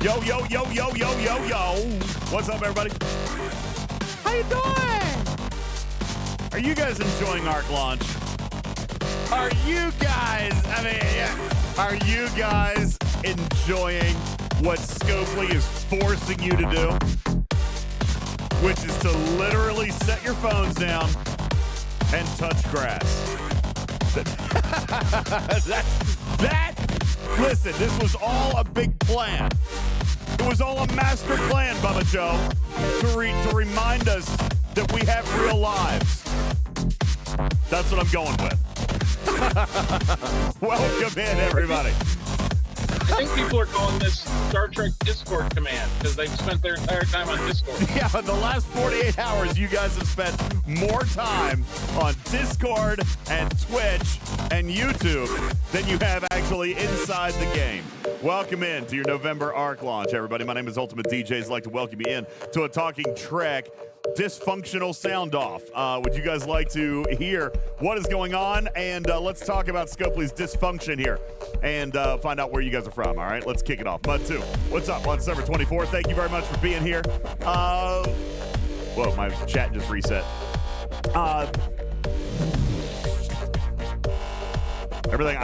Yo, yo, yo, yo, yo, yo, yo. What's up, everybody? How you doing? Are you guys enjoying Arc Launch? Are you guys, are you guys enjoying what Scopely is forcing you to do? Which is to literally set your phones down and touch grass. Listen, this was all a big plan. It was all a master plan, Bubba Joe, to remind us that we have real lives. That's what I'm going with. Welcome in, everybody. I think people are calling this Star Trek Discord command because they've spent their entire time on Discord. Yeah, in the last 48 hours, you guys have spent more time on Discord and Twitch and YouTube than you have actually inside the game. Welcome in to your November Arc Launch, everybody. My name is UltimatDJz. I'd like to welcome you in to a Talking Trek dysfunctional sound off. Would you guys like to hear what is going on? And let's talk about Scopely's dysfunction here and find out where you guys are from. All right, let's kick it off. Mud 2, what's up on server 24? Thank you very much for being here. Whoa, my chat just reset. I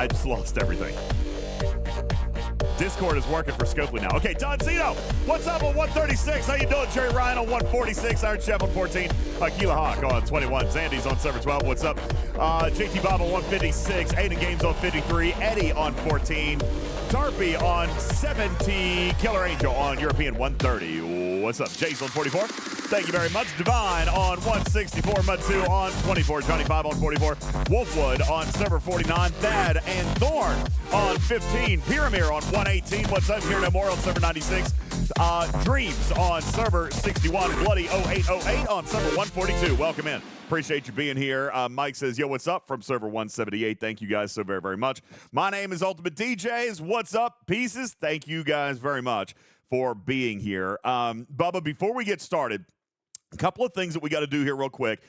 just lost everything. Discord is working for Scopely now. Okay, Don Zito, what's up on 136? How you doing? Jerry Ryan on 146, Iron Chef on 14, Keela Hawk on 21, Zandy's on server 12, what's up? JT Bob on 156, Aiden Games on 53, Eddie on 14, Darby on 70, Killer Angel on European 130. What's up? Jace on 44. Thank you very much. Divine on 164, Mud2 on 24, Johnny 5 on 44, Wolfwood on server 49, Thad and Thorn on 15, Pyramir on 118. What's up? Here no more on server 96. Dreams on server 61, Bloody 0808 on server 142. Welcome in. Appreciate you being here. Mike says, yo, what's up from server 178? Thank you guys so very, very much. My name is UltimatDJz. What's up, pieces? Thank you guys very much for being here. Bubba, before we get started, a couple of things that we got to do here real quick.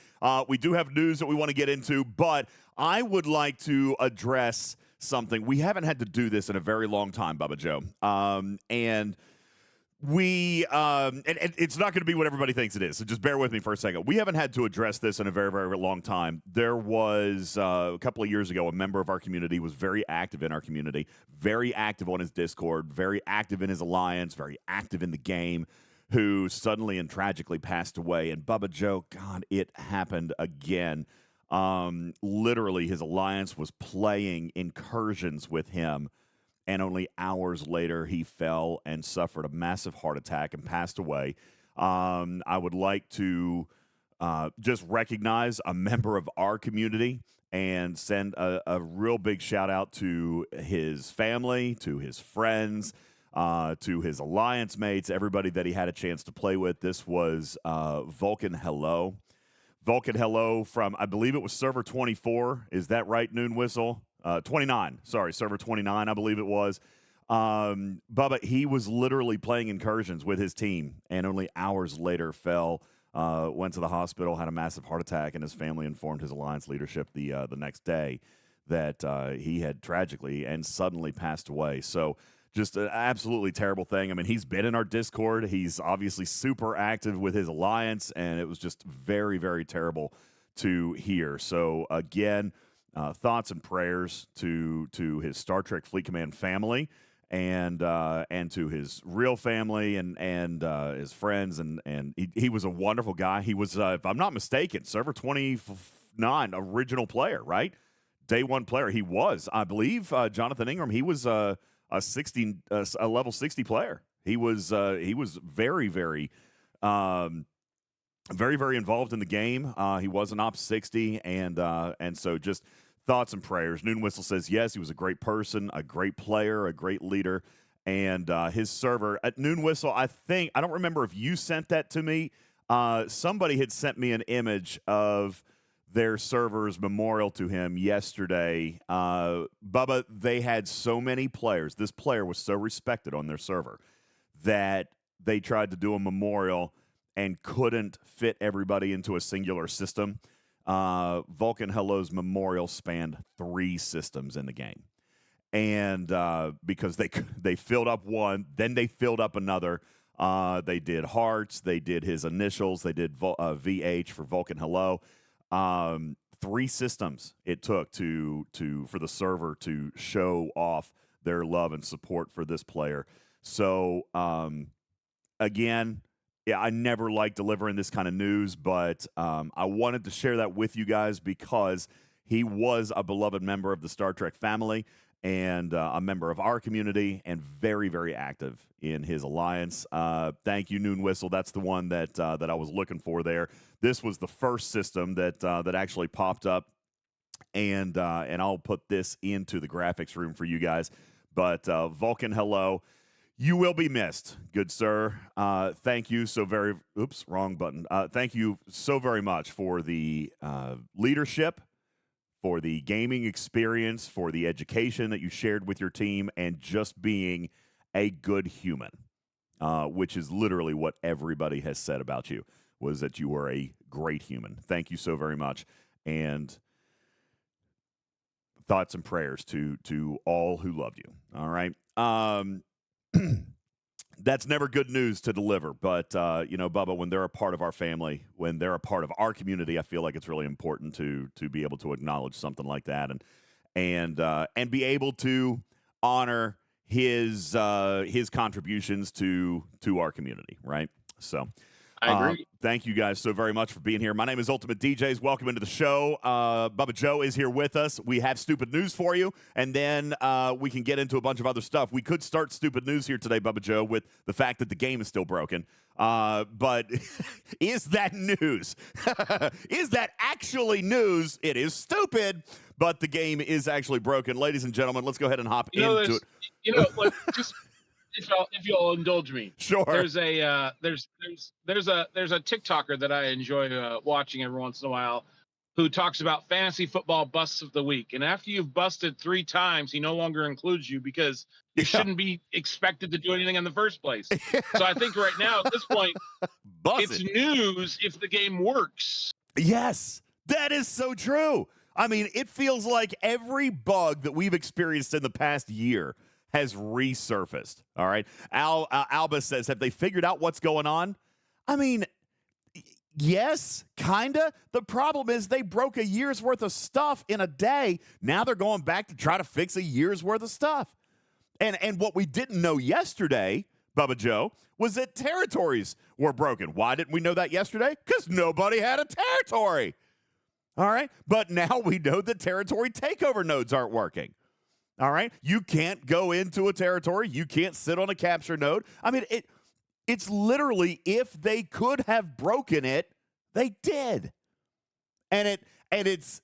We do have news that we want to get into, but I would like to address something. We haven't had to do this in a very long time, Bubba Joe. And it's not going to be what everybody thinks it is, so just bear with me for a second. We haven't had to address this in a very, very long time. There was, a couple of years ago, a member of our community was very active in our community, very active on his Discord, very active in his alliance, very active in the game, who suddenly and tragically passed away. And Bubba Joe, God, it happened again. Literally, his alliance was playing incursions with him, and only hours later, he fell and suffered a massive heart attack and passed away. I would like to just recognize a member of our community and send a real big shout out to his family, to his friends, to his alliance mates, everybody that he had a chance to play with. This was Vulcan Hello. Vulcan Hello from, I believe it was server 24. Is that right, Noon Whistle? 29. Sorry, server 29, I believe it was. Bubba, he was literally playing incursions with his team, and only hours later fell, went to the hospital, had a massive heart attack, and his family informed his alliance leadership the next day that he had tragically and suddenly passed away. So just an absolutely terrible thing. I mean, he's been in our Discord. He's obviously super active with his alliance, and it was just very, very terrible to hear. So, again, thoughts and prayers to his Star Trek Fleet Command family and to his real family and his friends. And he was a wonderful guy. He was, if I'm not mistaken, server 29 original player, right? Day one player. He was, I believe, Jonathan Ingram. He was a level 60 player. He was very, very, very, very involved in the game. He was an Ops 60, and so just thoughts and prayers. Noon Whistle says yes, he was a great person, a great player, a great leader, and his server at Noon Whistle. I don't remember if you sent that to me. Somebody had sent me an image of their server's memorial to him yesterday. Bubba, they had so many players. This player was so respected on their server that they tried to do a memorial and couldn't fit everybody into a singular system. Vulcan Hello's memorial spanned 3 systems in the game. and because they filled up one, then they filled up another. They did hearts, they did his initials, they did VH for Vulcan Hello. 3 systems it took for the server to show off their love and support for this player. So again, yeah, I never like delivering this kind of news, but I wanted to share that with you guys because he was a beloved member of the Star Trek family and a member of our community and very, very active in his alliance. Thank you, Noon Whistle. That's the one that I was looking for there. This was the first system that actually popped up, and I'll put this into the graphics room for you guys. But Vulcan, hello. You will be missed, good sir. Thank you so very. Oops, wrong button. Thank you so very much for the leadership, for the gaming experience, for the education that you shared with your team, and just being a good human, which is literally what everybody has said about you, was that you were a great human. Thank you so very much. And thoughts and prayers to all who loved you. All right. That's never good news to deliver, but Bubba, when they're a part of our family, when they're a part of our community, I feel like it's really important to be able to acknowledge something like that and be able to honor his contributions to our community, right? So I agree. Thank you guys so very much for being here. My name is UltimatDJz. Welcome into the show. Bubba Joe is here with us. We have stupid news for you, and then we can get into a bunch of other stuff. We could start stupid news here today, Bubba Joe, with the fact that the game is still broken. But is that news? Is that actually news? It is stupid, but the game is actually broken. Ladies and gentlemen, let's go ahead and hop into it. Just if you'll indulge me, sure. There's a TikToker that I enjoy watching every once in a while, who talks about fantasy football busts of the week. And after you've busted 3 times, he no longer includes you because you shouldn't be expected to do anything in the first place. So I think right now at this point, it's news if the game works. Yes, that is so true. I mean, it feels like every bug that we've experienced in the past year has resurfaced. All right. Alba says, have they figured out what's going on? I mean, yes, kind of. The problem is they broke a year's worth of stuff in a day. Now they're going back to try to fix a year's worth of stuff. And what we didn't know yesterday, Bubba Joe, was that territories were broken. Why didn't we know that yesterday? Because nobody had a territory. All right. But now we know that territory takeover nodes aren't working. All right. You can't go into a territory. You can't sit on a capture node. I mean, it's literally, if they could have broken it, they did. And it's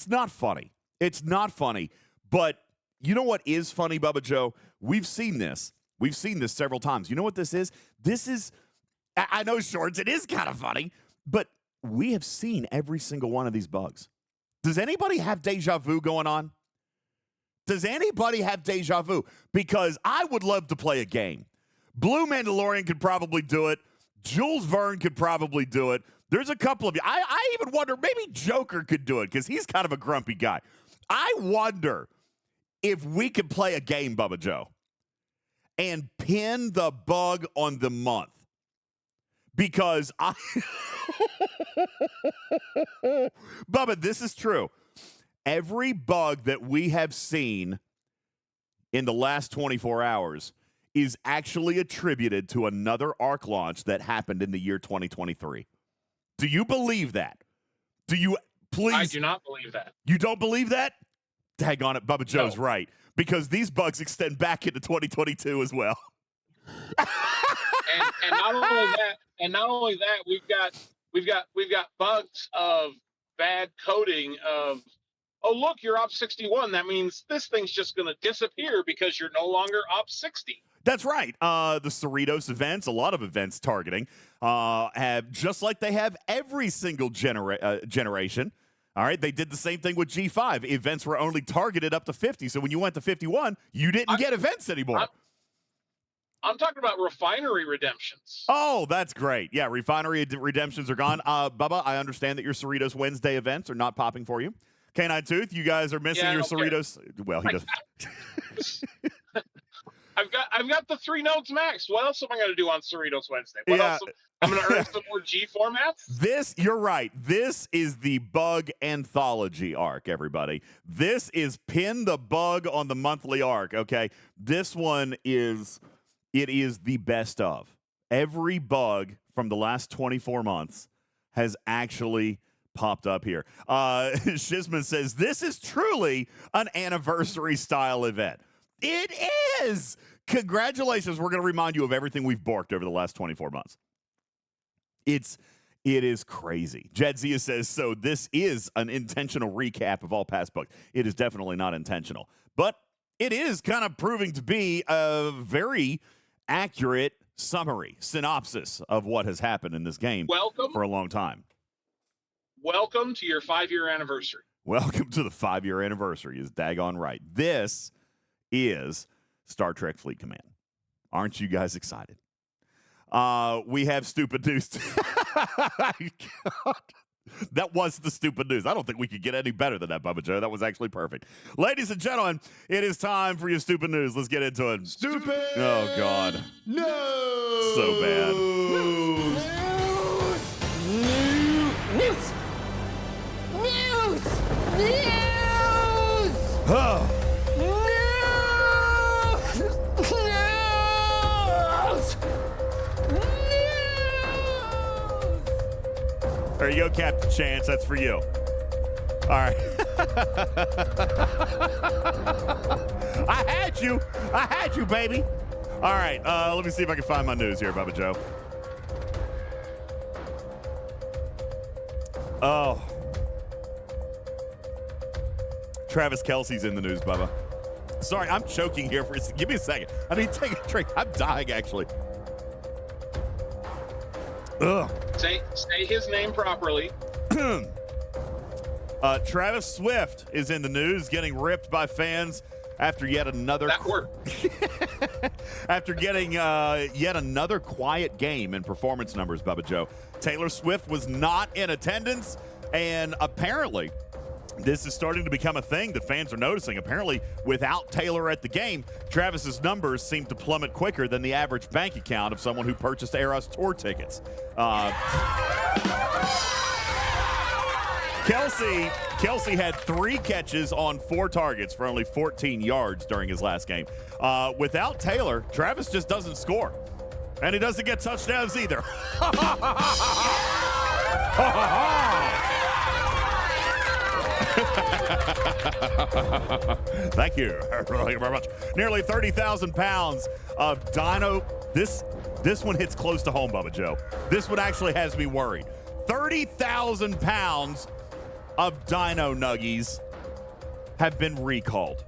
not funny. It's not funny. But you know what is funny, Bubba Joe? We've seen this. We've seen this several times. You know what this is? This is, I know, Shorts, it is kind of funny, but we have seen every single one of these bugs. Does anybody have deja vu going on? Does anybody have deja vu? Because I would love to play a game. Blue Mandalorian could probably do it. Jules Verne could probably do it. There's a couple of you. I even wonder, maybe Joker could do it because he's kind of a grumpy guy. I wonder if we could play a game, Bubba Joe, and pin the bug on the month. Because Bubba, this is true. Every bug that we have seen in the last 24 hours is actually attributed to another ARC launch that happened in the year 2023. Do you believe that? Do you, please? I do not believe that. You don't believe that? Tag on it, Bubba Joe's right. Because these bugs extend back into 2022 as well. and not only that, we've got bugs of bad coding of, oh, look, you're op 61. That means this thing's just going to disappear because you're no longer op 60. That's right. The Cerritos events, a lot of events targeting, have, just like they have every single generation. All right, they did the same thing with G5. Events were only targeted up to 50. So when you went to 51, you didn't get events anymore. I'm talking about refinery redemptions. Oh, that's great. Yeah, refinery redemptions are gone. Bubba, I understand that your Cerritos Wednesday events are not popping for you. Canine Tooth, you guys are missing your Cerritos. Well, he doesn't. I've got the 3 notes max. What else am I going to do on Cerritos Wednesday? What else? I'm going to earn some more G formats. You're right. This is the bug anthology arc, everybody. This is Pin the Bug on the monthly arc, okay? This one is the best of. Every bug from the last 24 months has actually popped up here. Shizman says, this is truly an anniversary style event. It is. Congratulations. We're going to remind you of everything we've borked over the last 24 months. It is crazy. Jedzia says, so this is an intentional recap of all past bugs. It is definitely not intentional, but it is kind of proving to be a very accurate summary, synopsis of what has happened in this game for a long time. Welcome to your 5-year anniversary. Welcome to the 5-year anniversary is daggone right. This is Star Trek Fleet Command. Aren't you guys excited? We have stupid news. That was the stupid news. I don't think we could get any better than that, Bubba Joe. That was actually perfect. Ladies and gentlemen, it is time for your stupid news. Let's get into it. Stupid. Oh, God. No. So bad. News. Oh. There you go, Captain Chance. That's for you. All right. I had you, baby. All right. Let me see if I can find my news here, Bubba Joe. Oh. Travis Kelce's in the news, Bubba. Sorry, I'm choking here. Give me a second. I need to take a drink. I'm dying, actually. Ugh. Say his name properly. Travis Swift is in the news, getting ripped by fans after yet another after getting yet another quiet game in performance numbers, Bubba Joe. Taylor Swift was not in attendance, and apparently this is starting to become a thing that fans are noticing. Apparently, without Taylor at the game, Travis's numbers seem to plummet quicker than the average bank account of someone who purchased Eras Tour tickets. Kelce had 3 catches on 4 targets for only 14 yards during his last game. Without Taylor, Travis just doesn't score. And he doesn't get touchdowns either. Thank you. Thank you very much. Nearly 30,000 pounds of dino. This one hits close to home, Bubba Joe. This one actually has me worried. 30,000 pounds of dino nuggies have been recalled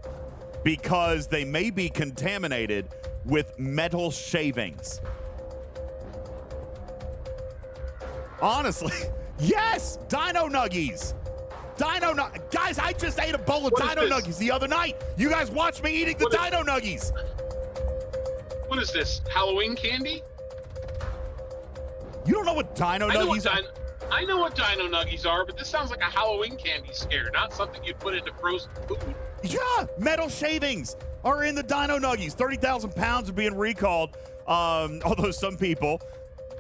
because they may be contaminated with metal shavings. Honestly, yes, dino nuggies. Guys, I just ate a bowl of dino nuggies the other night. You guys watched me eating the dino nuggies. What is this? Halloween candy? You don't know what dino nuggies are? I know what dino nuggies are, but this sounds like a Halloween candy scare, not something you'd put into frozen food. Yeah, metal shavings are in the dino nuggies. 30,000 pounds are being recalled. Although some people,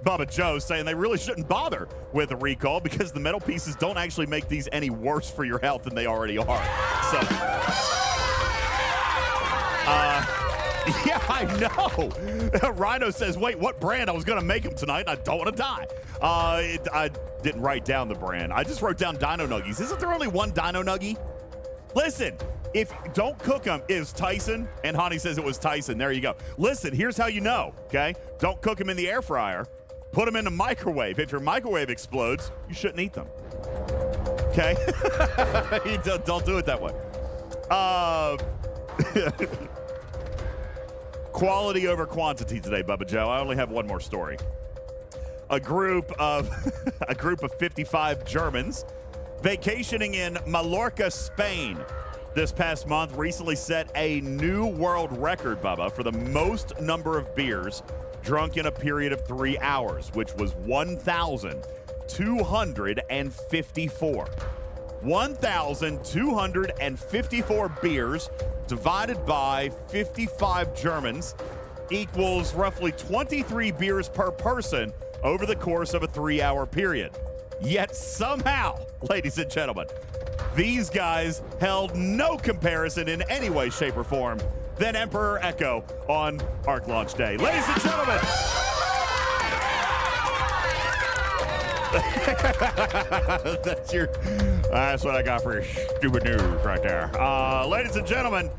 Bubba Joe, saying they really shouldn't bother with a recall because the metal pieces don't actually make these any worse for your health than they already are. So, yeah, I know. Rhino says, wait, what brand? I was going to make them tonight, and I don't want to die. I didn't write down the brand. I just wrote down dino nuggies. Isn't there only one dino nuggie? Listen, if don't cook them is Tyson, and Honey says it was Tyson. There you go. Listen, here's how you know, okay? Don't cook them in the air fryer. Put them in the microwave. If your microwave explodes, you shouldn't eat them. Okay? don't do it that way. Quality over quantity today, Bubba Joe. I only have one more story. A group of 55 Germans vacationing in Mallorca, Spain this past month recently set a new world record, Bubba, for the most number of beers drunk in a period of 3 hours, which was 1,254. 1,254 beers divided by 55 Germans equals roughly 23 beers per person over the course of a 3-hour period. Yet somehow, ladies and gentlemen, these guys held no comparison in any way, shape, or form than Emperor Echo on Arc Launch Day. Ladies and gentlemen, that's what I got for your stupid news right there. Ladies and gentlemen,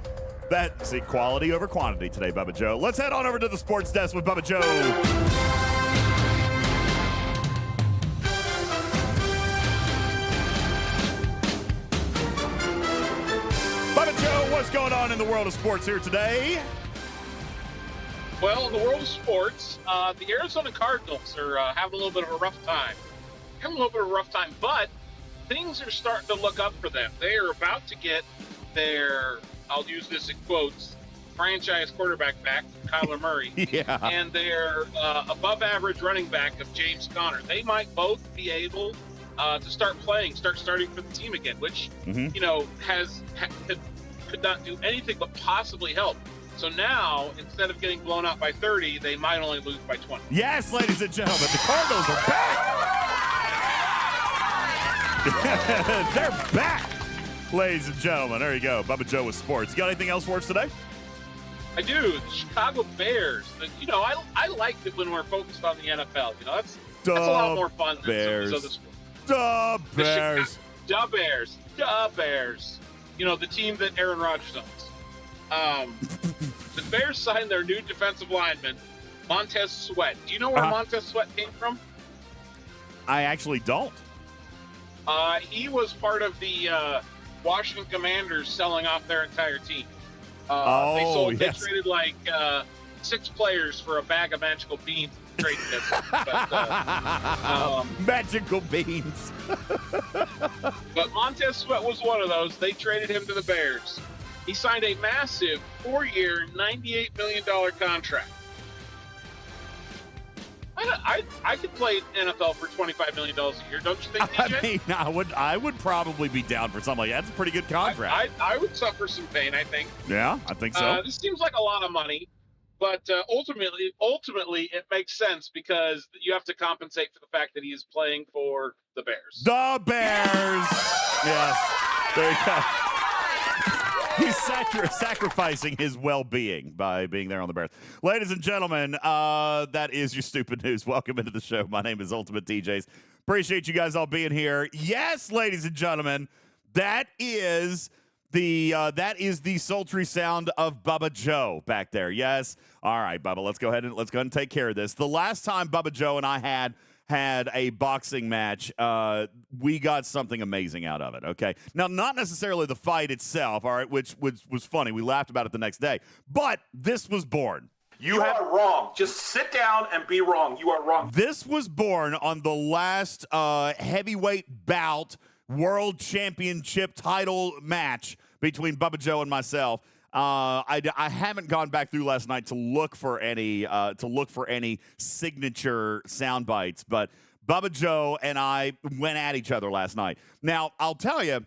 that's quality over quantity today, Bubba Joe. Let's head on over to the sports desk with Bubba Joe. Bubba Joe, what's going on in the world of sports here today? Well, in the world of sports, the Arizona Cardinals are having a little bit of a rough time. But things are starting to look up for them. They are about to get their, I'll use this in quotes, franchise quarterback back, Kyler Murray, Yeah. and their above-average running back of James Conner. They might both be able to start starting for the team again, which could not do anything but possibly help. So now, instead of getting blown out by 30, they might only lose by 20. Yes, ladies and gentlemen, the Cardinals are back. They're back, ladies and gentlemen. There you go. Bubba Joe with sports. You got anything else for us today? I do. The Chicago Bears. I like it when we're focused on the NFL. That's a lot more fun than some of these other sports. The Bears. The Bears. The team that Aaron Rodgers owns. The Bears signed their new defensive lineman, Montez Sweat. Do you know where Montez Sweat came from? I actually don't. He was part of the Washington Commanders selling off their entire team. They traded like 6 players for a bag of magical beans. Trade magical beans. But Montez Sweat was one of those. They traded him to the Bears. He signed a massive 4-year, $98 million contract. I could play NFL for $25 million a year, don't you think, DJ? I mean, I would probably be down for something like that. It's a pretty good contract. I would suffer some pain, I think. Yeah, I think so. This seems like a lot of money, but ultimately, it makes sense because you have to compensate for the fact that he is playing for the Bears. The Bears! Yes, there you go. He's sacrificing his well-being by being there on the Bears. Ladies and gentlemen, that is your stupid news. Welcome into the show. My name is UltimatDJz. Appreciate you guys all being here. Yes, ladies and gentlemen, that is the sultry sound of Bubba Joe back there. Yes. All right, Bubba, let's go ahead and take care of this. The last time Bubba Joe and I had a boxing match, we got something amazing out of it, okay? Now, not necessarily the fight itself, all right, which was funny. We laughed about it the next day. But this was born. You are wrong. Just sit down and be wrong. You are wrong. This was born on the last heavyweight bout, world championship title match between Bubba Joe and myself. I haven't gone back through last night to look for any signature sound bites, but Bubba Joe and I went at each other last night. Now, I'll tell you,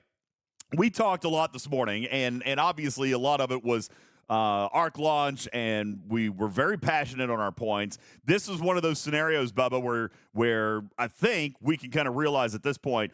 we talked a lot this morning, and obviously a lot of it was arc launch, and we were very passionate on our points. This is one of those scenarios, Bubba, where I think we can kind of realize at this point,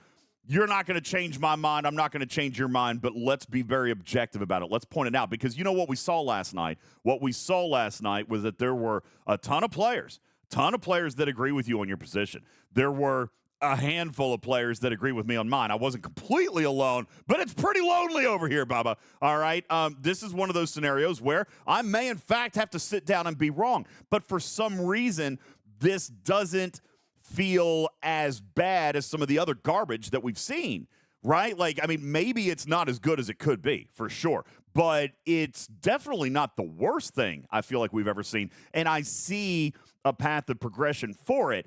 you're not going to change my mind. I'm not going to change your mind, but let's be very objective about it. Let's point it out, because you know what we saw last night? What we saw last night was that there were a ton of players that agree with you on your position. There were a handful of players that agree with me on mine. I wasn't completely alone, but it's pretty lonely over here, Bubba. All right? This is one of those scenarios where I may, in fact, have to sit down and be wrong, but for some reason, this doesn't feel as bad as some of the other garbage that we've seen, right? Like, I mean, maybe it's not as good as it could be, for sure, but it's definitely not the worst thing I feel like we've ever seen, and I see a path of progression for it.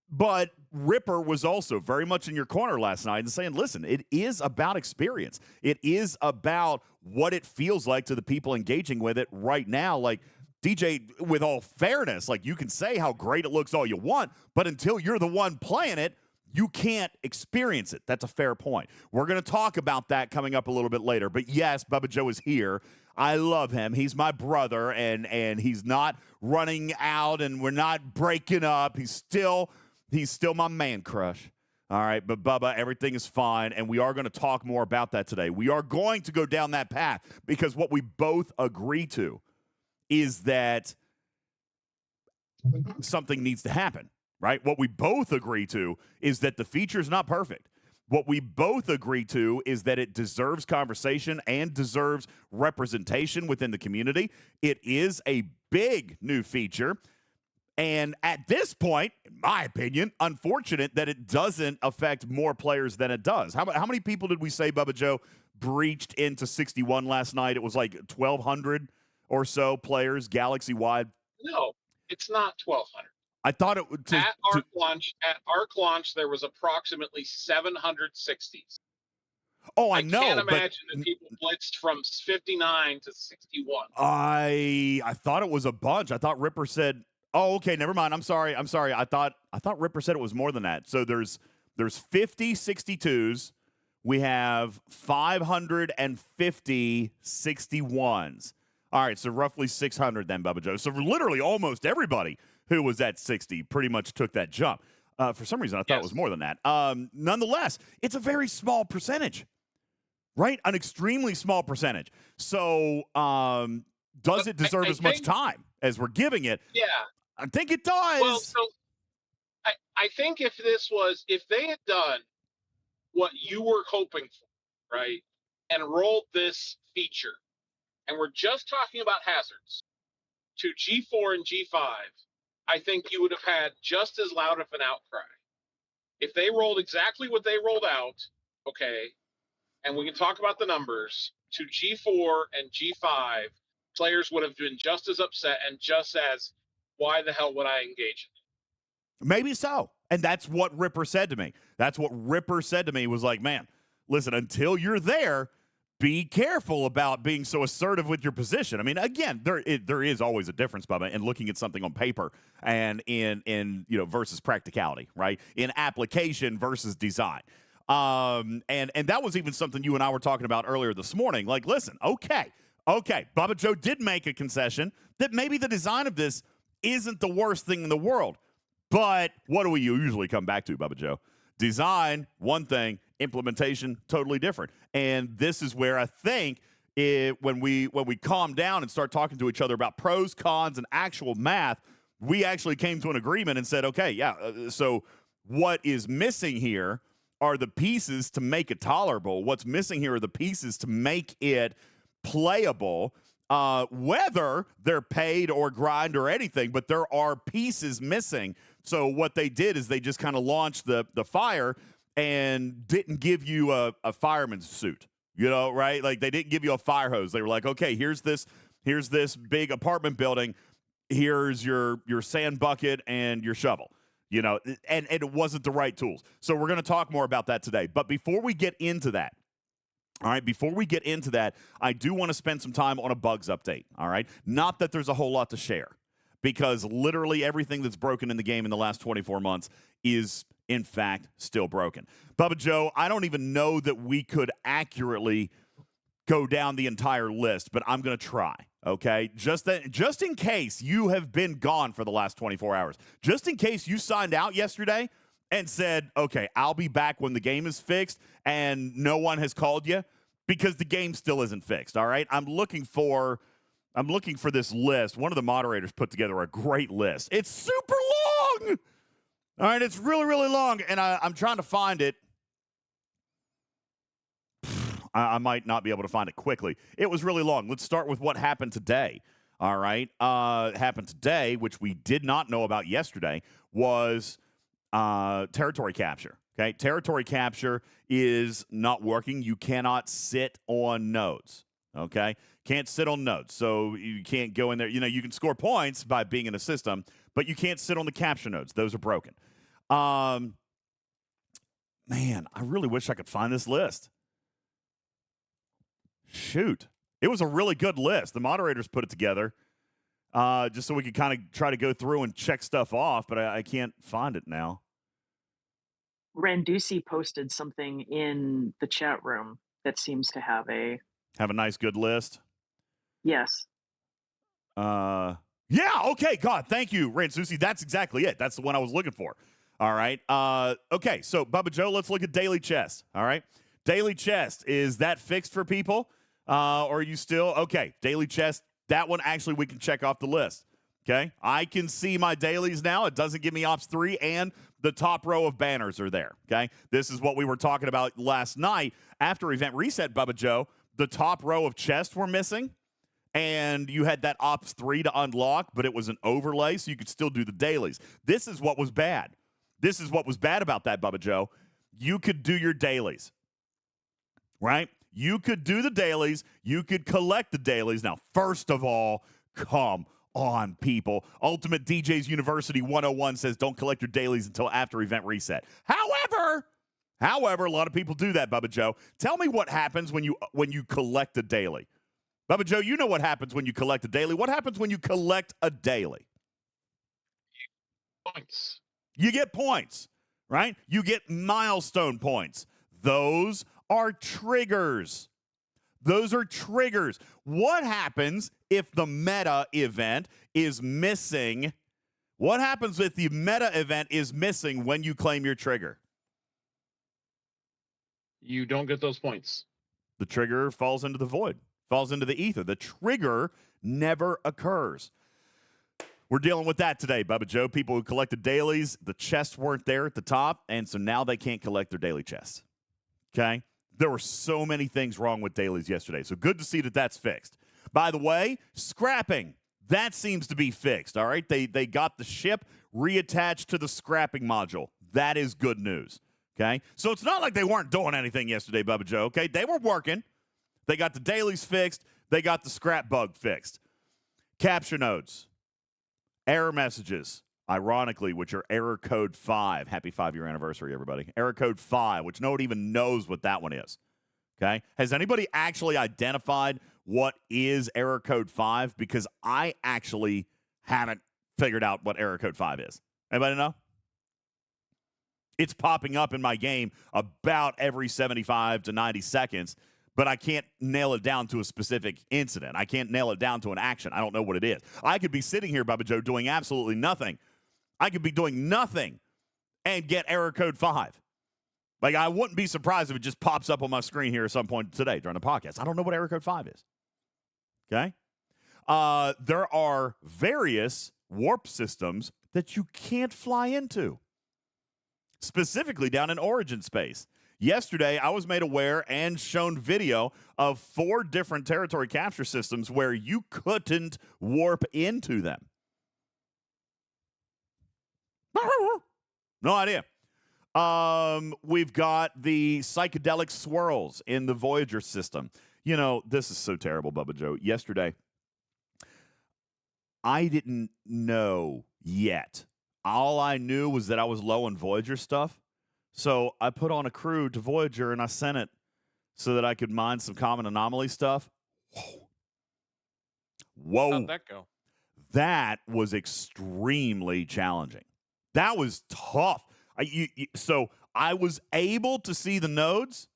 But Ripper was also very much in your corner last night and saying, listen, it is about experience. It is about what it feels like to the people engaging with it right now. Like, DJ, with all fairness, like, you can say how great it looks all you want, but until you're the one playing it, you can't experience it. That's a fair point. We're going to talk about that coming up a little bit later. But yes, Bubba Joe is here. I love him. He's my brother, and he's not running out, and we're not breaking up. He's still my man crush. All right, but Bubba, everything is fine, and we are going to talk more about that today. We are going to go down that path because what we both agree to is that something needs to happen, right? What we both agree to is that the feature is not perfect. What we both agree to is that it deserves conversation and deserves representation within the community. It is a big new feature. And at this point, in my opinion, unfortunate that it doesn't affect more players than it does. How many people did we say, Bubba Joe, breached into 61 last night? It was like 1,200 or so players galaxy-wide. No, it's not 1,200. I thought it would. At Arc launch, there was approximately 760s. Oh, I know. I can't imagine that people blitzed from 59 to 61. I thought it was a bunch. I thought Ripper said, "Oh, okay, never mind. I'm sorry. I thought Ripper said it was more than that." So there's 50 62s. We have 550 61s. All right, so roughly 600 then, Bubba Joe. So literally almost everybody who was at 60 pretty much took that jump. For some reason, I thought it was more than that. Nonetheless, it's a very small percentage, right? An extremely small percentage. So does it deserve as much time as we're giving it? Yeah. I think it does. Well, so I think if they had done what you were hoping for, right, and rolled this feature, and we're just talking about hazards to G4 and G5, I think you would have had just as loud of an outcry. If they rolled exactly what they rolled out, okay, and we can talk about the numbers, to G4 and G5, players would have been just as upset and just as, why the hell would I engage in it? Maybe so. And that's what Ripper said to me. That's what Ripper said to me was like, man, listen, until you're there, be careful about being so assertive with your position. I mean, again, there is always a difference, Bubba, in looking at something on paper and in versus practicality, right? In application versus design. And that was even something you and I were talking about earlier this morning. Like, listen, okay, Bubba Joe did make a concession that maybe the design of this isn't the worst thing in the world. But what do we usually come back to, Bubba Joe? Design, one thing. Implementation, totally different. And this is where I think when we calm down and start talking to each other about pros, cons, and actual math, we actually came to an agreement and said, okay, yeah, so what is missing here are the pieces to make it tolerable. What's missing here are the pieces to make it playable, whether they're paid or grind or anything, but there are pieces missing. So what they did is they just kind of launched the fire and didn't give you a fireman's suit, right? Like they didn't give you a fire hose. They were like, okay, here's this big apartment building. Here's your sand bucket and your shovel, and it wasn't the right tools. So we're going to talk more about that today. But before we get into that, all right, I do want to spend some time on a bugs update, all right? Not that there's a whole lot to share, because literally everything that's broken in the game in the last 24 months is, in fact, still broken. Bubba Joe, I don't even know that we could accurately go down the entire list, but I'm going to try, okay? Just in case you have been gone for the last 24 hours, just in case you signed out yesterday and said, okay, I'll be back when the game is fixed, and no one has called you because the game still isn't fixed, all right? I'm looking for this list. One of the moderators put together a great list. It's super long. All right, it's really, really long, and I'm trying to find it. I might not be able to find it quickly. It was really long. Let's start with what happened today. All right, happened today, which we did not know about yesterday, was territory capture. Okay, territory capture is not working. You cannot sit on nodes. Okay, can't sit on nodes, so you can't go in there. You can score points by being in a system, but you can't sit on the capture nodes. Those are broken. Man, I really wish I could find this list. Shoot. It was a really good list. The moderators put it together just so we could kind of try to go through and check stuff off, but I can't find it now. Randucci posted something in the chat room that seems to have a Have a nice, good list. yes. Yeah, okay, God, thank you, Ransusi. That's exactly it. That's the one I was looking for. All right. Okay, so Bubba Joe, let's look at daily chest. All right. Daily chest, is that fixed for people? Or are you still okay? Daily chest, that one actually we can check off the list. Okay. I can see my dailies now. It doesn't give me Ops 3, and the top row of banners are there. Okay. This is what we were talking about last night after event reset, Bubba Joe. The top row of chests were missing. And you had that Ops 3 to unlock, but it was an overlay, so you could still do the dailies. This is what was bad. This is what was bad about that, Bubba Joe. You could do your dailies, right? You could do the dailies. You could collect the dailies. Now, first of all, come on, people. UltimatDJz University 101 says don't collect your dailies until after event reset. However, a lot of people do that, Bubba Joe. Tell me what happens when you collect a daily. Bubba Joe, you know what happens when you collect a daily. What happens when you collect a daily? Points. You get points, right? You get milestone points. Those are triggers. Those are triggers. What happens if the meta event is missing? What happens if the meta event is missing when you claim your trigger? You don't get those points. The trigger falls into the void. Falls into the ether. The trigger never occurs. We're dealing with that today, Bubba Joe. People who collected dailies, the chests weren't there at the top, and so now they can't collect their daily chests. Okay? There were so many things wrong with dailies yesterday, so good to see that that's fixed. By the way, scrapping, that seems to be fixed, all right? They got the ship reattached to the scrapping module. That is good news, okay? So it's not like they weren't doing anything yesterday, Bubba Joe, okay? They were working. They got the dailies fixed. They got the scrap bug fixed. Capture nodes. Error messages, ironically, which are error code 5. Happy 5-year anniversary, everybody. Error code 5, which no one even knows what that one is. Okay? Has anybody actually identified what is error code 5? Because I actually haven't figured out what error code 5 is. Anybody know? It's popping up in my game about every 75 to 90 seconds. But I can't nail it down to a specific incident. I can't nail it down to an action. I don't know what it is. I could be sitting here, Bubba Joe, doing absolutely nothing. I could be doing nothing and get error code 5. Like, I wouldn't be surprised if it just pops up on my screen here at some point today during the podcast. I don't know what error code 5 is. Okay? There are various warp systems that you can't fly into, specifically down in Origin space. Yesterday, I was made aware and shown video of 4 different territory capture systems where you couldn't warp into them. No idea. We've got the psychedelic swirls in the Voyager system. You know, this is so terrible, Bubba Joe. Yesterday, I didn't know yet. All I knew was that I was low on Voyager stuff. So I put on a crew to Voyager, and I sent it so that I could mine some common anomaly stuff. Whoa. How'd that go? That was extremely challenging. That was tough. So I was able to see the nodes.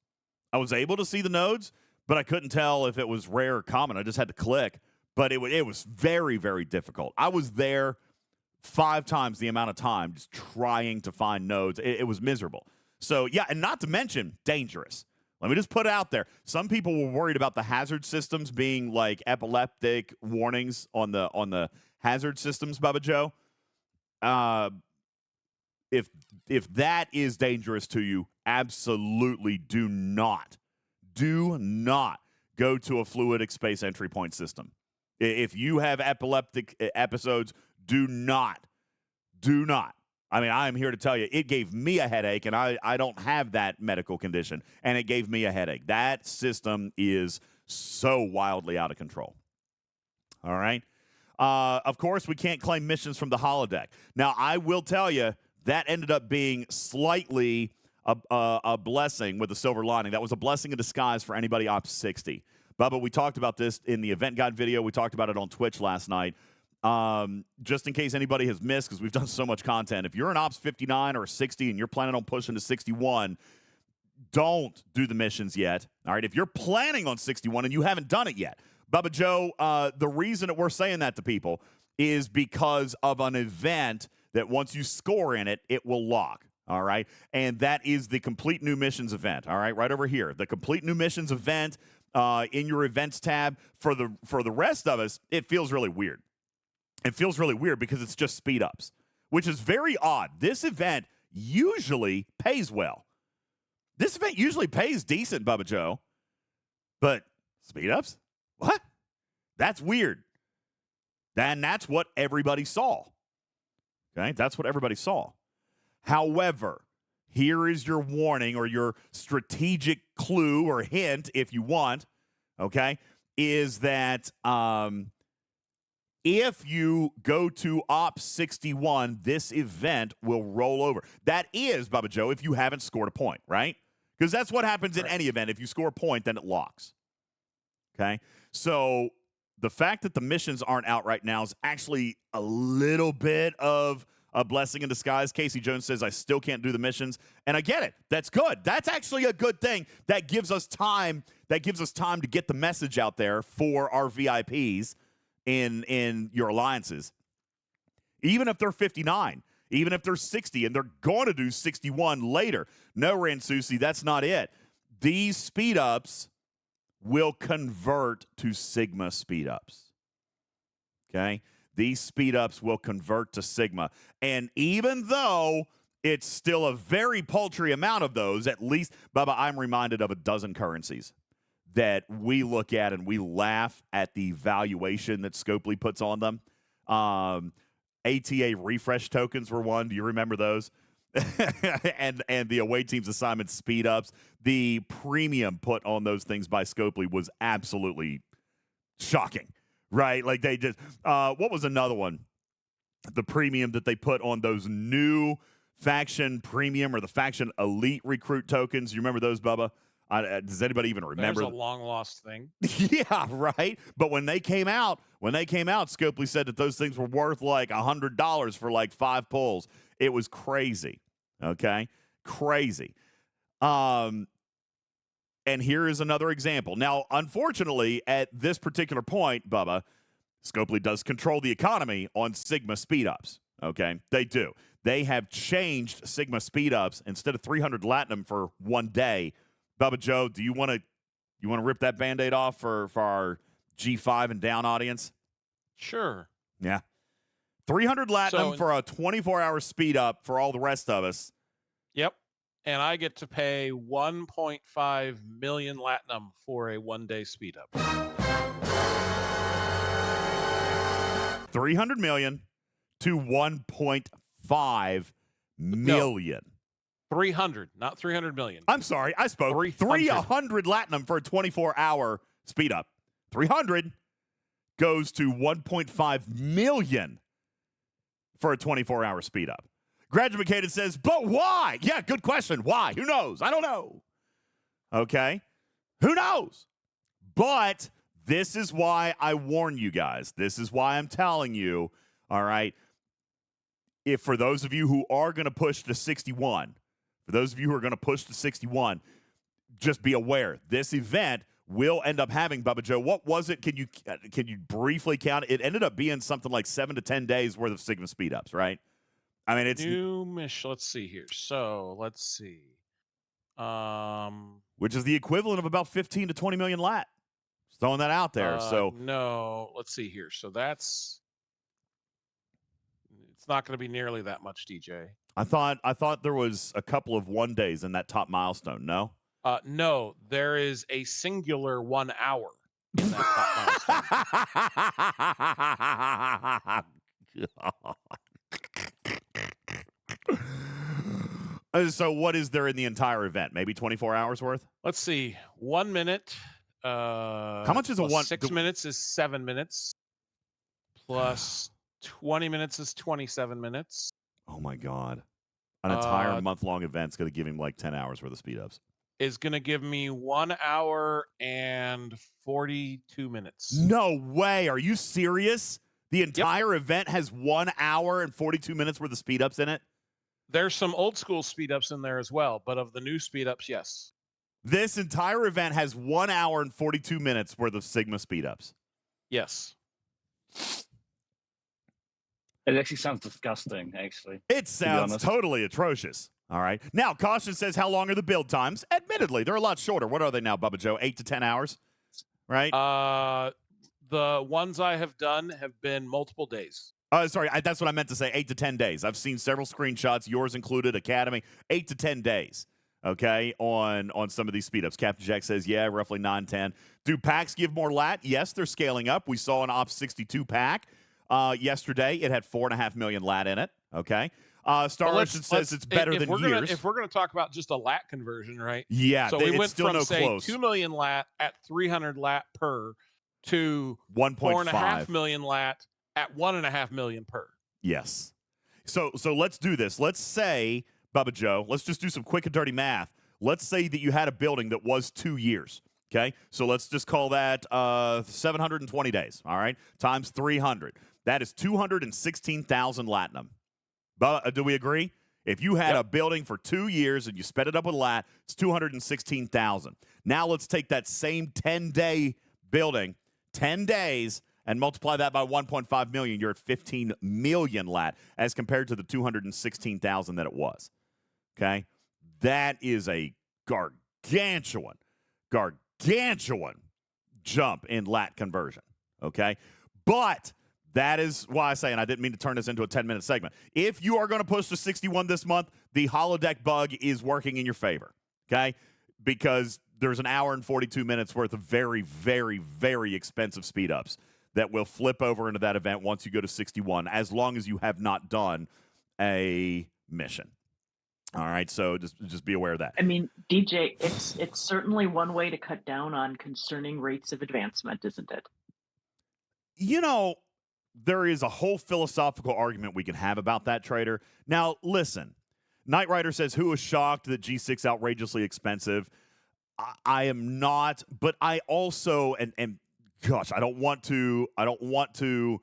But I couldn't tell if it was rare or common. I just had to click. But it was very, very difficult. I was there 5 times the amount of time just trying to find nodes. It was miserable. So, yeah, and not to mention dangerous. Let me just put it out there. Some people were worried about the hazard systems being like epileptic warnings on the hazard systems, Bubba Joe. If that is dangerous to you, absolutely do not go to a fluidic space entry point system. If you have epileptic episodes, do not. I mean, I am here to tell you, it gave me a headache, and I don't have that medical condition, and it gave me a headache. That system is so wildly out of control. All right? Of course, we can't claim missions from the holodeck. Now, I will tell you, that ended up being slightly a blessing with a silver lining. That was a blessing in disguise for anybody Ops 60. Bubba, we talked about this in the event guide video. We talked about it on Twitch last night. Just in case anybody has missed, because we've done so much content, if you're an Ops 59 or 60 and you're planning on pushing to 61, don't do the missions yet. All right, if you're planning on 61 and you haven't done it yet, Bubba Joe, the reason that we're saying that to people is because of an event that once you score in it, it will lock. All right, and that is the Complete New Missions event. All right over here, the Complete New Missions event in your events tab. For the rest of us, it feels really weird. It feels really weird because it's just speed ups, which is very odd. This event usually pays well. This event usually pays decent, Bubba Joe. But speed ups? What? That's weird. And that's what everybody saw. Okay? That's what everybody saw. However, here is your warning or your strategic clue or hint, if you want, okay, is that if you go to Ops 61, this event will roll over. That is, Bubba Joe, if you haven't scored a point, right? Because that's what happens in any event. If you score a point, then it locks. Okay? So the fact that the missions aren't out right now is actually a little bit of a blessing in disguise. Casey Jones says, I still can't do the missions. And I get it. That's good. That's actually a good thing. That gives us time. That gives us time to get the message out there for our VIPs in your alliances. Even if they're 59, even if they're 60, and they're going to do 61 later. No, Ransusi, that's not it. These speed ups will convert to Sigma speed ups. Okay? These speed ups will convert to Sigma. And even though it's still a very paltry amount of those, at least, Bubba, I'm reminded of a dozen currencies that we look at and we laugh at the valuation that Scopely puts on them. ATA refresh tokens were one. Do you remember those? and the away team's assignment speed ups. The premium put on those things by Scopely was absolutely shocking. Right, like they just, what was another one? The premium that they put on those new faction premium or the faction elite recruit tokens. You remember those, Bubba? Does anybody even remember? There's a long lost thing. Yeah, right. But when they came out, Scopely said that those things were worth like $100 for like 5 pulls. It was crazy. Okay, crazy. And here is another example. Now, unfortunately, at this particular point, Bubba, Scopely does control the economy on Sigma speed-ups, okay? They do. They have changed Sigma speed-ups. Instead of 300 latinum for 1 day, Bubba Joe, do you want to rip that Band-Aid off for our G5 and down audience? Sure. Yeah. 300 latinum for a 24-hour speed-up for all the rest of us. Yep. And I get to pay 1.5 million latinum for a 1-day speed up. 300 million to 1.5 million. 300, not 300 million. I'm sorry, I spoke. 300 latinum for a 24-hour speed up. 300 goes to 1.5 million for a 24-hour speed up. Graduate Caden says, but why? Yeah, good question. Why? Who knows? I don't know. Okay. Who knows? But this is why I warn you guys. This is why I'm telling you, all right, if for those of you who are going to push to 61, just be aware. This event will end up having, Bubba Joe, what was it? Can you briefly count it? It ended up being something like 7 to 10 days worth of Sigma speed ups, right? I mean, it's new mission. Let's see here. So let's see. Which is the equivalent of about 15 to 20 million lat. Just throwing that out there. No, let's see here. So it's not going to be nearly that much, DJ. I thought there was a couple of 1 days in that top milestone. No. No, there is a singular 1 hour in that top milestone. So what is there in the entire event? Maybe 24 hours worth? Let's see. 1 minute. How much is a one? 6 minutes is 7 minutes. Plus 20 minutes is 27 minutes. Oh my God. An entire month-long event's going to give him like 10 hours worth of speed ups. Is going to give me 1 hour and 42 minutes. No way. Are you serious? The entire event has 1 hour and 42 minutes worth of speed ups in it. There's some old school speed ups in there as well, but of the new speed ups, yes. This entire event has 1 hour and 42 minutes worth of Sigma speed ups. Yes. It actually sounds disgusting, actually. It sounds totally atrocious. All right. Now, Caution says, how long are the build times? Admittedly, they're a lot shorter. What are they now, Bubba Joe? 8 to 10 hours? Right? The ones I have done have been multiple days. Sorry, that's what I meant to say, 8 to 10 days. I've seen several screenshots, yours included, Academy, 8 to 10 days, okay, on some of these speed ups. Captain Jack says, yeah, roughly 9, 10. Do packs give more lat? Yes, they're scaling up. We saw an Ops 62 pack yesterday. It had 4.5 million lat in it, okay? Star Ocean says it's better than years. If we're going to talk about just a lat conversion, right? Yeah, so we went still from, no say, close. 2 million lat at 300 lat per to 1.5 4.5 million lat at 1.5 million per. Yes. So let's do this. Let's say, Bubba Joe, let's just do some quick and dirty math. Let's say that you had a building that was 2 years. Okay, so let's just call that 720 days. All right, times 300. That is 216,000 latinum. But do we agree? If you had a building for 2 years and you sped it up with lat, it's 216,000. Now let's take that same 10-day building, 10 days, and multiply that by 1.5 million. You're at 15 million lat as compared to the 216,000 that it was. Okay, that is a gargantuan jump in lat conversion. Okay, but that is why I say, and I didn't mean to turn this into a 10-minute segment, if you are going to push to 61 this month, the holodeck bug is working in your favor, okay? Because there's an hour and 42 minutes worth of very, very, very expensive speed ups that will flip over into that event once you go to 61, as long as you have not done a mission. All right, so just be aware of that. I mean, DJ, it's certainly one way to cut down on concerning rates of advancement, isn't it? You know, there is a whole philosophical argument we can have about that, Trader. Now, listen, Knight Rider says, who is shocked that G6 outrageously expensive? I am not, but I also, and gosh, I don't want to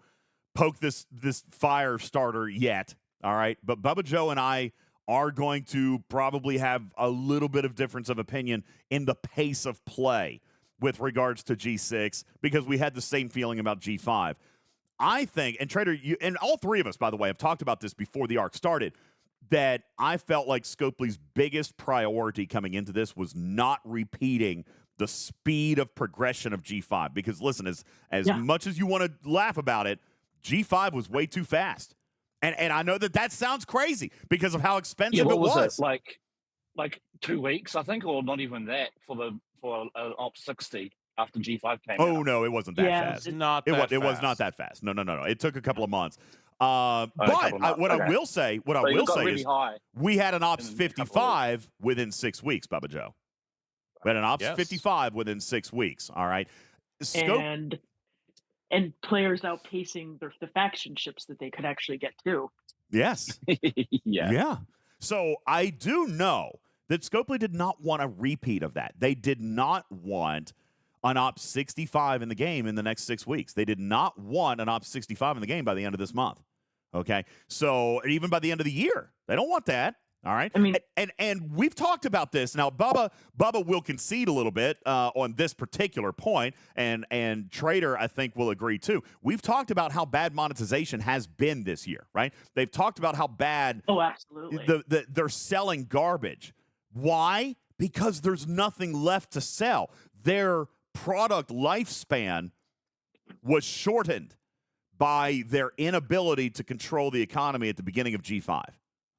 poke this fire starter yet, all right? But Bubba Joe and I are going to probably have a little bit of difference of opinion in the pace of play with regards to G6 because we had the same feeling about G5. I think, and Trader, you and all three of us, by the way, have talked about this before the arc started, that I felt like Scopely's biggest priority coming into this was not repeating the speed of progression of G5. Because listen, as much as you want to laugh about it, G5 was way too fast. And I know that sounds crazy because of how expensive it was. It? Like 2 weeks, I think, or not even that for Op 60. After G5 came out. Oh, no, it wasn't that fast. It was not that fast. No. It took a couple of months. What I will say is high we had an Ops 55 within 6 weeks, Bubba Joe. We had an Ops 55 within 6 weeks, all right? And players outpacing the faction ships that they could actually get to. Yes. Yeah. So I do know that Scopely did not want a repeat of that. They did not want an Ops 65 in the game in the next 6 weeks. They did not want an Ops 65 in the game by the end of this month. Okay? So even by the end of the year, they don't want that. All right? I mean, and we've talked about this. Now, Bubba will concede a little bit on this particular point, and Trader, I think, will agree too. We've talked about how bad monetization has been this year, right? They've talked about how bad absolutely. They're selling garbage. Why? Because there's nothing left to sell. Their product lifespan was shortened by their inability to control the economy at the beginning of G5.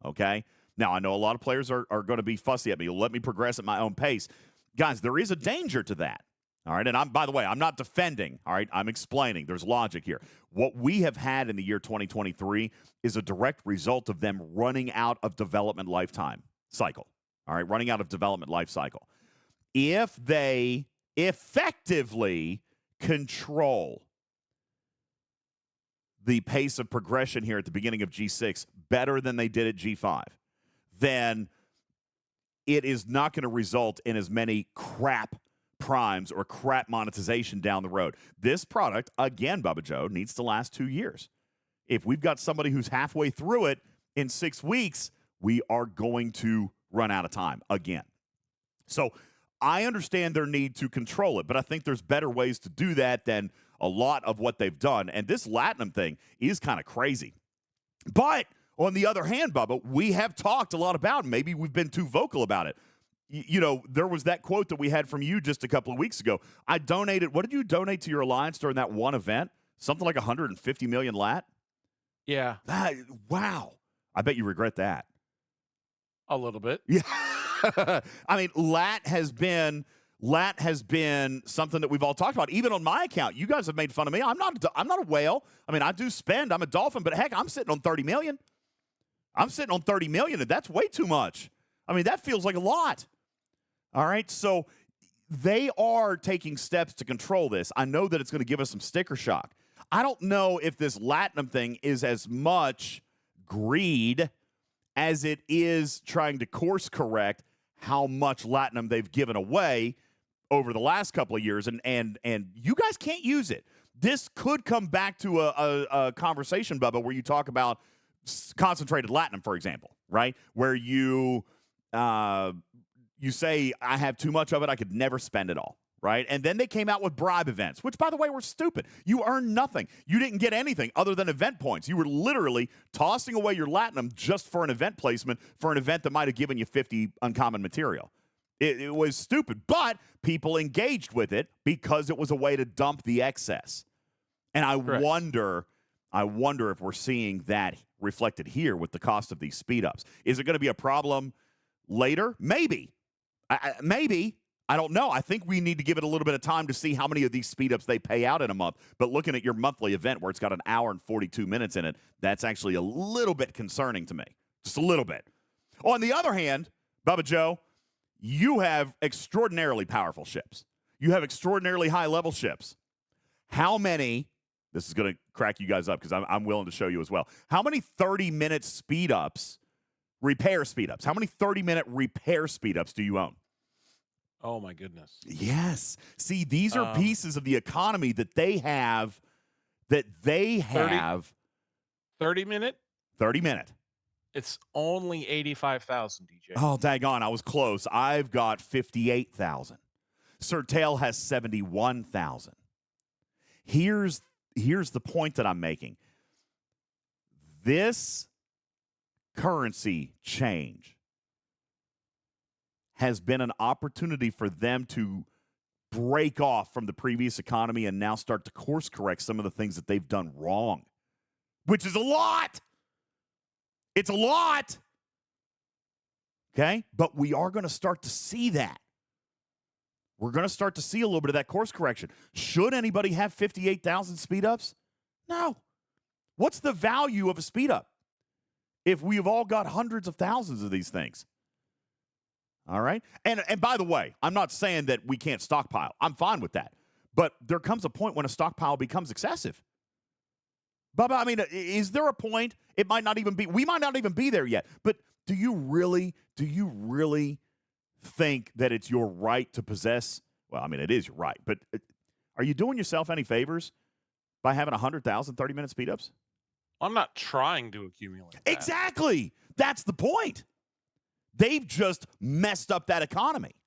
Okay? Now, I know a lot of players are going to be fussy at me. Let me progress at my own pace. Guys, there is a danger to that. All right? And by the way, I'm not defending. All right? I'm explaining. There's logic here. What we have had in the year 2023 is a direct result of them running out of development lifetime cycle. All right? Running out of development life cycle. If they effectively control the pace of progression here at the beginning of G6 better than they did at G5, then it is not going to result in as many crap primes or crap monetization down the road. This product, again, Bubba Joe, needs to last 2 years. If we've got somebody who's halfway through it in 6 weeks, we are going to run out of time again. So I understand their need to control it, but I think there's better ways to do that than a lot of what they've done. And this latinum thing is kind of crazy. But on the other hand, Bubba, we have talked a lot about it. Maybe we've been too vocal about it. You know, there was that quote that we had from you just a couple of weeks ago. I donated, what did you donate to your alliance during that one event? Something like 150 million lat? Yeah, Wow. I bet you regret that. a little bit. Yeah. I mean, lat has been something that we've all talked about. Even on my account, you guys have made fun of me. I'm not a whale. I mean, I do spend. I'm a dolphin, but heck, I'm sitting on 30 million. I'm sitting on 30 million, and that's way too much. I mean, that feels like a lot. All right, so they are taking steps to control this. I know that it's going to give us some sticker shock. I don't know if this latinum thing is as much greed as it is trying to course correct how much latinum they've given away over the last couple of years, and you guys can't use it. This could come back to a conversation, Bubba, where you talk about concentrated latinum, for example, right? Where you say, I have too much of it, I could never spend it all, right? And then they came out with bribe events, which, by the way, were stupid. You earned nothing. You didn't get anything other than event points. You were literally tossing away your latinum just for an event placement for an event that might have given you 50 uncommon material. It was stupid, but people engaged with it because it was a way to dump the excess. And I wonder if we're seeing that reflected here with the cost of these speed ups. Is it going to be a problem later? Maybe. Maybe. I don't know. I think we need to give it a little bit of time to see how many of these speed ups they pay out in a month. But looking at your monthly event where it's got an hour and 42 minutes in it, that's actually a little bit concerning to me. Just a little bit. On the other hand, Bubba Joe, you have extraordinarily powerful ships. You have extraordinarily high-level ships. How many, this is going to crack you guys up because I'm willing to show you as well, how many 30-minute speed-ups, repair speed-ups, how many 30-minute repair speed-ups do you own? Oh, my goodness. Yes. See, these are pieces of the economy that they have, 30-minute? 30-minute. It's only 85,000, DJ. Oh, daggone, I was close. I've got 58,000. Sir Tail has 71,000. Here's the point that I'm making. This currency change has been an opportunity for them to break off from the previous economy and now start to course correct some of the things that they've done wrong, which is a lot. It's a lot. Okay? But we are going to start to see that. We're going to start to see a little bit of that course correction. Should anybody have 58,000 speed ups? No. What's the value of a speed up if we've all got hundreds of thousands of these things? All right? And by the way, I'm not saying that we can't stockpile. I'm fine with that. But there comes a point when a stockpile becomes excessive. Bubba, I mean, is there a point? It might not even be, we might not even be there yet. But do you really think that it's your right to possess? Well, I mean, it is your right. But are you doing yourself any favors by having 100,000 30-minute speed-ups? I'm not trying to accumulate that. Exactly. That's the point. They've just messed up that economy.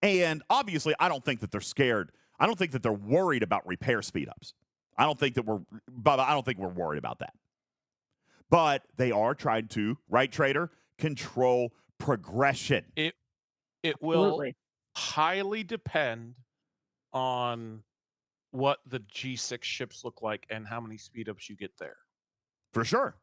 And obviously, I don't think that they're scared. I don't think that they're worried about repair speed-ups. I don't think we're worried about that. But they are trying to, right, Trader, control progression. It will Absolutely. highly depend on what the G6 ships look like and how many speed ups you get there. For sure.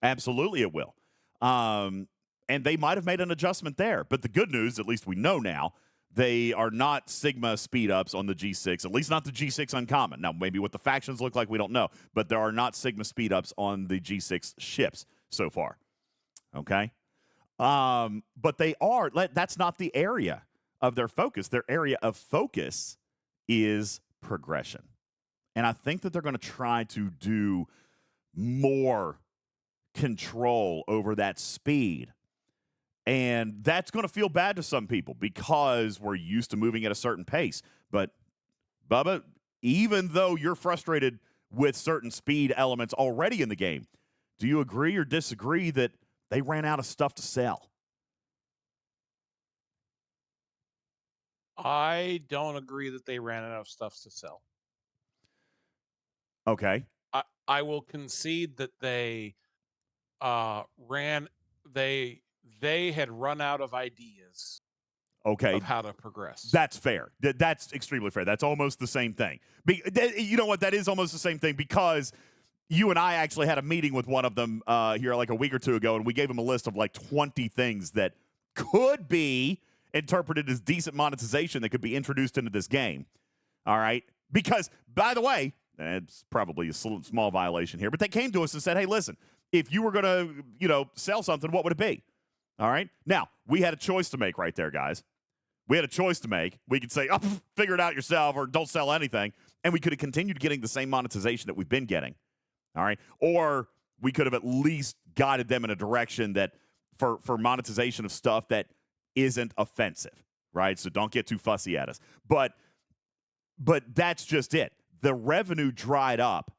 Absolutely it will. And they might have made an adjustment there. But the good news, at least we know now, they are not Sigma speed ups on the G6, at least not the G6 Uncommon. Now, maybe what the factions look like, we don't know. But there are not Sigma speed ups on the G6 ships so far. Okay? But they are, that's not the area of their focus. Their area of focus is progression. And I think that they're going to try to do more control over that speed And that's going to feel bad to some people because we're used to moving at a certain pace. But, Bubba, even though you're frustrated with certain speed elements already in the game, do you agree or disagree that they ran out of stuff to sell? I don't agree that they ran out of stuff to sell. Okay. I will concede that they they had run out of ideas Okay. of how to progress. That's fair. That's extremely fair. That's almost the same thing. You know what? That is almost the same thing because you and I actually had a meeting with one of them here like a week or two ago, and we gave them a list of like 20 things that could be interpreted as decent monetization that could be introduced into this game. All right? Because, by the way, it's probably a small violation here, but they came to us and said, hey, listen, if you were going to, sell something, what would it be? All right? Now, we had a choice to make right there, guys. We had a choice to make. We could say, oh, figure it out yourself or don't sell anything. And we could have continued getting the same monetization that we've been getting. All right. Or we could have at least guided them in a direction that for monetization of stuff that isn't offensive. Right. So don't get too fussy at us. But that's just it. The revenue dried up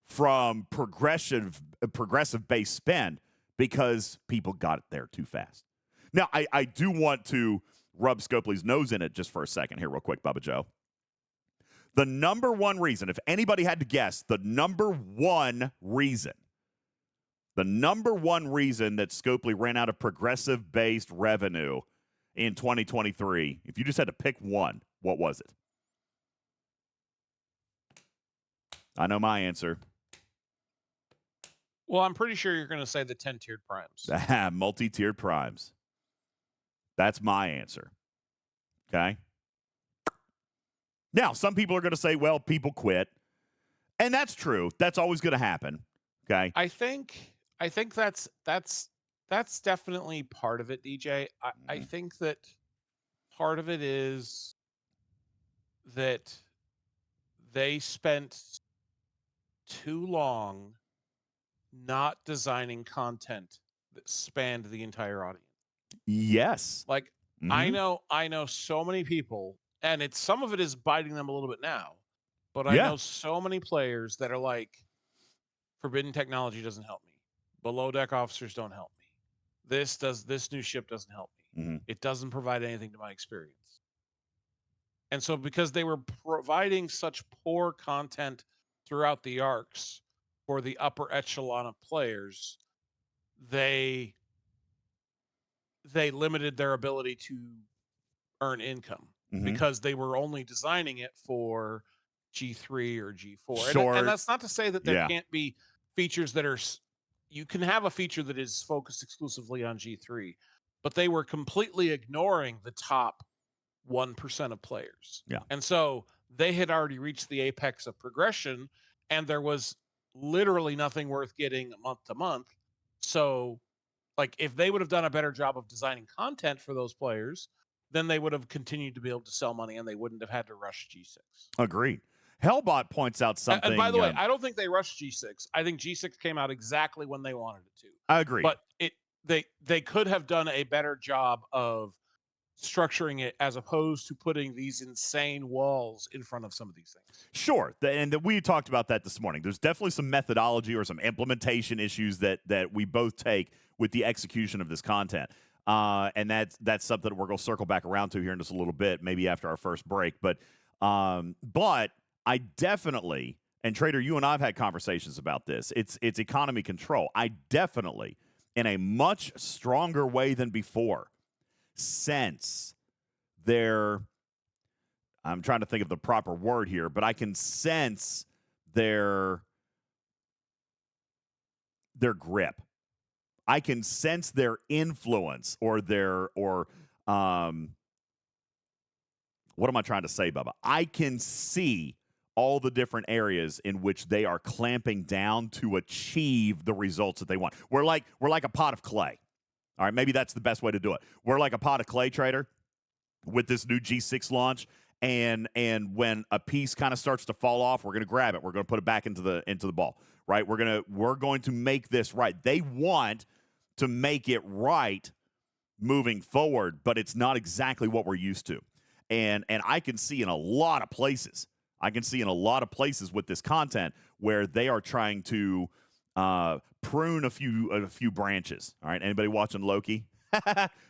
from progressive-based spend because people got it there too fast. Now, I do want to rub Scopely's nose in it just for a second here real quick, Bubba Joe. The number one reason, if anybody had to guess, the number one reason that Scopely ran out of progressive-based revenue in 2023, if you just had to pick one, what was it? I know my answer. Well, I'm pretty sure you're going to say the 10-tiered primes. Multi-tiered primes. That's my answer. Okay? Now, some people are going to say, well, people quit. And that's true. That's always going to happen. Okay? I think that's definitely part of it, DJ. I think that part of it is that they spent too long not designing content that spanned the entire audience. Yes. Like I know so many people, and some of it is biting them a little bit now, but I know so many players that are like, forbidden technology doesn't help me. Below deck officers don't help me. This new ship doesn't help me. It doesn't provide anything to my experience. And so because they were providing such poor content throughout the arcs for the upper echelon of players, they limited their ability to earn income because they were only designing it for G3 or G4. And that's not to say that there can't be features that are, you can have a feature that is focused exclusively on G3, but they were completely ignoring the top 1% of players. Yeah. And so they had already reached the apex of progression, and there was literally nothing worth getting month to month. So, like, if they would have done a better job of designing content for those players, then they would have continued to be able to sell money, and they wouldn't have had to rush G6. Agreed. Hellbot points out something. And by the way, I don't think they rushed G6. I think G6 came out exactly when they wanted it to. I agree. But they could have done a better job of structuring it as opposed to putting these insane walls in front of some of these things. Sure. And we talked about that this morning. There's definitely some methodology or some implementation issues that we both take with the execution of this content. And that's something that we're going to circle back around to here in just a little bit, maybe after our first break. But I definitely, and Trader, you and I have had conversations about this. It's economy control. I definitely, in a much stronger way than before, sense I'm trying to think of the proper word here, but I can sense their grip. I can sense their influence or what am I trying to say, Bubba? I can see all the different areas in which they are clamping down to achieve the results that they want. We're like a pot of clay. All right, maybe that's the best way to do it. We're like a pot of clay, Trader, with this new G6 launch, and when a piece kind of starts to fall off, we're going to grab it. We're going to put it back into the ball, right? We're going to make this right. They want to make it right moving forward, but it's not exactly what we're used to. And I can see in a lot of places, with this content where they are trying to prune a few branches. All right, anybody watching Loki?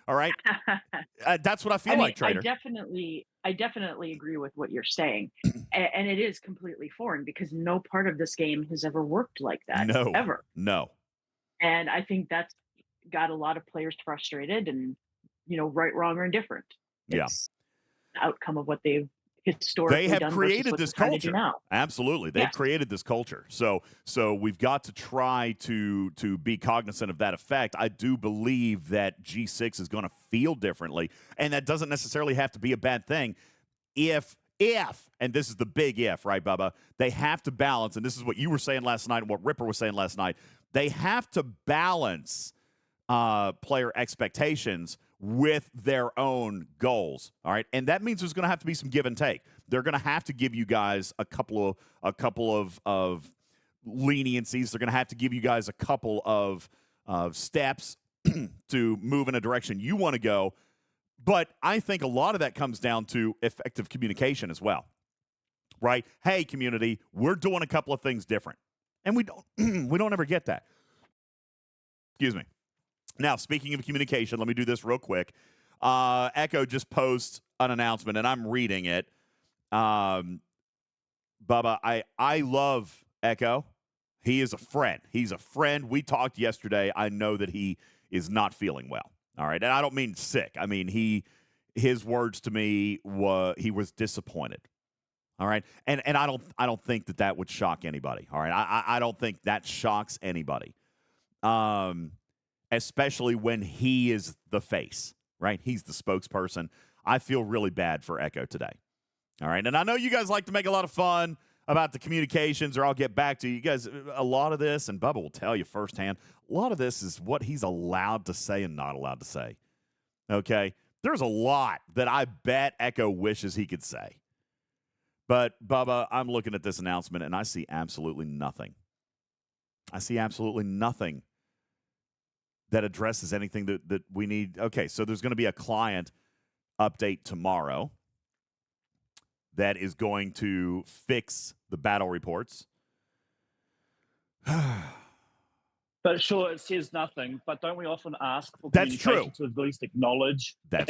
All right, that's what I feel like, Trader. I definitely agree with what you're saying, and it is completely foreign because no part of this game has ever worked like that ever. No. And I think that's got a lot of players frustrated, and right, wrong, or indifferent. It's the outcome of what they've historically they have done created versus this what they're trying to culture. do now. Absolutely, they've created this culture. So we've got to try to be cognizant of that effect. I do believe that G6 is going to feel differently, and that doesn't necessarily have to be a bad thing. If and this is the big if, right, Bubba? They have to balance, and this is what you were saying last night, and what Ripper was saying last night. They have to balance player expectations with their own goals, all right? And that means there's going to have to be some give and take. They're going to have to give you guys a couple of leniencies. They're going to have to give you guys a couple of steps to move in a direction you want to go. But I think a lot of that comes down to effective communication as well, right? Hey, community, we're doing a couple of things different, and we don't ever get that. Excuse me. Now, speaking of communication, let me do this real quick. Echo just posts an announcement, and I'm reading it. Bubba, I love Echo. He is a friend. He's a friend. We talked yesterday. I know that he is not feeling well. All right, and I don't mean sick. I mean his words to me he was disappointed. All right, and I don't think that would shock anybody. All right, I don't think that shocks anybody. Especially when he is the face, right? He's the spokesperson. I feel really bad for Echo today. All right, and I know you guys like to make a lot of fun about the communications, or I'll get back to you guys. A lot of this, and Bubba will tell you firsthand, a lot of this is what he's allowed to say and not allowed to say. Okay? There's a lot that I bet Echo wishes he could say. But, Bubba, I'm looking at this announcement, and I see absolutely nothing. I see absolutely nothing that addresses anything that we need. Okay, so there's going to be a client update tomorrow that is going to fix the battle reports. But sure, it says nothing. But don't we often ask for That's communication true. to at least acknowledge that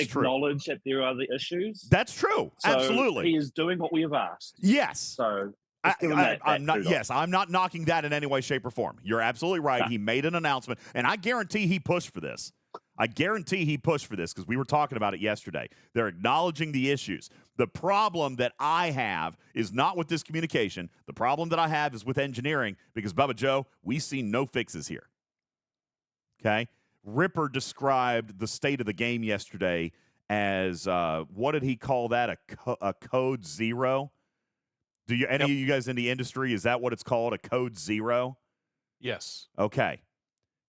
there are the issues? That's true. So absolutely. He is doing what we have asked. Yes. So I'm not knocking that in any way, shape, or form. You're absolutely right. He made an announcement, and I guarantee he pushed for this. Because we were talking about it yesterday. They're acknowledging the issues. The problem that I have is not with this communication. The problem that I have is with engineering, because, Bubba Joe, we see no fixes here. Okay? Ripper described the state of the game yesterday as, what did he call that, a code zero? Do you any of you guys in the industry, is that what it's called, a code zero? Yes. Okay.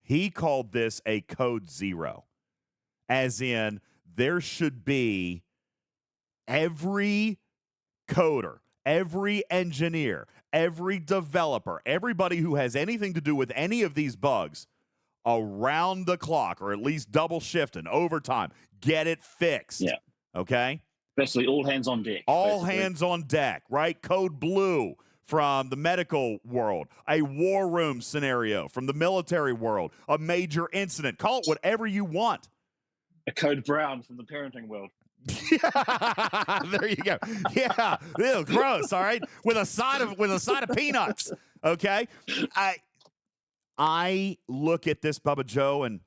He called this a code zero, as in there should be every coder, every engineer, every developer, everybody who has anything to do with any of these bugs around the clock, or at least double shifting, overtime, get it fixed. Yeah. Okay? Basically, all hands on deck. Hands on deck, right? Code blue from the medical world, a war room scenario from the military world, a major incident. Call it whatever you want. A code brown from the parenting world. There you go. Yeah, ew, gross. All right, with a side of peanuts. Okay, I look at this, Bubba Joe, and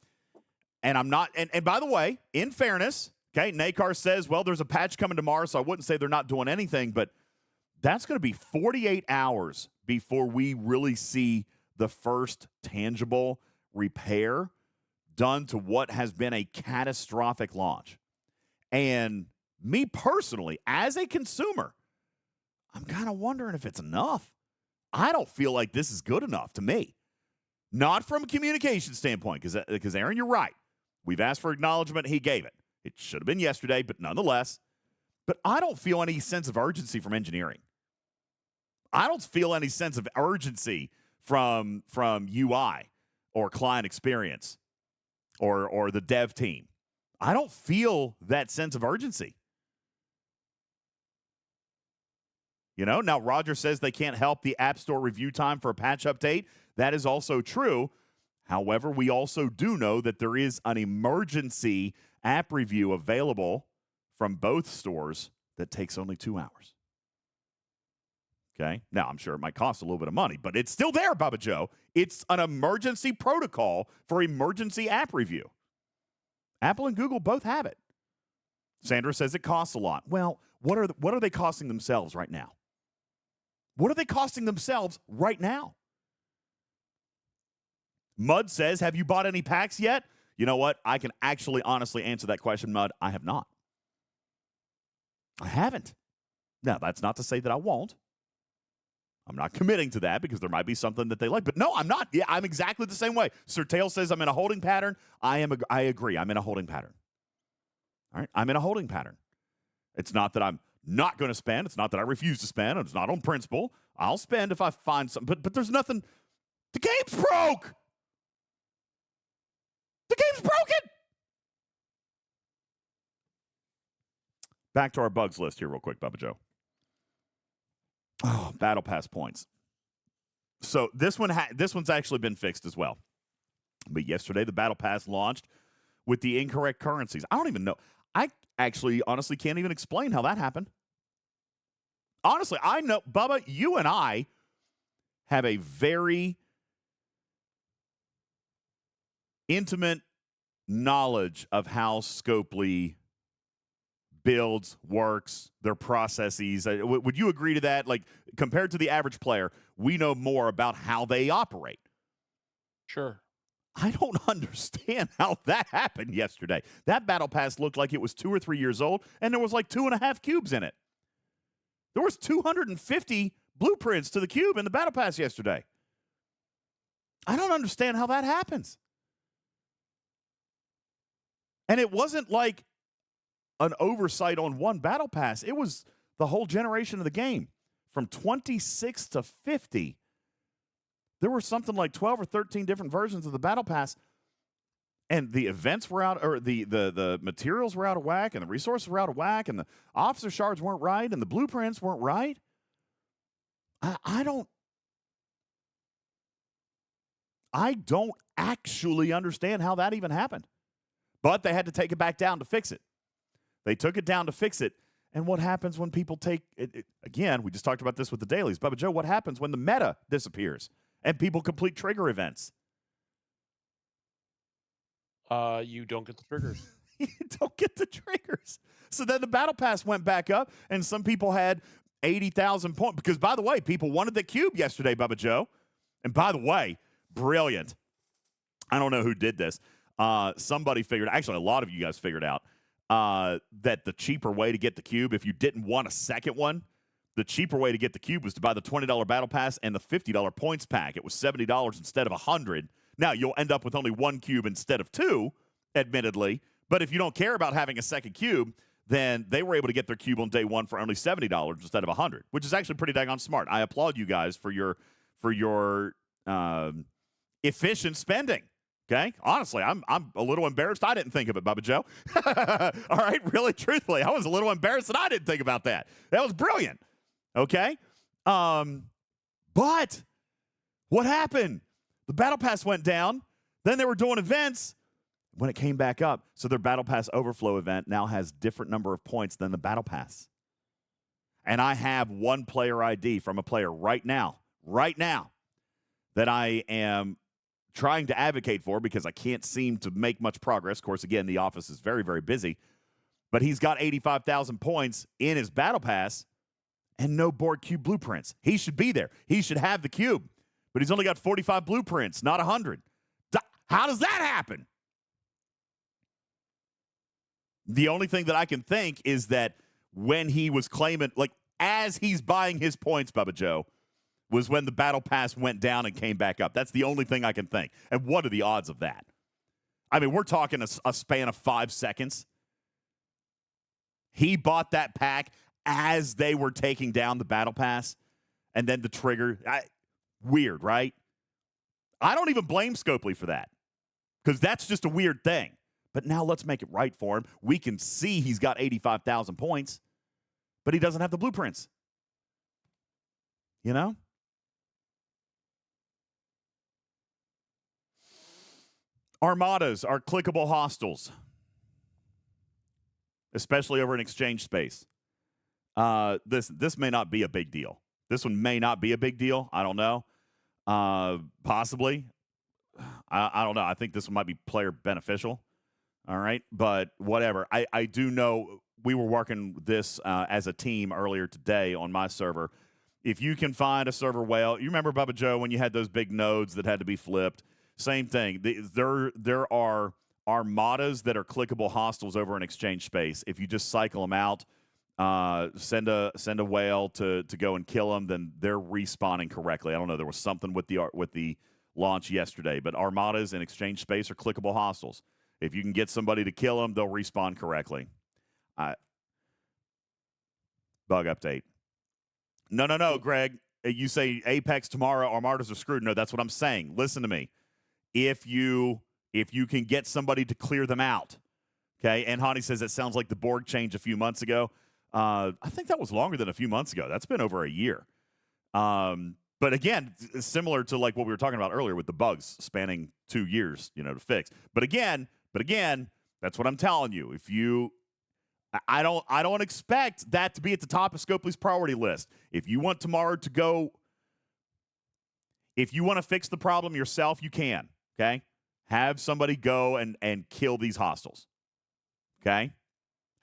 I'm not. And by the way, in fairness, okay, Nakar says, well, there's a patch coming tomorrow, so I wouldn't say they're not doing anything, but that's going to be 48 hours before we really see the first tangible repair done to what has been a catastrophic launch. And me personally, as a consumer, I'm kind of wondering if it's enough. I don't feel like this is good enough to me. Not from a communication standpoint, because Aaron, you're right. We've asked for acknowledgement. He gave it. It should have been yesterday, but nonetheless. But I don't feel any sense of urgency from engineering. I don't feel any sense of urgency from UI or client experience. or the dev team. I don't feel that sense of urgency. Now Roger says they can't help the App Store review time for a patch update. That is also true. However, we also do know that there is an emergency app review available from both stores that takes only 2 hours. Okay? Now, I'm sure it might cost a little bit of money, but it's still there, Bubba Joe. It's an emergency protocol for emergency app review. Apple and Google both have it. Sandra says it costs a lot. Well, what are they costing themselves right now? What are they costing themselves right now? Mud says, have you bought any packs yet? You know what? I can actually honestly answer that question, Mud. I have not. I haven't. Now, that's not to say that I won't. I'm not committing to that because there might be something that they like. But no, I'm not. Yeah, I'm exactly the same way. Sir Tail says I'm in a holding pattern. I agree. I'm in a holding pattern. All right? I'm in a holding pattern. It's not that I'm not going to spend. It's not that I refuse to spend. It's not on principle. I'll spend if I find something. But there's nothing. The game's broke. The game's broken. Back to our bugs list here real quick, Bubba Joe. Oh, Battle Pass points. So this one's actually been fixed as well. But yesterday, the Battle Pass launched with the incorrect currencies. I don't even know. I actually honestly can't even explain how that happened. Honestly, I know, Bubba, you and I have a very intimate knowledge of how Scopely builds, works, their processes. Would you agree to that? Like, compared to the average player, we know more about how they operate. Sure. I don't understand how that happened yesterday. That Battle Pass looked like it was 2 or 3 years old, and there was like 2.5 cubes in it. There was 250 blueprints to the cube in the Battle Pass yesterday. I don't understand how that happens. And it wasn't like an oversight on one Battle Pass. It was the whole generation of the game. From 26 to 50, there were something like 12 or 13 different versions of the Battle Pass, and the events were out, or the materials were out of whack, and the resources were out of whack, and the officer shards weren't right, and the blueprints weren't right. I don't actually understand how that even happened. But they had to take it back down to fix it. They took it down to fix it. And what happens when people take it? Again, we just talked about this with the dailies. Bubba Joe, what happens when the meta disappears and people complete trigger events? You don't get the triggers. You don't get the triggers. So then the Battle Pass went back up, and some people had 80,000 points. Because, by the way, people wanted the cube yesterday, Bubba Joe. And by the way, brilliant. I don't know who did this. Somebody figured, actually, a lot of you guys figured out that the cheaper way to get the cube, if you didn't want a second one, the cheaper way to get the cube was to buy the $20 Battle Pass and the $50 points pack. It was $70 instead of $100. Now, you'll end up with only one cube instead of two, admittedly. But if you don't care about having a second cube, then they were able to get their cube on day one for only $70 instead of $100, which is actually pretty daggone smart. I applaud you guys for your efficient spending. Okay? Honestly, I'm a little embarrassed I didn't think of it, Bubba Joe. All right? Really, truthfully, I was a little embarrassed that I didn't think about that. That was brilliant. Okay? But what happened? The Battle Pass went down. Then they were doing events when it came back up. So their Battle Pass Overflow event now has different number of points than the Battle Pass. And I have one player ID from a player right now, that I am trying to advocate for because I can't seem to make much progress. Of course, again, the office is very, very busy. But he's got 85,000 points in his Battle Pass and no board cube blueprints. He should be there. He should have the cube. But he's only got 45 blueprints, not 100. How does that happen? The only thing that I can think is that when he was claiming, like, as he's buying his points, Bubba Joe, was when the Battle Pass went down and came back up. That's the only thing I can think. And what are the odds of that? I mean, we're talking a span of 5 seconds. He bought that pack as they were taking down the Battle Pass, and then the trigger. Weird, right? I don't even blame Scopely for that. because that's just a weird thing. But now let's make it right for him. We can see he's got 85,000 points, but he doesn't have the blueprints. You know? Armadas are clickable hostiles, especially over an exchange space. This may not be a big deal. This one may not be a big deal. I don't know. Possibly. I don't know. I think this one might be player beneficial. All right. But whatever. I do know we were working this as a team earlier today on my server. If you can find a server whale, you remember, Bubba Joe, when you had those big nodes that had to be flipped? Same thing. There are armadas that are clickable hostiles over an exchange space. If you just cycle them out, send a whale to go and kill them, then they're respawning correctly. I don't know. There was something with the launch yesterday, but armadas in exchange space are clickable hostiles. If you can get somebody to kill them, they'll respawn correctly. Bug update. No, Greg. You say Apex tomorrow, armadas are screwed. No, that's what I'm saying. Listen to me. If you can get somebody to clear them out, okay? And Hani says it sounds like the Borg change a few months ago. I think that was longer than a few months ago. That's been over a year. But again, similar to like what we were talking about earlier with the bugs spanning 2 years, to fix. But again, that's what I'm telling you. I don't expect that to be at the top of Scopely's priority list. If you want tomorrow to go, if you want to fix the problem yourself, you can. Okay, have somebody go and kill these hostiles. Okay,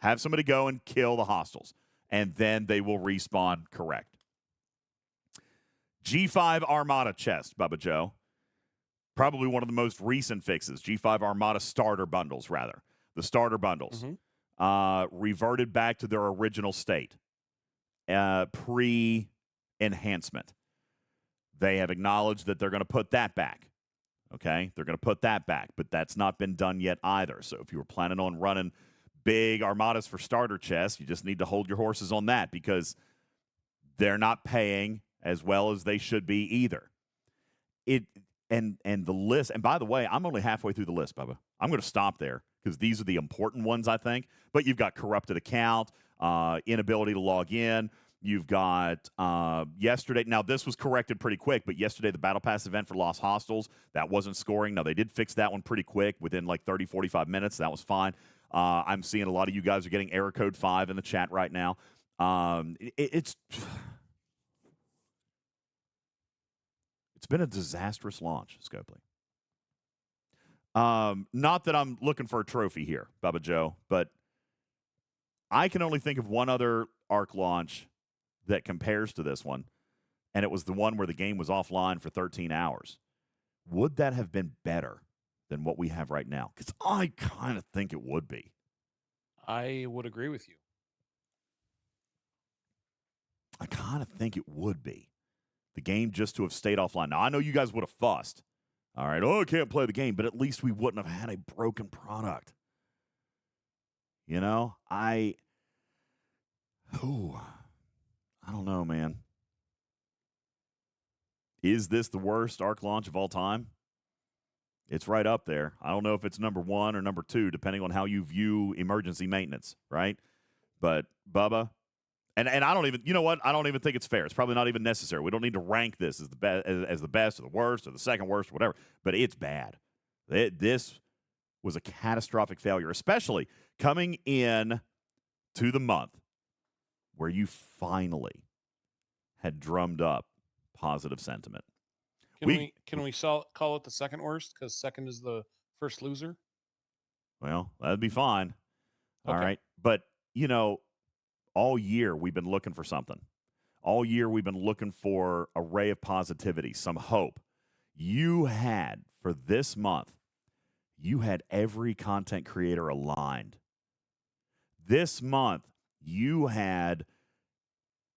have somebody go and kill the hostiles, and then they will respawn correct. G5 Armada chest, Bubba Joe. Probably one of the most recent fixes. G5 Armada starter bundles, rather. The starter bundles. Reverted back to their original state. Pre-enhancement. They have acknowledged that they're going to put that back. Okay? They're going to put that back, but that's not been done yet either. So if you were planning on running big armadas for starter chests, you just need to hold your horses on that because they're not paying as well as they should be either. And the list, and by the way, I'm only halfway through the list, Bubba. I'm going to stop there because these are the important ones, I think. But you've got corrupted account, inability to log in. You've got yesterday. Now, this was corrected pretty quick, but yesterday, the Battle Pass event for Lost Hostels, that wasn't scoring. Now, they did fix that one pretty quick within like 30, 45 minutes. That was fine. I'm seeing a lot of you guys are getting error code 5 in the chat right now. It's been a disastrous launch, Scopely. Not that I'm looking for a trophy here, Bubba Joe, but I can only think of one other ARC launch that compares to this one, and it was the one where the game was offline for 13 hours. Would that have been better than what we have right now? Because I kind of think it would be. I would agree with you. I kind of think it would be. The game just to have stayed offline. Now, I know you guys would have fussed. All right, I can't play the game, but at least we wouldn't have had a broken product. I don't know, man. Is this the worst ARC launch of all time? It's right up there. I don't know if it's number 1 or number 2, depending on how you view emergency maintenance, right? But, Bubba, and I don't even, you know what? I don't even think it's fair. It's probably not even necessary. We don't need to rank this as the best or the worst or the second worst or whatever, but it's bad. This was a catastrophic failure, especially coming in to the month where you finally had drummed up positive sentiment. Can we call it the second worst because second is the first loser? Well, that'd be fine. Okay. All right. But, all year we've been looking for something. All year we've been looking for a ray of positivity, some hope. You had, for this month, you had every content creator aligned. This month, you had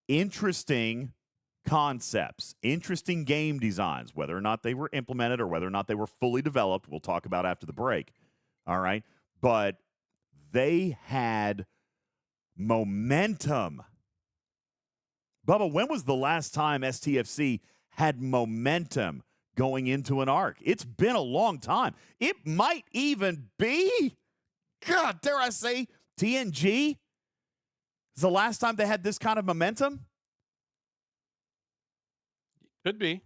interesting concepts, interesting game designs, whether or not they were implemented or whether or not they were fully developed, we'll talk about after the break. All right? But they had momentum. Bubba, when was the last time STFC had momentum going into an arc. It's been a long time. It might even be, God, dare I say, TNG is the last time they had this kind of momentum. Could be.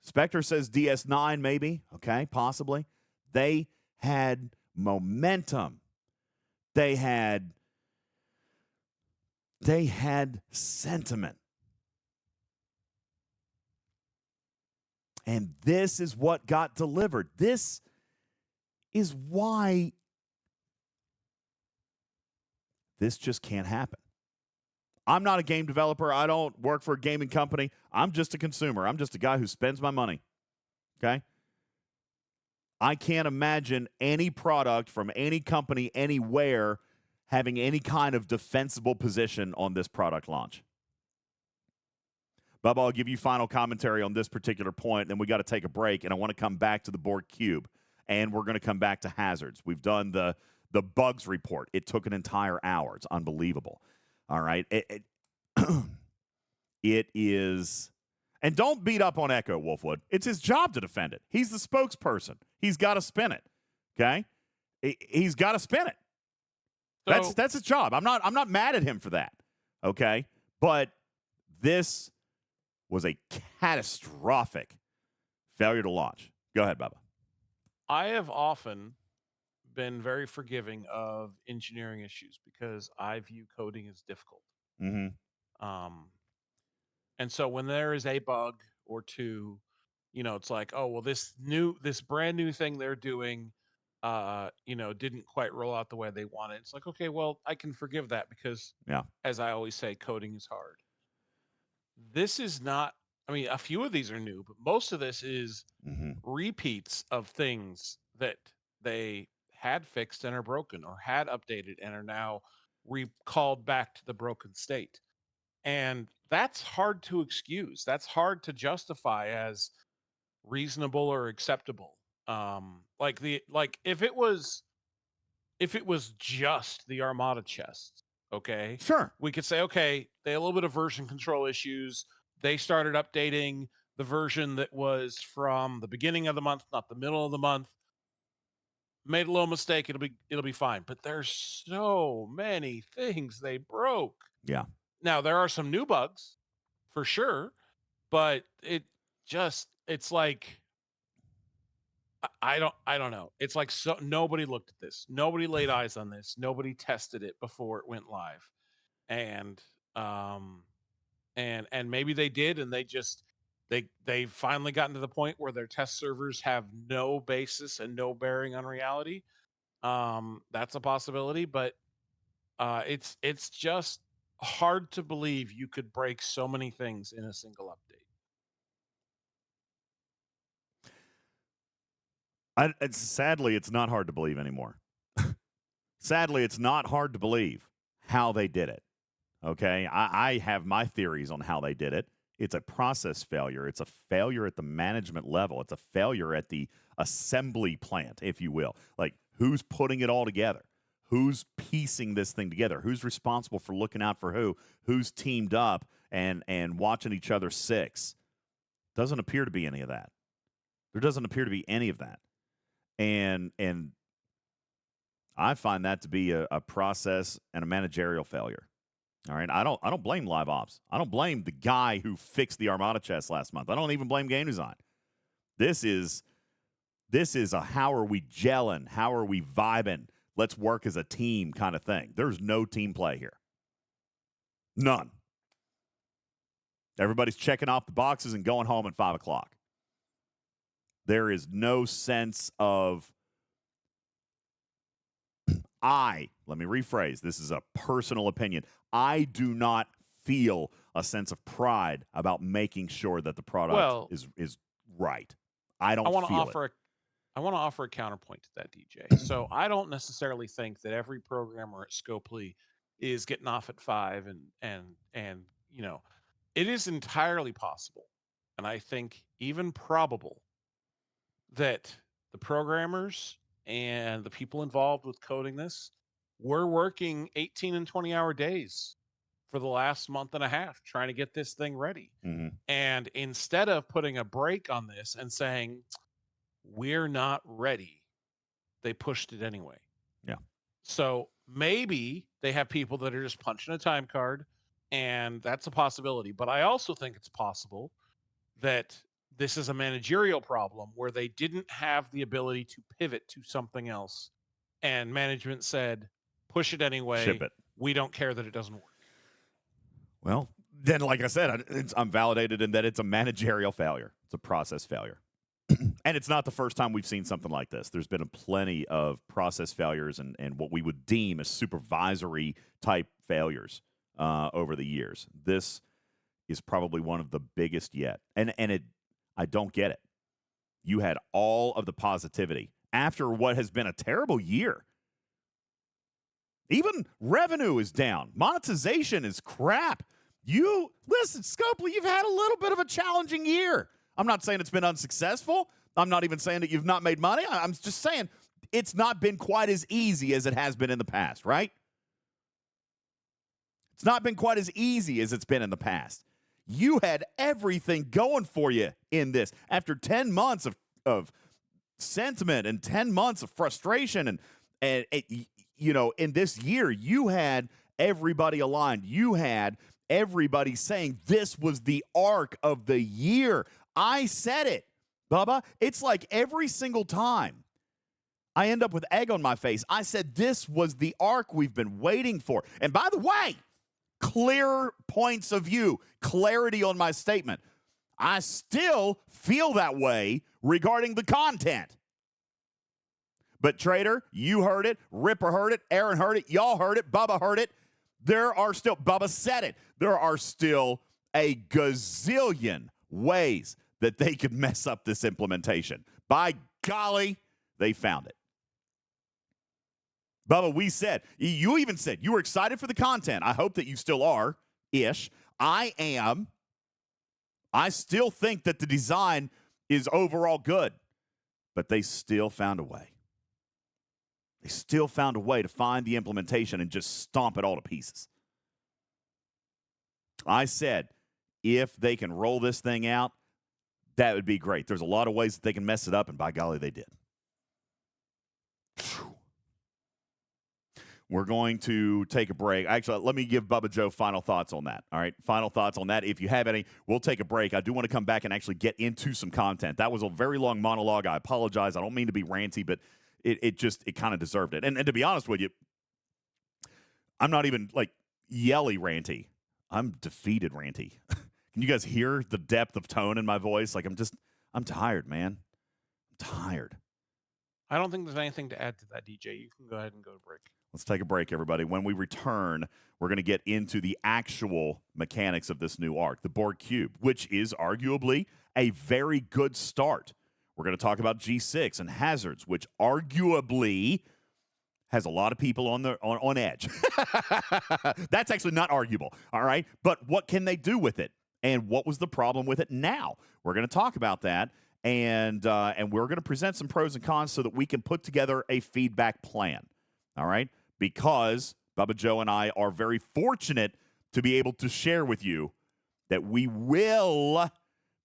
Spectre says DS9, maybe. Okay, possibly. They had momentum. They had sentiment. And this is what got delivered. This is why this just can't happen. I'm not a game developer. I don't work for a gaming company. I'm just a consumer. I'm just a guy who spends my money. Okay? I can't imagine any product from any company anywhere having any kind of defensible position on this product launch. Bubba, I'll give you final commentary on this particular point, then we got to take a break, and I want to come back to the Borg Cube, and we're going to come back to hazards. We've done the bugs report. It took an entire hour. It's unbelievable. All right? It is... And don't beat up on Echo, Wolfwood. It's his job to defend it. He's the spokesperson. He's got to spin it. Okay? He's got to spin it. So, That's his job. I'm not mad at him for that. Okay? But this was a catastrophic failure to launch. Go ahead, Bubba. I have often been very forgiving of engineering issues because I view coding as difficult. Mm-hmm. And so when there is a bug or two, it's like, oh, well, this brand new thing they're doing, didn't quite roll out the way they wanted. It's like, okay, well, I can forgive that because, as I always say, coding is hard. This is not, a few of these are new, but most of this is repeats of things that they had fixed and are broken or had updated and are now recalled back to the broken state. And that's hard to excuse. That's hard to justify as reasonable or acceptable. If it was just the Armada chests, okay, Sure. we could say, okay, they had a little bit of version control issues. They started updating the version that was from the beginning of the month, not the middle of the month. Made a little mistake. It'll be fine. But there's so many things they broke. Yeah. Now there are some new bugs, for sure, but it's like I don't know. It's like nobody looked at this. Nobody laid eyes on this. Nobody tested it before it went live. And maybe they did, and they finally gotten to the point where their test servers have no basis and no bearing on reality. That's a possibility, but it's just hard to believe you could break so many things in a single update. Sadly, it's not hard to believe anymore. Sadly, it's not hard to believe how they did it. Okay? I have my theories on how they did it. It's a process failure. It's a failure at the management level. It's a failure at the assembly plant, if you will. Like, who's putting it all together? Who's piecing this thing together? Who's responsible for looking out for who? Who's teamed up and watching each other six? Doesn't appear to be any of that. There doesn't appear to be any of that. And I find that to be a process and a managerial failure. All right, I don't blame Live Ops. I don't blame the guy who fixed the Armada chest last month. I don't even blame game design. This is a how are we gelling? How are we vibing? Let's work as a team kind of thing. There's no team play here. None. Everybody's checking off the boxes and going home at 5 o'clock. There is no sense of let me rephrase. This is a personal opinion. I do not feel a sense of pride about making sure that the product is right. I don't feel it. I want to offer a counterpoint to that, DJ. So I don't necessarily think that every programmer at Scopely is getting off at 5 and it is entirely possible, and I think even probable, that the programmers and the people involved with coding this were working 18 and 20-hour days for the last month and a half trying to get this thing ready. Mm-hmm. And instead of putting a break on this and saying, we're not ready, they pushed it anyway. Yeah. So maybe they have people that are just punching a time card, and that's a possibility. But I also think it's possible that this is a managerial problem where they didn't have the ability to pivot to something else. And management said, push it anyway. Ship it. We don't care that it doesn't work. Well, then, like I said, I'm validated in that it's a managerial failure. It's a process failure. And it's not the first time we've seen something like this. There's been plenty of process failures and what we would deem as supervisory type failures over the years. This is probably one of the biggest yet. And I don't get it. You had all of the positivity after what has been a terrible year. Even revenue is down. Monetization is crap. Listen, Scopely, you've had a little bit of a challenging year. I'm not saying it's been unsuccessful. I'm not even saying that you've not made money. I'm just saying it's not been quite as easy as it has been in the past, right? It's not been quite as easy as it's been in the past. You had everything going for you in this. After 10 months of sentiment and 10 months of frustration and in this year, you had everybody aligned. You had everybody saying this was the arc of the year. I said it, Bubba. It's like every single time I end up with egg on my face. I said this was the arc we've been waiting for. And by the way, clear points of view, clarity on my statement. I still feel that way regarding the content. But Trader, you heard it. Ripper heard it. Aaron heard it. Y'all heard it. Bubba heard it. Bubba said it. There are still a gazillion ways that they could mess up this implementation. By golly, they found it. Bubba, you even said you were excited for the content. I hope that you still are-ish. I am. I still think that the design is overall good, but they still found a way. They still found a way to find the implementation and just stomp it all to pieces. I said, if they can roll this thing out, that would be great. There's a lot of ways that they can mess it up, and by golly, they did. Whew. We're going to take a break. Actually, let me give Bubba Joe final thoughts on that. All right, final thoughts on that. If you have any, we'll take a break. I do want to come back and actually get into some content. That was a very long monologue. I apologize. I don't mean to be ranty, but it kind of deserved it. And to be honest with you, I'm not even like yelly ranty. I'm defeated ranty. Can you guys hear the depth of tone in my voice? Like I'm tired, man. I'm tired. I don't think there's anything to add to that, DJ. You can go ahead and go to break. Let's take a break, everybody. When we return, we're going to get into the actual mechanics of this new arc, the Borg Cube, which is arguably a very good start. We're going to talk about G6 and hazards, which arguably has a lot of people on edge. That's actually not arguable, all right? But what can they do with it? And what was the problem with it now? We're going to talk about that, and we're going to present some pros and cons so that we can put together a feedback plan, all right? Because Bubba Joe and I are very fortunate to be able to share with you that we will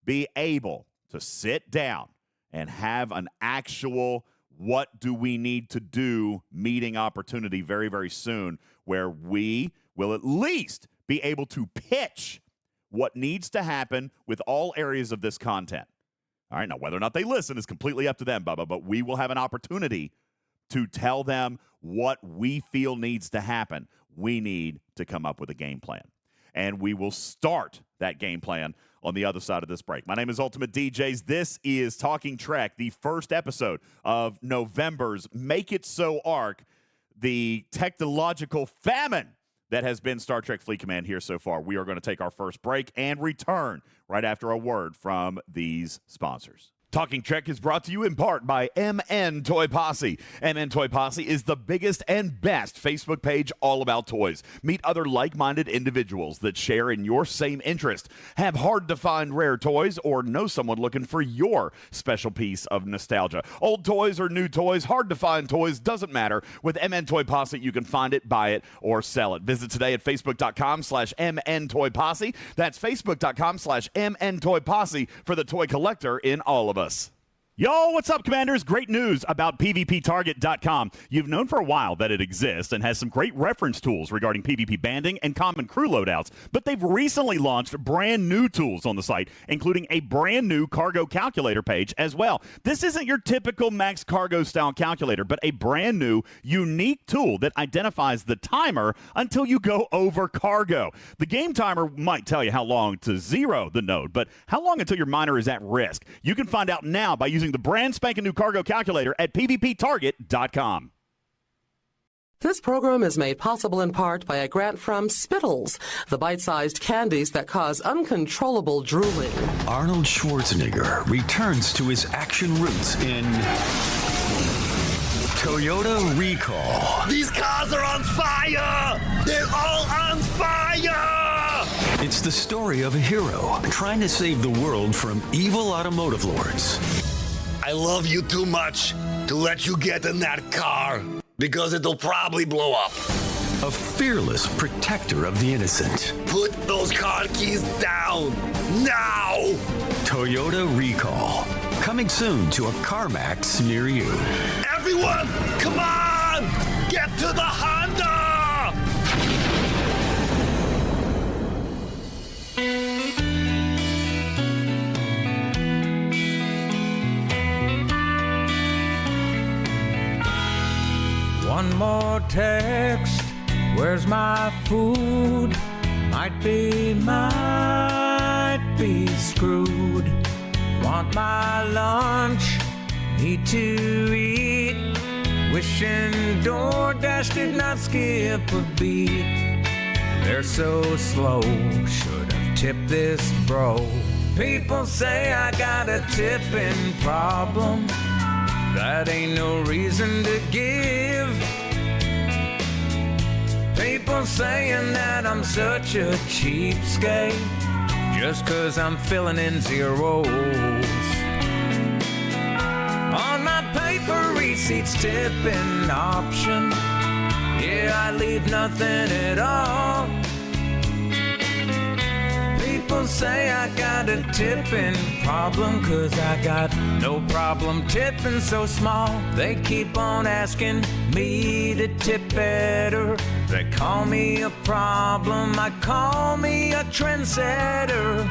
be able to sit down and have an actual what do we need to do meeting opportunity very, very soon, where we will at least be able to pitch what needs to happen with all areas of this content. All right, now whether or not they listen is completely up to them, Bubba, but we will have an opportunity to tell them what we feel needs to happen. We need to come up with a game plan. And we will start that game plan on the other side of this break. My name is UltimatDJz. This is Talking Trek, the first episode of November's Make It So arc, the technological famine that has been Star Trek Fleet Command here so far. We are going to take our first break and return right after a word from these sponsors. Talking Trek is brought to you in part by MN Toy Posse. MN Toy Posse is the biggest and best Facebook page all about toys. Meet other like-minded individuals that share in your same interest, have hard-to-find rare toys, or know someone looking for your special piece of nostalgia. Old toys or new toys, hard-to-find toys, doesn't matter. With MN Toy Posse, you can find it, buy it, or sell it. Visit today at facebook.com/MN Toy Posse. That's facebook.com/MN Toy Posse for the toy collector in all of us. Yo, what's up, Commanders? Great news about PvPtarget.com. You've known for a while that it exists and has some great reference tools regarding PvP banding and common crew loadouts, but they've recently launched brand new tools on the site, including a brand new cargo calculator page as well. This isn't your typical max cargo style calculator, but a brand new, unique tool that identifies the timer until you go over cargo. The game timer might tell you how long to zero the node, but how long until your miner is at risk? You can find out now by using the brand spanking new cargo calculator at PvPtarget.com. This program is made possible in part by a grant from Spittles, the bite-sized candies that cause uncontrollable drooling. Arnold Schwarzenegger returns to his action roots in Toyota Recall. These cars are on fire! They're all on fire! It's the story of a hero trying to save the world from evil automotive lords. I love you too much to let you get in that car because it'll probably blow up. A fearless protector of the innocent. Put those car keys down now! Toyota Recall. Coming soon to a CarMax near you. Everyone, come on! Get to the Honda! One more text, where's my food? Might be screwed. Want my lunch, need to eat. Wishing DoorDash did not skip a beat. They're so slow, should have tipped this bro. People say I got a tipping problem. That ain't no reason to give. People saying that I'm such a cheapskate just 'cause I'm filling in zeros. On my paper receipts, tipping option. Yeah, I leave nothing at all. People say I got a tipping problem 'cause I got no problem tipping so small. They keep on asking me to tip better. They call me a problem, I call me a trendsetter.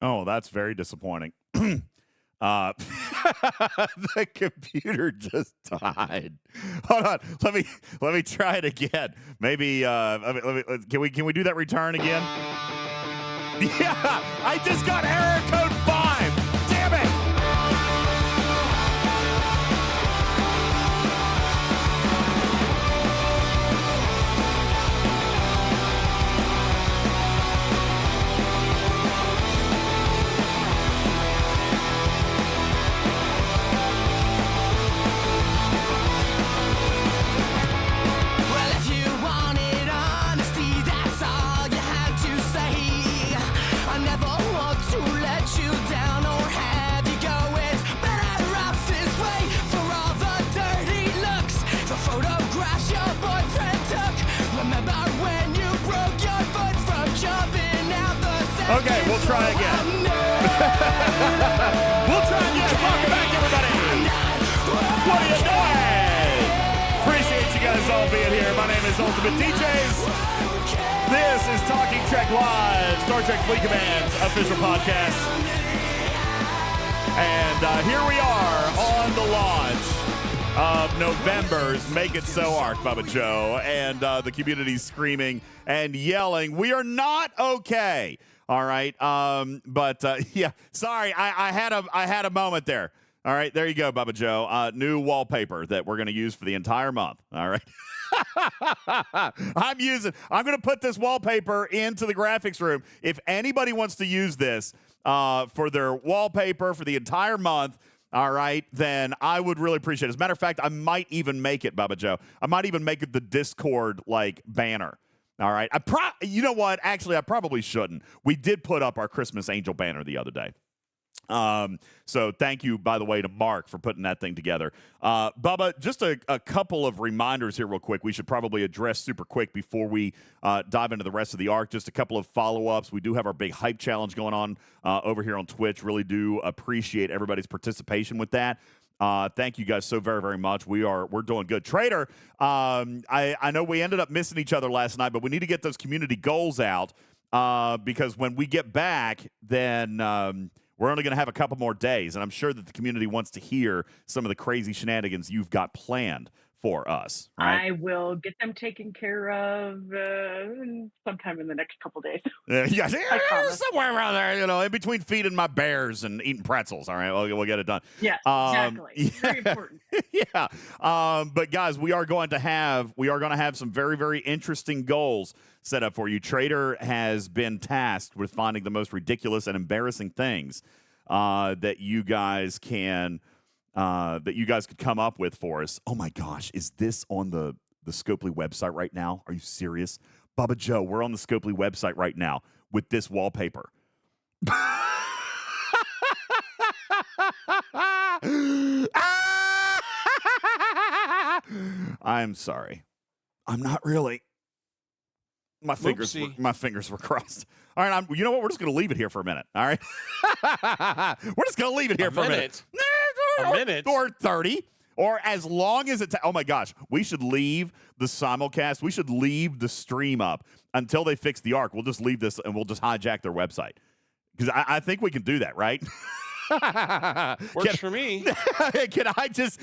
Oh, that's very disappointing. The computer just died. Hold on, let me try it again. Maybe can we do that return again? Yeah, I just got error code 5. Damn it! try again. We'll try again. Welcome back, everybody. What are you doing? Appreciate you guys all being here. My name is UltimatDJz. This is Talking Trek Live, Star Trek Fleet Command's official podcast. And here we are on the launch of November's Make It So arc, Bubba Joe, and the community's screaming and yelling, we are not okay. All right. But yeah, sorry, I had a moment there. All right, there you go, Bubba Joe. New wallpaper that we're going to use for the entire month. All right. I'm going to put this wallpaper into the graphics room. If anybody wants to use this for their wallpaper for the entire month, all right, then I would really appreciate it. As a matter of fact, I might even make it, Bubba Joe. I might even make it the Discord, banner. All right. You know what? Actually, I probably shouldn't. We did put up our Christmas Angel banner the other day. So thank you, by the way, to Mark for putting that thing together. Bubba, just a couple of reminders here real quick we should probably address super quick before we dive into the rest of the arc. Just a couple of follow-ups. We do have our big hype challenge going on over here on Twitch. Really do appreciate everybody's participation with that. Thank you guys so very, very much. We're doing good. Trader, I know we ended up missing each other last night, but we need to get those community goals out because when we get back, then we're only going to have a couple more days, and I'm sure that the community wants to hear some of the crazy shenanigans you've got planned for us. Right? I will get them taken care of sometime in the next couple days. Yeah, somewhere around there, in between feeding my bears and eating pretzels. All right, we'll get it done. Yeah, exactly. Yeah. Very important. Yeah, but guys, we are going to have some very, very interesting goals set up for you. Trader has been tasked with finding the most ridiculous and embarrassing things that you guys could come up with for us. Oh my gosh, is this on the Scopely website right now? Are you serious? Bubba Joe, we're on the Scopely website right now with this wallpaper. I'm sorry. I'm not really. My fingers were crossed. All right, you know what? We're just going to leave it here for a minute. All right, we're just going to leave it here for a minute. A minute or 30, or as long as it. Oh my gosh, we should leave the simulcast. We should leave the stream up until they fix the arc. We'll just leave this and we'll just hijack their website because I think we can do that, right? Works for me. Can I just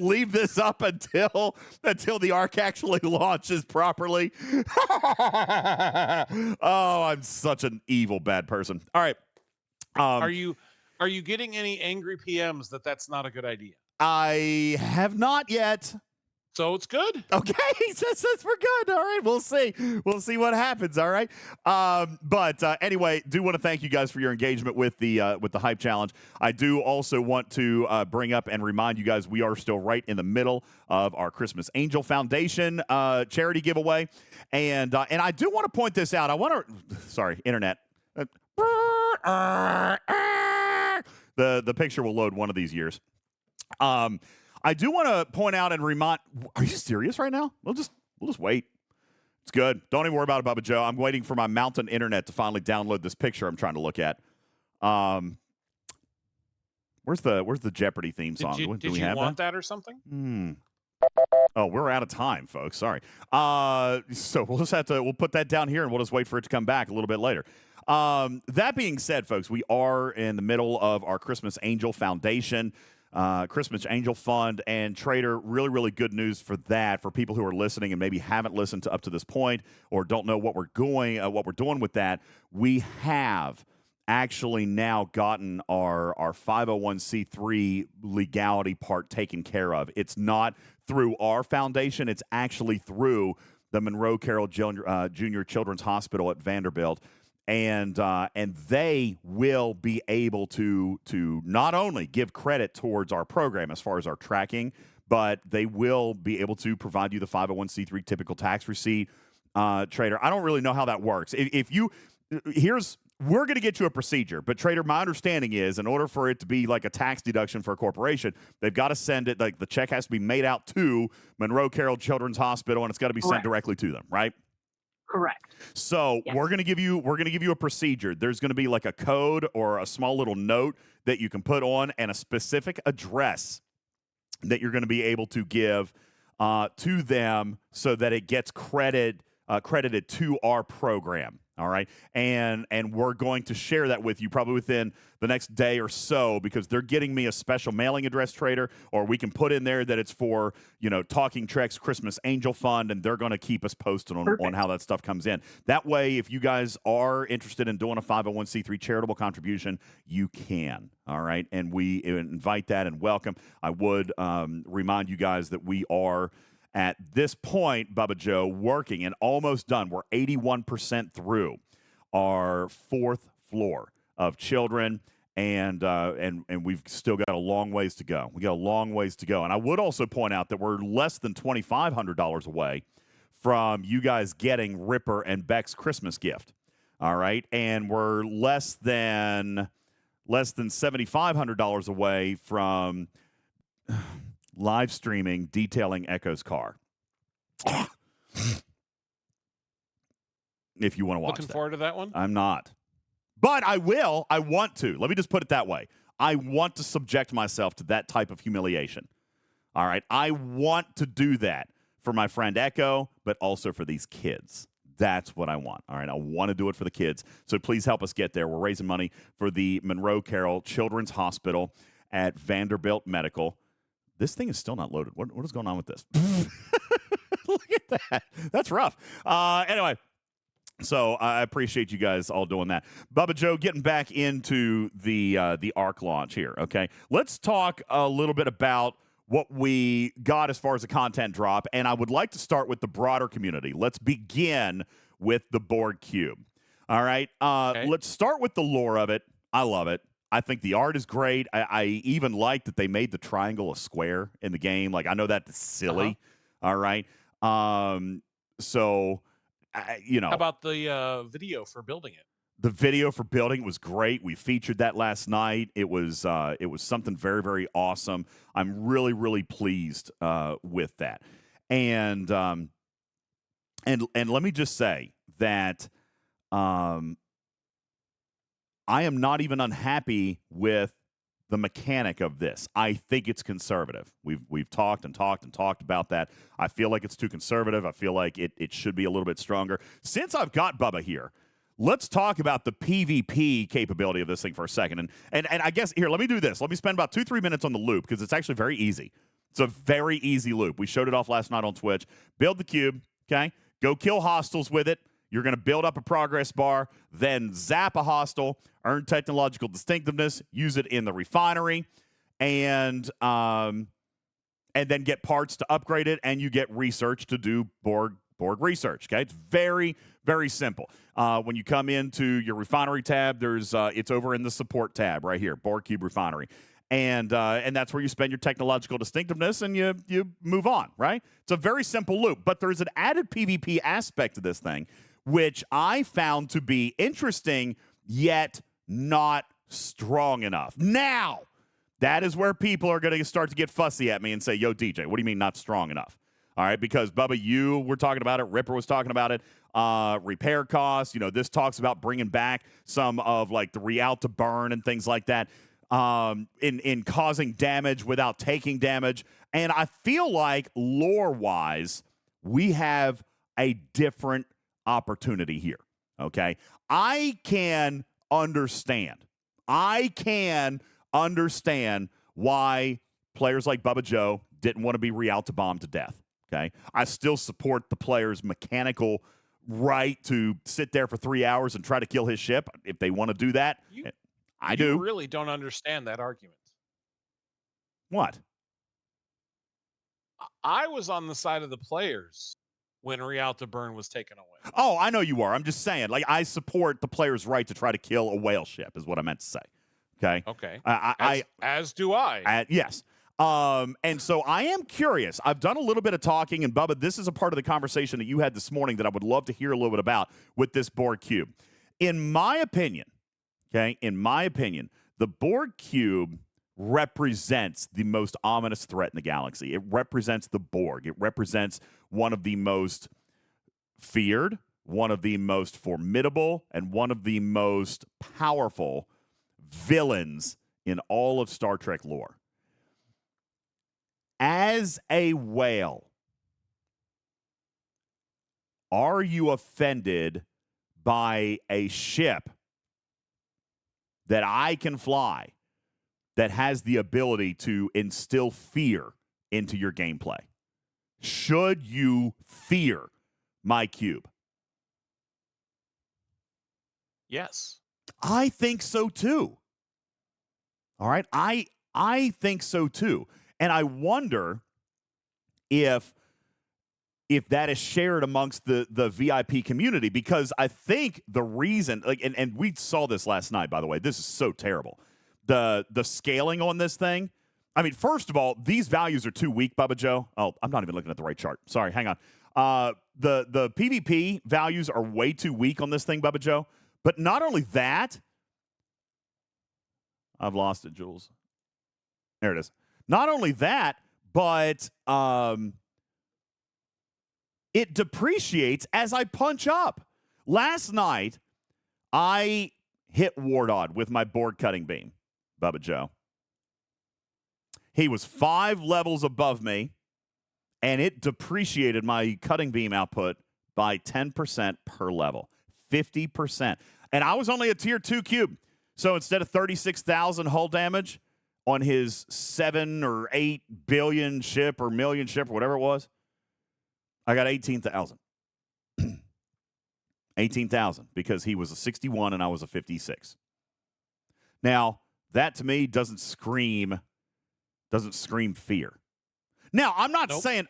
leave this up until the arc actually launches properly? Oh, I'm such an evil bad person. All right. Are you getting any angry PMs that's not a good idea? I have not yet. So it's good. Okay, since we're good. All right, we'll see. We'll see what happens. All right. But anyway, do want to thank you guys for your engagement with the hype challenge. I do also want to bring up and remind you guys we are still right in the middle of our Christmas Angel Foundation charity giveaway, and I do want to point this out. Sorry, internet. The picture will load one of these years. I do want to point out and remind. Are you serious right now? We'll just wait. It's good. Don't even worry about it, Bubba Joe. I'm waiting for my mountain internet to finally download this picture I'm trying to look at. Where's the Jeopardy theme song? Did you want that or something? Oh, we're out of time, folks. Sorry. So we'll put that down here and we'll just wait for it to come back a little bit later. That being said, folks, we are in the middle of our Christmas Angel Foundation. Christmas Angel Fund, and Trader, really, really good news for that. For people who are listening and maybe haven't listened to up to this point or don't know what we're doing with that, we have actually now gotten our 501c3 legality part taken care of. It's not through our foundation; it's actually through the Monroe Carroll Jr. Children's Hospital at Vanderbilt. And they will be able to not only give credit towards our program as far as our tracking, but they will be able to provide you the 501c3 typical tax receipt. Trader, I don't really know how that works. We're going to get you a procedure, but Trader, my understanding is in order for it to be like a tax deduction for a corporation, they've got to send it, like the check has to be made out to Monroe Carroll Children's Hospital, and it's got to be sent directly to them, right? Correct. So Yes. we're gonna give you a procedure. There's gonna be like a code or a small little note that you can put on, and a specific address that you're gonna be able to give to them so that it gets credited to our program. All right, and we're going to share that with you probably within the next day or so, because they're getting me a special mailing address, Trader, or we can put in there that it's for, Talking Trek's Christmas Angel Fund, and they're going to keep us posted on how that stuff comes in. That way, if you guys are interested in doing a 501c3 charitable contribution, you can. All right, and we invite that and welcome. I would remind you guys that we are, at this point, Bubba Joe, working and almost done. We're 81% through our 4th floor of children, and we've still got a long ways to go. We got a long ways to go. And I would also point out that we're less than $2,500 away from you guys getting Ripper and Beck's Christmas gift. All right, and we're less than $7,500 away from live streaming detailing Echo's car. If you want to watch Looking forward to that one? I'm not. But I will. I want to. Let me just put it that way. I want to subject myself to that type of humiliation. All right? I want to do that for my friend Echo, but also for these kids. That's what I want. All right? I want to do it for the kids. So please help us get there. We're raising money for the Monroe Carroll Children's Hospital at Vanderbilt Medical. This thing is still not loaded. What is going on with this? Look at that. That's rough. Anyway, so I appreciate you guys all doing that. Bubba Joe, getting back into the ARC launch here, okay? Let's talk a little bit about what we got as far as the content drop, and I would like to start with the broader community. Let's begin with the Borg Cube. All right? Okay. Let's start with the lore of it. I love it. I think the art is great. I even like that they made the triangle a square in the game. Like, I know that's silly. All right. So, How about the video for building it? The video for building was great. We featured that last night. It was something very, very awesome. I'm really, really pleased with that. And let me just say that I am not even unhappy with the mechanic of this. I think it's conservative. We've talked and talked and talked about that. I feel like it's too conservative. I feel like it should be a little bit stronger. Since I've got Bubba here, let's talk about the PvP capability of this thing for a second. And I guess, here, let me do this. Let me spend about 2-3 minutes on the loop, because it's actually very easy. It's a very easy loop. We showed it off last night on Twitch. Build the cube, okay? Go kill hostiles with it. You're going to build up a progress bar, then zap a hostile, earn technological distinctiveness, use it in the refinery, and then get parts to upgrade it, and you get research to do Borg research. Okay, it's very, very simple. When you come into your refinery tab, there's it's over in the support tab right here, Borg Cube Refinery. And that's where you spend your technological distinctiveness, and you move on, right? It's a very simple loop, but there's an added PvP aspect to this thing, which I found to be interesting, yet not strong enough. Now, that is where people are going to start to get fussy at me and say, yo, DJ, what do you mean not strong enough? All right, because Bubba, you were talking about it, Ripper was talking about it, repair costs, this talks about bringing back some of like the Real to Burn and things like that, in causing damage without taking damage. And I feel like lore-wise, we have a different opportunity here, okay? I can understand why players like Bubba Joe didn't want to be Real to bomb to death, okay? I still support the player's mechanical right to sit there for 3 hours and try to kill his ship if they want to do that. I do. You really don't understand that argument. What? I was on the side of the players when Real to Burn was taken away. Oh, I know you are. I'm just saying, like, I support the player's right to try to kill a whale ship, is what I meant to say. Okay? Okay. As do I. Yes. And so I am curious. I've done a little bit of talking, and Bubba, this is a part of the conversation that you had this morning that I would love to hear a little bit about with this Borg Cube. In my opinion, the Borg Cube represents the most ominous threat in the galaxy. It represents the Borg. It represents one of the most feared, one of the most formidable and one of the most powerful villains in all of Star Trek lore. As a whale, are you offended by a ship that I can fly that has the ability to instill fear into your gameplay? Should you fear my cube? Yes. I think so too. All right? I think so too. And I wonder if that is shared amongst the VIP community, because I think the reason, like, and we saw this last night, by the way, this is so terrible. The scaling on this thing. I mean, first of all, these values are too weak, Bubba Joe. Oh, I'm not even looking at the right chart. Sorry, hang on. The PvP values are way too weak on this thing, Bubba Joe. But not only that, I've lost it, Jules. There it is. Not only that, but it depreciates as I punch up. Last night, I hit Wardod with my board cutting beam, Bubba Joe. He was 5 levels above me, and it depreciated my cutting beam output by 10% per level, 50%. And I was only a tier 2 cube. So instead of 36,000 hull damage on his 7 or 8 billion ship or million ship or whatever it was, I got 18,000. 18,000 because he was a 61 and I was a 56. Now, that to me doesn't scream fear. Now, I'm not saying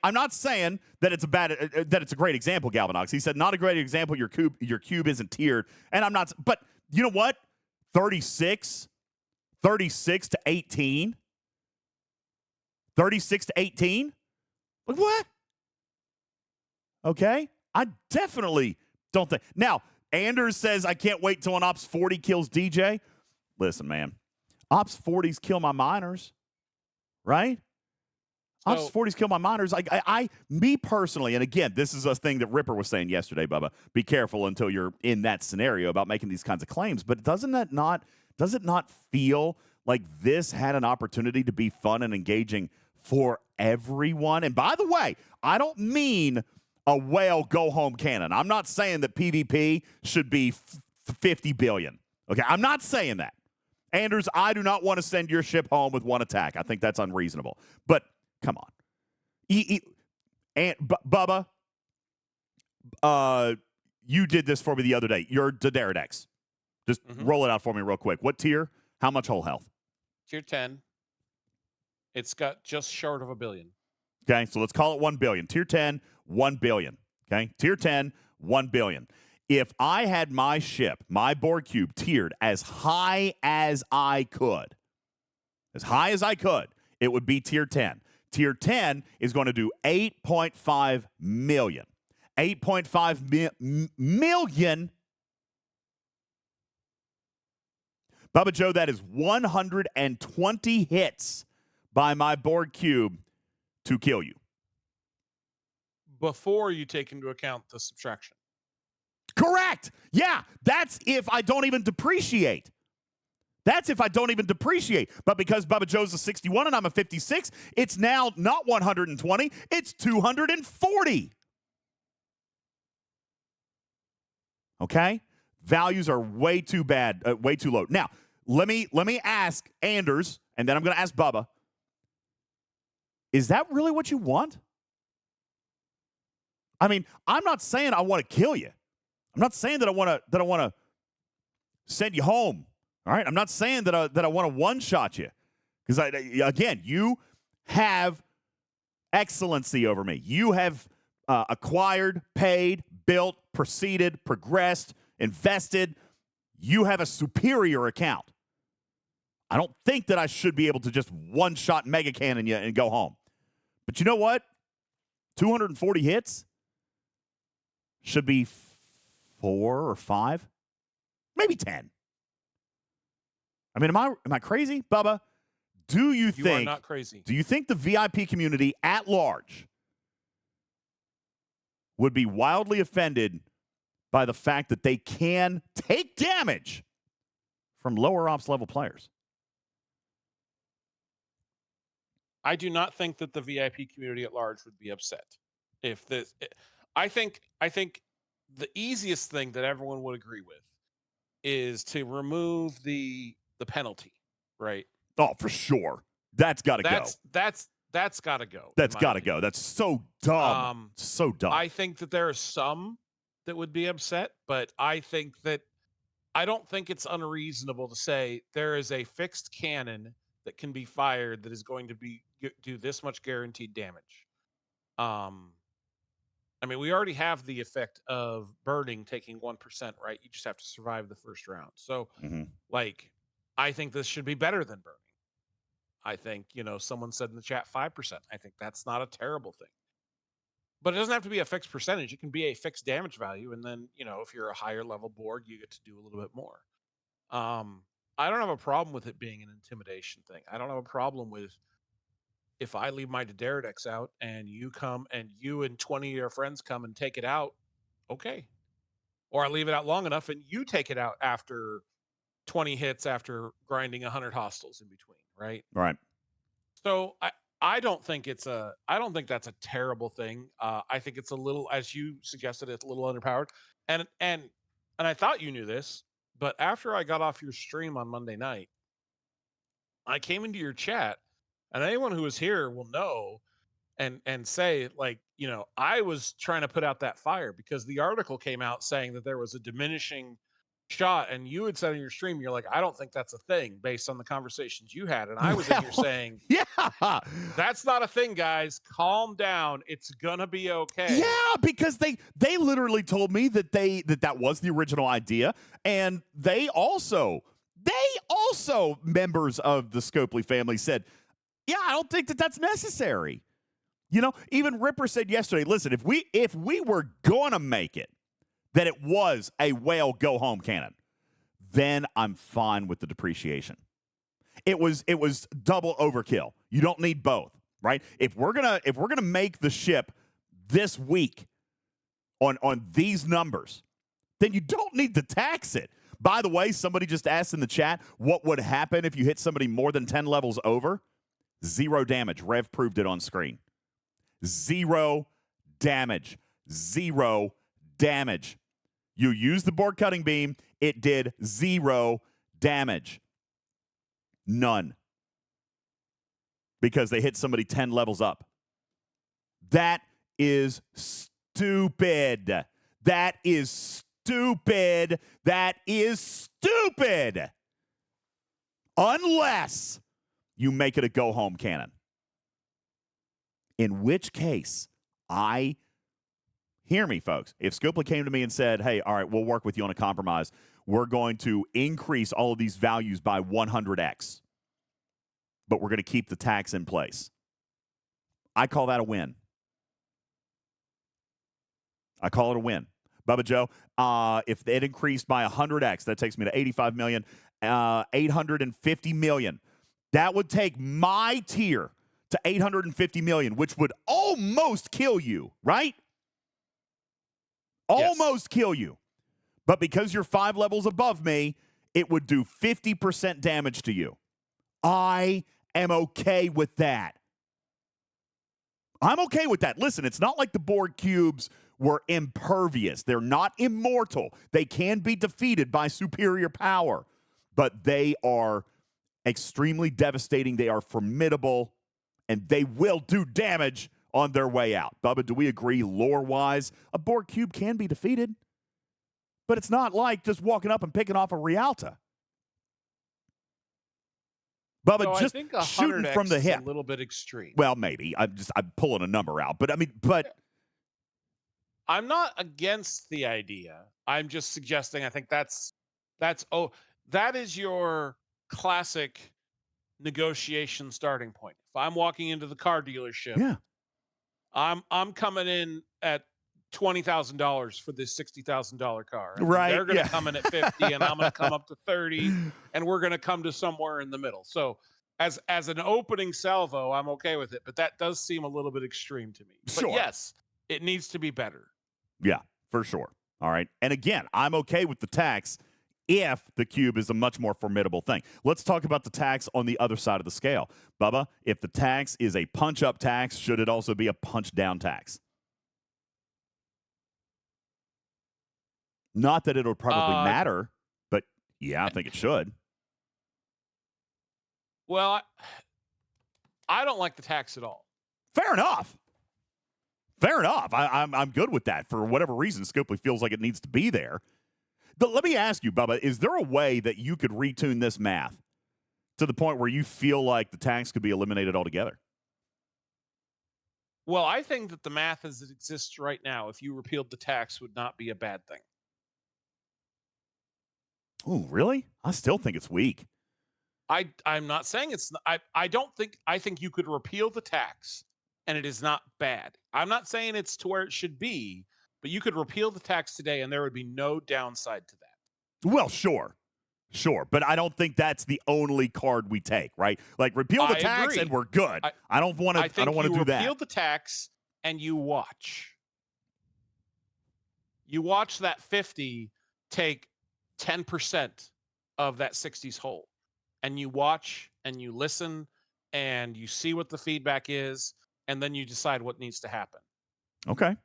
that it's a great example, Galvanox. He said not a great example. Your cube isn't tiered, and I'm not. But you know what? 36 to 18. 36 to 18. Like what? Okay, I definitely don't think. Now, Anders says I can't wait till an Ops 40 kills DJ. Listen, man, Ops 40s kill my miners, right? Ops 40s kill my miners. Me personally, and again, this is a thing that Ripper was saying yesterday, Bubba. Be careful until you're in that scenario about making these kinds of claims. But does it not feel like this had an opportunity to be fun and engaging for everyone? And by the way, I don't mean a whale go home cannon. I'm not saying that PvP should be 50 billion. Okay, I'm not saying that. Anders, I do not want to send your ship home with 1 attack. I think that's unreasonable. But come on. Bubba, you did this for me the other day. Your Dadaradex. Just roll it out for me real quick. What tier? How much hull health? Tier 10. It's got just short of 1 billion. Okay, so let's call it 1 billion. Tier 10, 1 billion. Okay, tier 10, 1 billion. If I had my ship, my board cube, tiered as high as I could, it would be tier 10. Tier 10 is going to do 8.5 million. 8.5 million. Bubba Joe, that is 120 hits by my board cube to kill you. Before you take into account the subtraction. Correct. Yeah, that's if I don't even depreciate. But because Bubba Joe's a 61 and I'm a 56, it's now not 120, it's 240. Okay? Values are way too bad, way too low. Now, let me ask Anders, and then I'm going to ask Bubba. Is that really what you want? I mean, I'm not saying I want to kill you. I'm not saying that I want to send you home. All right? I'm not saying that I want to one-shot you. Because, again, you have excellency over me. You have acquired, paid, built, proceeded, progressed, invested. You have a superior account. I don't think that I should be able to just one-shot mega cannon you and go home. But you know what? 240 hits should be 4 or 5, maybe 10. I mean, am I crazy, Bubba? Do you think you are not crazy? Do you think the VIP community at large would be wildly offended by the fact that they can take damage from lower ops level players. I do not think that the VIP community at large would be upset if this. I think the easiest thing that everyone would agree with is to remove the penalty, right? Oh, for sure. That's got to go. That's got to go. That's got to go. That's so dumb. So dumb. I think that there are some that would be upset, but I don't think it's unreasonable to say there is a fixed cannon that can be fired that is going to do this much guaranteed damage. I mean, we already have the effect of burning taking 1%, right? You just have to survive the first round. So, like, I think this should be better than burning. I think, someone said in the chat 5%. I think that's not a terrible thing. But it doesn't have to be a fixed percentage. It can be a fixed damage value. And then, if you're a higher level Borg, you get to do a little bit more. I don't have a problem with it being an intimidation thing. I don't have a problem with if I leave my Daredex out and you come and you and 20 of your friends come and take it out, okay. Or I leave it out long enough and you take it out after 20 hits after grinding 100 hostiles in between, right? Right. So I don't think that's a terrible thing. I think it's a little, as you suggested, it's a little underpowered. And I thought you knew this, but after I got off your stream on Monday night, I came into your chat. And anyone who was here will know and say, like, I was trying to put out that fire because the article came out saying that there was a diminishing shot. And you had said in your stream, you're like, I don't think that's a thing based on the conversations you had. And I was in here saying, yeah, that's not a thing, guys. Calm down. It's going to be okay. Yeah, because they literally told me that that was the original idea. And they also, members of the Scopely family said, yeah, I don't think that that's necessary. Even Ripper said yesterday, listen, if we were going to make it, that it was a whale go home cannon, then I'm fine with the depreciation. It was double overkill. You don't need both, right? If we're gonna make the ship this week on these numbers, then you don't need to tax it. By the way, somebody just asked in the chat, what would happen if you hit somebody more than 10 levels over? 0 damage. Rev proved it on screen. 0 damage. 0 damage. You use the Borg cutting beam, it did 0 damage. None. Because they hit somebody 10 levels up. That is stupid. That is stupid. That is stupid. Unless you make it a go-home cannon. In which case, hear me, folks. If Scopely came to me and said, hey, all right, we'll work with you on a compromise. We're going to increase all of these values by 100x, but we're going to keep the tax in place. I call that a win. I call it a win. Bubba Joe, if it increased by 100x, that takes me to 85 million, 850 million. That would take my tier to 850 million, which would almost kill you, right? Almost kill you. But because you're 5 levels above me, it would do 50% damage to you. I am okay with that. I'm okay with that. Listen, it's not like the Borg cubes were impervious. They're not immortal. They can be defeated by superior power, but they are extremely devastating. They are formidable, and they will do damage on their way out. Bubba, do we agree lore-wise? A Borg cube can be defeated, but it's not like just walking up and picking off a Rialta. Bubba, So I just think shooting 100x from the is hip. a little bit extreme. Well, maybe. I'm pulling a number out. But, I'm not against the idea. I'm just suggesting I think that is your classic negotiation starting point. If I'm walking into the car dealership, yeah. I'm coming in at $20,000 for this $60,000 car. And Right, They're going to yeah. come in at 50 and I'm going to come up to 30 and we're going to come to somewhere in the middle. So as an opening salvo, I'm okay with it, but that does seem a little bit extreme to me. But Sure. yes, it needs to be better. Yeah, for sure. All right. And again, I'm okay with the tax if the cube is a much more formidable thing. Let's talk about the tax on the other side of the scale. Bubba, if the tax is a punch-up tax, should it also be a punch-down tax? Not that it'll probably matter, but yeah, I think it should. Well, I don't like the tax at all. Fair enough. Fair enough. I'm good with that. For whatever reason, Scopely feels like it needs to be there. But let me ask you, Bubba, is there a way that you could retune this math to the point where you feel like the tax could be eliminated altogether? Well, I think that the math as it exists right now, if you repealed the tax, would not be a bad thing. Oh, really? I still think it's weak. I'm not saying it's. I don't think. I think you could repeal the tax, and it is not bad. I'm not saying it's to where it should be, but you could repeal the tax today, and there would be no downside to that. Well, sure, but I don't think that's the only card we take, right? Like repeal the tax, agree. and we're good. I don't want to. I don't want to do that. Repeal the tax, and you watch. You watch that 50 take 10% of that 60's whole. And you watch and you listen and you see what the feedback is, and then you decide what needs to happen. Okay.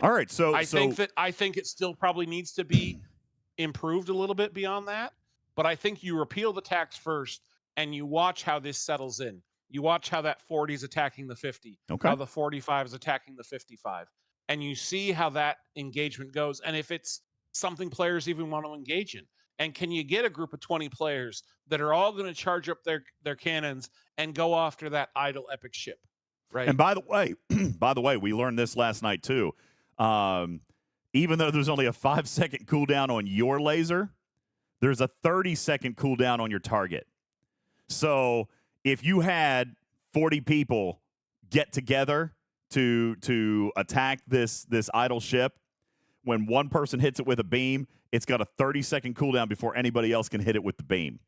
All right. So I think it still probably needs to be improved a little bit beyond that. But I think you repeal the tax first and you watch how this settles in. You watch how that 40 is attacking the 50, how the 45 is attacking the 55. And you see how that engagement goes. And if it's something players even want to engage in. And can you get a group of 20 players that are all going to charge up their cannons and go after that idle epic ship, right? And by the way, we learned this last night too. Even though there's only a 5-second cooldown on your laser, there's a 30-second cooldown on your target. So if you had 40 people get together to attack this idle ship, when one person hits it with a beam, it's got a 30-second cooldown before anybody else can hit it with the beam.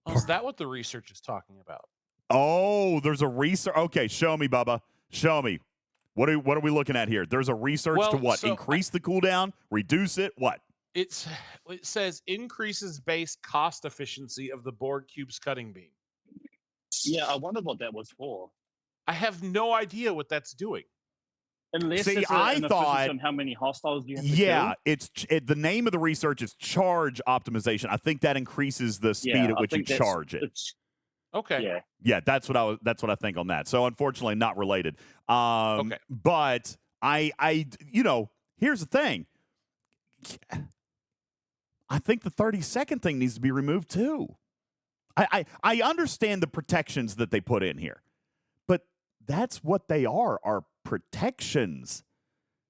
Oh, is that what the research is talking about? Oh, there's a research. Okay, show me, Bubba. Show me. What are we looking at here? There's a research to what? So increase the cooldown? Reduce it? What? It says increases base cost efficiency of the board cube's cutting beam. Yeah, I wonder what that was for. I have no idea what that's doing. Unless See, I thought on how many hostiles you have to kill? The name of the research is charge optimization. I think that increases the speed at which you charge it. Okay. Yeah, that's what I think on that. So unfortunately, not related. Okay. But I here's the thing. I think the 30-second thing needs to be removed too. I understand the protections that they put in here, but that's what they are protections.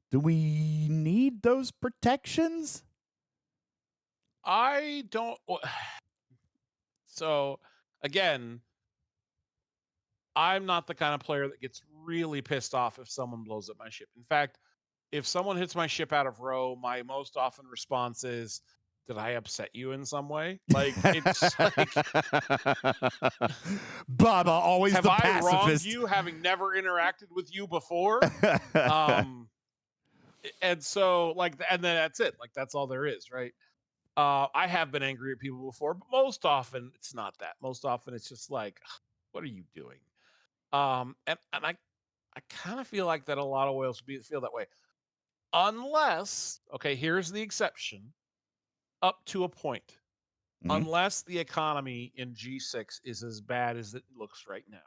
Do we need those protections? I don't. So, again, I'm not the kind of player that gets really pissed off if someone blows up my ship. In fact, if someone hits my ship out of row, my most often response is, did I upset you in some way? Like, it's like... Bubba, always the pacifist. Have I wronged you having never interacted with you before? And so, and then that's it. Like, that's all there is, right? I have been angry at people before, but most often it's not that. Most often it's just like, what are you doing? And I kind of feel like that a lot of whales feel that way. Unless, okay, here's the exception. Up to a point. Mm-hmm. Unless the economy in G6 is as bad as it looks right now.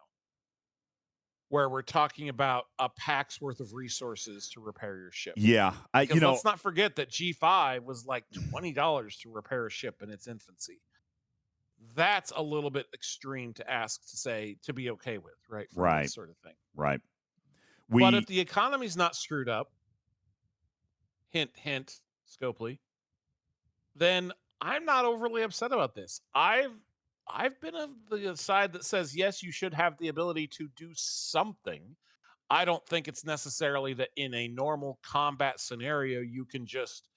Where we're talking about a pack's worth of resources to repair your ship. Yeah. Let's not forget that G5 was like $20 to repair a ship in its infancy. That's a little bit extreme to ask to be okay with, right? For this sort of thing. Right. But if the economy's not screwed up, hint, hint, Scopely, then I'm not overly upset about this. I've been of the side that says, yes, you should have the ability to do something. I don't think it's necessarily that in a normal combat scenario, you can just,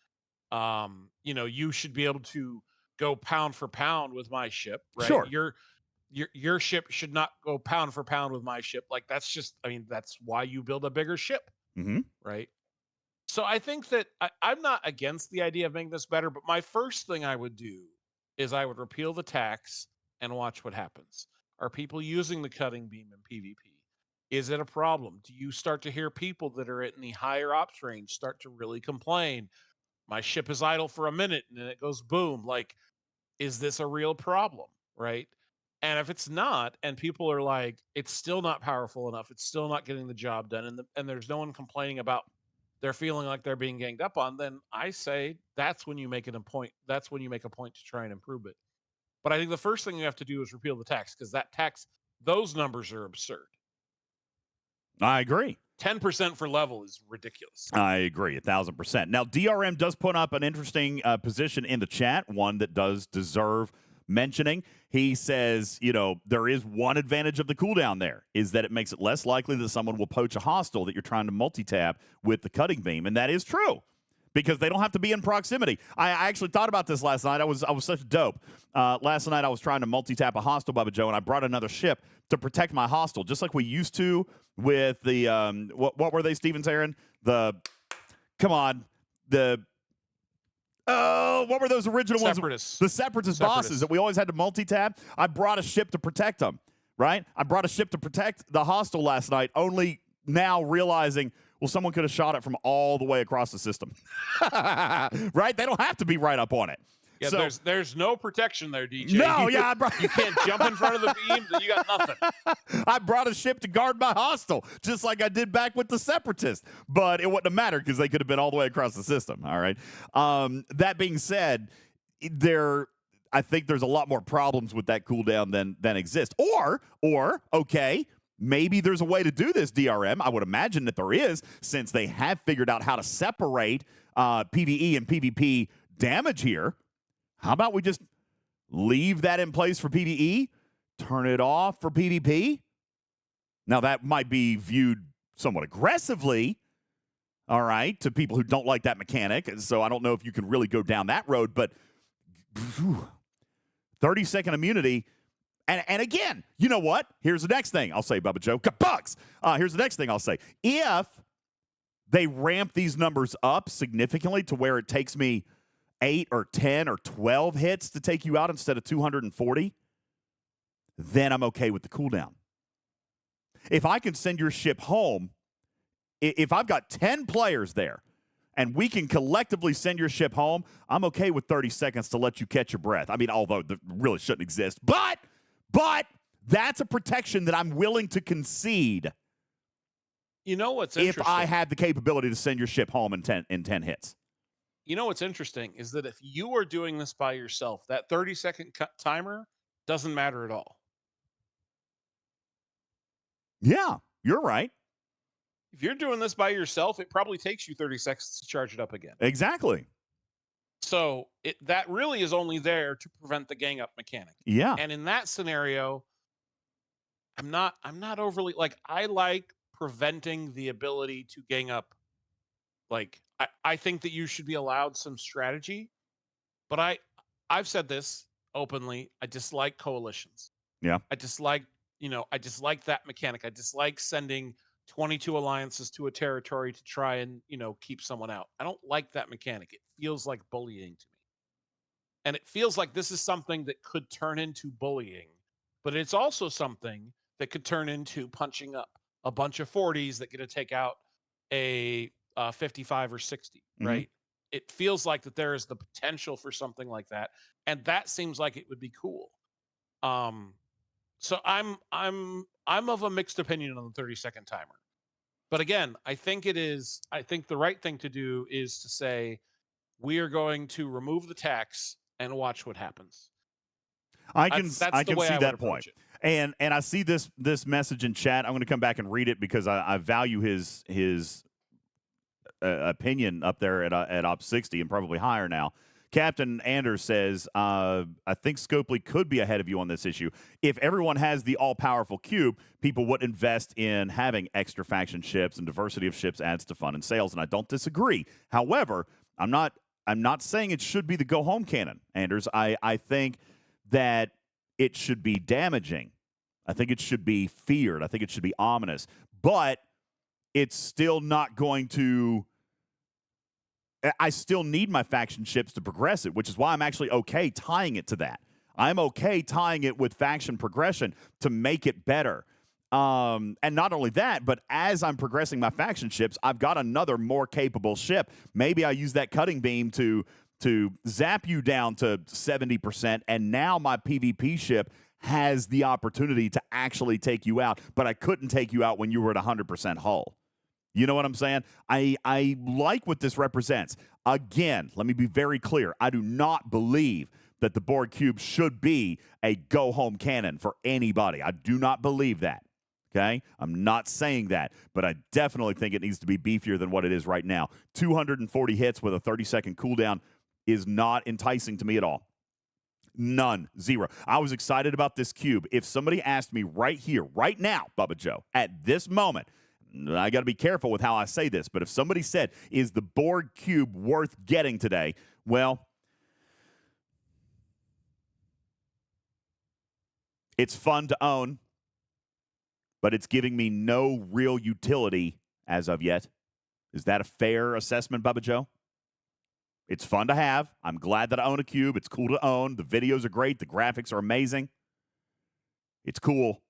you should be able to go pound for pound with my ship, right? Sure. Your ship should not go pound for pound with my ship. Like, that's why you build a bigger ship, mm-hmm. right? So I think that I'm not against the idea of making this better, but my first thing I would do is I would repeal the tax and watch what happens. Are people using the cutting beam in PvP? Is it a problem? Do you start to hear people that are in the higher ops range start to really complain? My ship is idle for a minute and then it goes boom. Like, is this a real problem? Right. And if it's not, and people are like, it's still not powerful enough, it's still not getting the job done, and there's no one complaining about they're feeling like they're being ganged up on, then I say that's when you make it a point. That's when you make a point to try and improve it. But I think the first thing you have to do is repeal the tax, because that tax, those numbers are absurd. I agree. 10% for level is ridiculous. I agree, 1,000%. Now, DRM does put up an interesting position in the chat, one that does deserve mentioning. He says, there is one advantage of the cooldown there, is that it makes it less likely that someone will poach a hostile that you're trying to multi-tap with the cutting beam, and that is true, because they don't have to be in proximity. I actually thought about this last night. I was such dope. Last night I was trying to multi-tap a hostile, Bubba Joe, and I brought another ship to protect my hostile, just like we used to with the what were they, Stevens Aaron? What were those original Separatists. ones? The Separatist bosses that we always had to multi-tap. I brought a ship to protect them, right? I brought a ship to protect the hostile last night, only now realizing, well, someone could have shot it from all the way across the system. Right? They don't have to be right up on it. Yeah, So, there's no protection there, DJ. No, you can't jump in front of the beam, then you got nothing. I brought a ship to guard my hostile, just like I did back with the Separatists. But it wouldn't have mattered because they could have been all the way across the system. All right. That being said, I think there's a lot more problems with that cooldown than exist. Or okay, maybe there's a way to do this, DRM. I would imagine that there is, since they have figured out how to separate PvE and PvP damage here. How about we just leave that in place for PvE, turn it off for PvP? Now, that might be viewed somewhat aggressively, all right, to people who don't like that mechanic. So I don't know if you can really go down that road, but 30-second immunity. And again, you know what? Here's the next thing I'll say, Bubba Joe. Bucks. Here's the next thing I'll say. If they ramp these numbers up significantly to where it takes me 8 or 10 or 12 hits to take you out instead of 240, then I'm okay with the cooldown. If I can send your ship home, if I've got 10 players there and we can collectively send your ship home, I'm okay with 30 seconds to let you catch your breath. I mean, although that really shouldn't exist, but that's a protection that I'm willing to concede. You know what's interesting? If I had the capability to send your ship home in 10 hits. You know what's interesting is that if you are doing this by yourself, that 30-second timer doesn't matter at all. Yeah, you're right. If you're doing this by yourself, it probably takes you 30 seconds to charge it up again. Exactly. So that really is only there to prevent the gang up mechanic. Yeah. And in that scenario, I'm not overly I like preventing the ability to gang up. I think that you should be allowed some strategy, but I've said this openly. I dislike coalitions. Yeah. I dislike that mechanic. I dislike sending 22 alliances to a territory to try and, keep someone out. I don't like that mechanic. It feels like bullying to me. And it feels like this is something that could turn into bullying, but it's also something that could turn into punching up a bunch of 40s that get to take out a 55 or 60, right? It feels like that there is the potential for something like that, and that seems like it would be cool. So I'm of a mixed opinion on the 30-second timer. But again, I think the right thing to do is to say we are going to remove the tax and watch what happens. I can see that point. It. And I see this message in chat. I'm going to come back and read it because I value his opinion up there at Op 60 and probably higher now. Captain Anders says, I think Scopely could be ahead of you on this issue. If everyone has the all-powerful cube, people would invest in having extra faction ships, and diversity of ships adds to fun and sales, and I don't disagree. However, I'm not saying it should be the go-home cannon, Anders. I think that it should be damaging. I think it should be feared. I think it should be ominous. But it's still not going to I still need my faction ships to progress it, which is why I'm actually okay tying it to that. I'm okay tying it with faction progression to make it better. And not only that, but as I'm progressing my faction ships, I've got another more capable ship. Maybe I use that cutting beam to zap you down to 70%, and now my PvP ship has the opportunity to actually take you out, but I couldn't take you out when you were at 100% hull. You know what I'm saying? I like what this represents. Again, let me be very clear. I do not believe that the Borg Cube should be a go-home cannon for anybody. I do not believe that. Okay? I'm not saying that, but I definitely think it needs to be beefier than what it is right now. 240 hits with a 30-second cooldown is not enticing to me at all. None. Zero. I was excited about this cube. If somebody asked me right here, right now, Bubba Joe, at this moment, I got to be careful with how I say this, but if somebody said, is the Borg Cube worth getting today? Well, it's fun to own, but it's giving me no real utility as of yet. Is that a fair assessment, Bubba Joe? It's fun to have. I'm glad that I own a cube. It's cool to own. The videos are great. The graphics are amazing. It's cool.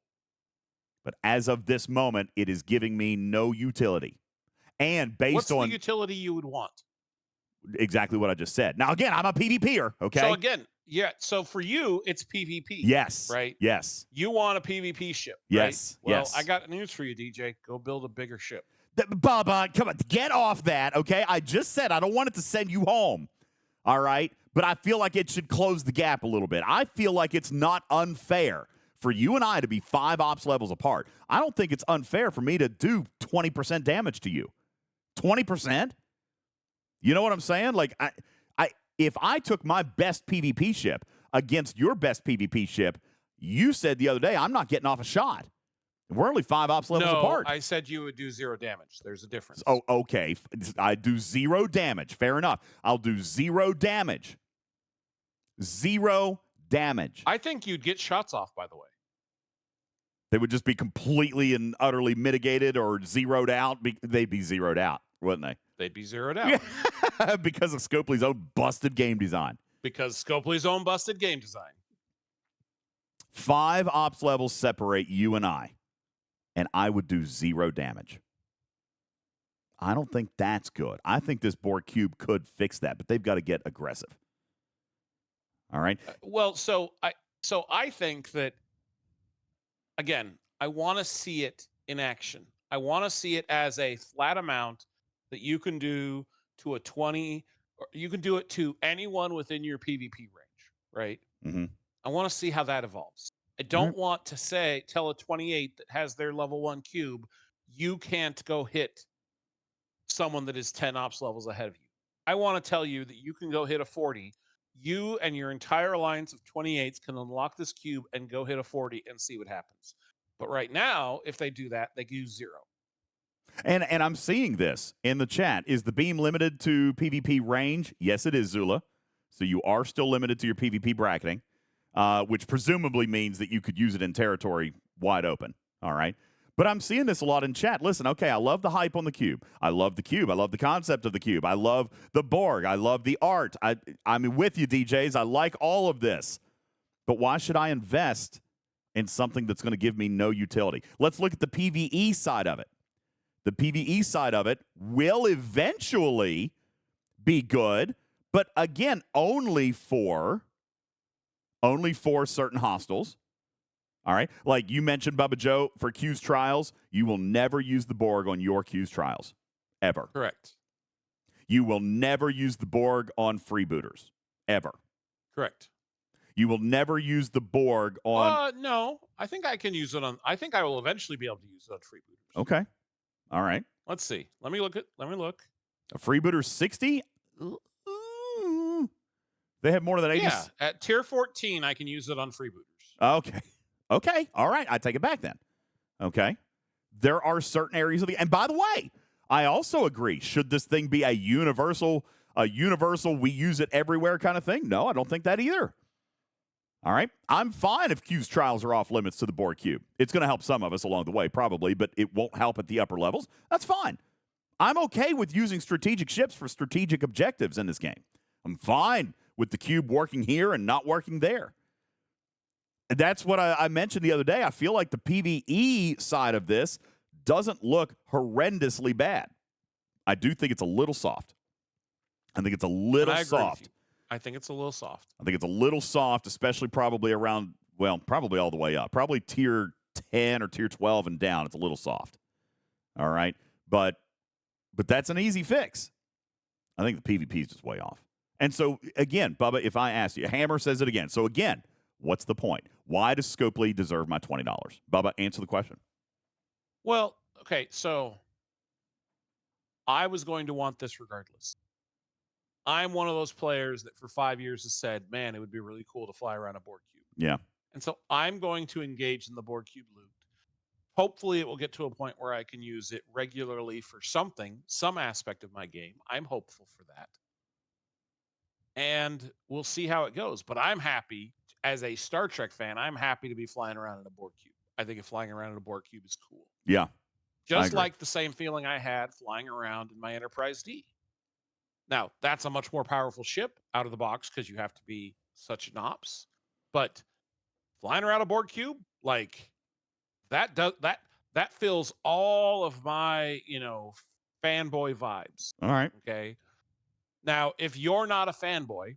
But as of this moment, it is giving me no utility. And based What's on the utility you would want? Exactly what I just said. Now, again, I'm a PvPer, okay? So again, yeah. So for you, it's PvP. Yes. Right? Yes. You want a PvP ship. Yes. Right? Well, yes. I got news for you, DJ. Go build a bigger ship. Bubba, come on, get off that, okay? I just said I don't want it to send you home, all right? But I feel like it should close the gap a little bit. I feel like it's not unfair for you and I to be 5 ops levels apart. I don't think it's unfair for me to do 20% damage to you. 20%? You know what I'm saying? Like, if I took my best PvP ship against your best PvP ship, you said the other day, I'm not getting off a shot. We're only 5 ops levels apart. I said you would do 0 damage. There's a difference. Oh, okay. I do 0 damage. Fair enough. I'll do 0 damage. 0 damage. I think you'd get shots off, by the way. They would just be completely and utterly mitigated or zeroed out. They'd be zeroed out, wouldn't they? They'd be zeroed out. Yeah. Because of Scopely's own busted game design. Because Scopely's own busted game design. 5 ops levels separate you and I would do 0 damage. I don't think that's good. I think this Borg Cube could fix that, but they've got to get aggressive. All right? Well, so I think that, again, I want to see it in action. I want to see it as a flat amount that you can do to a 20, or you can do it to anyone within your PvP range, right? Mm-hmm. I want to see how that evolves. I don't want to tell a 28 that has their level 1 cube, you can't go hit someone that is 10 ops levels ahead of you. I want to tell you that you can go hit a 40. You and your entire alliance of 28s can unlock this cube and go hit a 40 and see what happens. But right now, if they do that, they use 0. And I'm seeing this in the chat. Is the beam limited to PvP range? Yes, it is, Zula. So you are still limited to your PvP bracketing, which presumably means that you could use it in territory wide open. All right. But I'm seeing this a lot in chat. Listen, okay, I love the hype on the cube. I love the cube. I love the concept of the cube. I love the Borg. I love the art. I'm with you, DJs. I like all of this. But why should I invest in something that's going to give me no utility? Let's look at the PvE side of it. The PvE side of it will eventually be good, but again, only for certain hostiles. All right? Like you mentioned, Bubba Joe, for Q's trials, you will never use the Borg on your Q's trials. Ever. Correct. You will never use the Borg on freebooters. Ever. Correct. You will never use the Borg on... No. I think I can use it on... I think I will eventually be able to use it on freebooters. Okay. All right. Let's see. Let me look. A freebooter 60? They have more than 80. Yeah. At tier 14, I can use it on freebooters. Okay. Okay. All right. I take it back then. Okay. There are certain areas of the... And by the way, I also agree. Should this thing be a universal, we use it everywhere kind of thing? No, I don't think that either. All right. I'm fine if Q's trials are off limits to the Borg Cube. It's going to help some of us along the way, probably, but it won't help at the upper levels. That's fine. I'm okay with using strategic ships for strategic objectives in this game. I'm fine with the cube working here and not working there. And that's what I mentioned the other day. I feel like the PvE side of this doesn't look horrendously bad. I do think it's a little soft. I think it's a little soft. I think it's a little soft. I think it's a little soft, especially probably around, well, probably all the way up. Probably tier 10 or tier 12 and down. It's a little soft. All right? But that's an easy fix. I think the PvP is just way off. And so, again, Bubba, if I ask you, Hammer says it again. So, again, what's the point? Why does Scopely deserve my $20? Bubba, answer the question. Well, okay, so I was going to want this regardless. I'm one of those players that for 5 years has said, man, it would be really cool to fly around a board cube. Yeah. And so I'm going to engage in the board cube loop. Hopefully it will get to a point where I can use it regularly for something, some aspect of my game. I'm hopeful for that. And we'll see how it goes. But I'm happy, as a Star Trek fan, I'm happy to be flying around in a board cube. I think flying around in a board cube is cool. Yeah. Just like the same feeling I had flying around in my Enterprise D. Now, that's a much more powerful ship out of the box because you have to be such an ops. But flying around a board cube, like that fills all of my, fanboy vibes. All right. Okay. Now, if you're not a fanboy,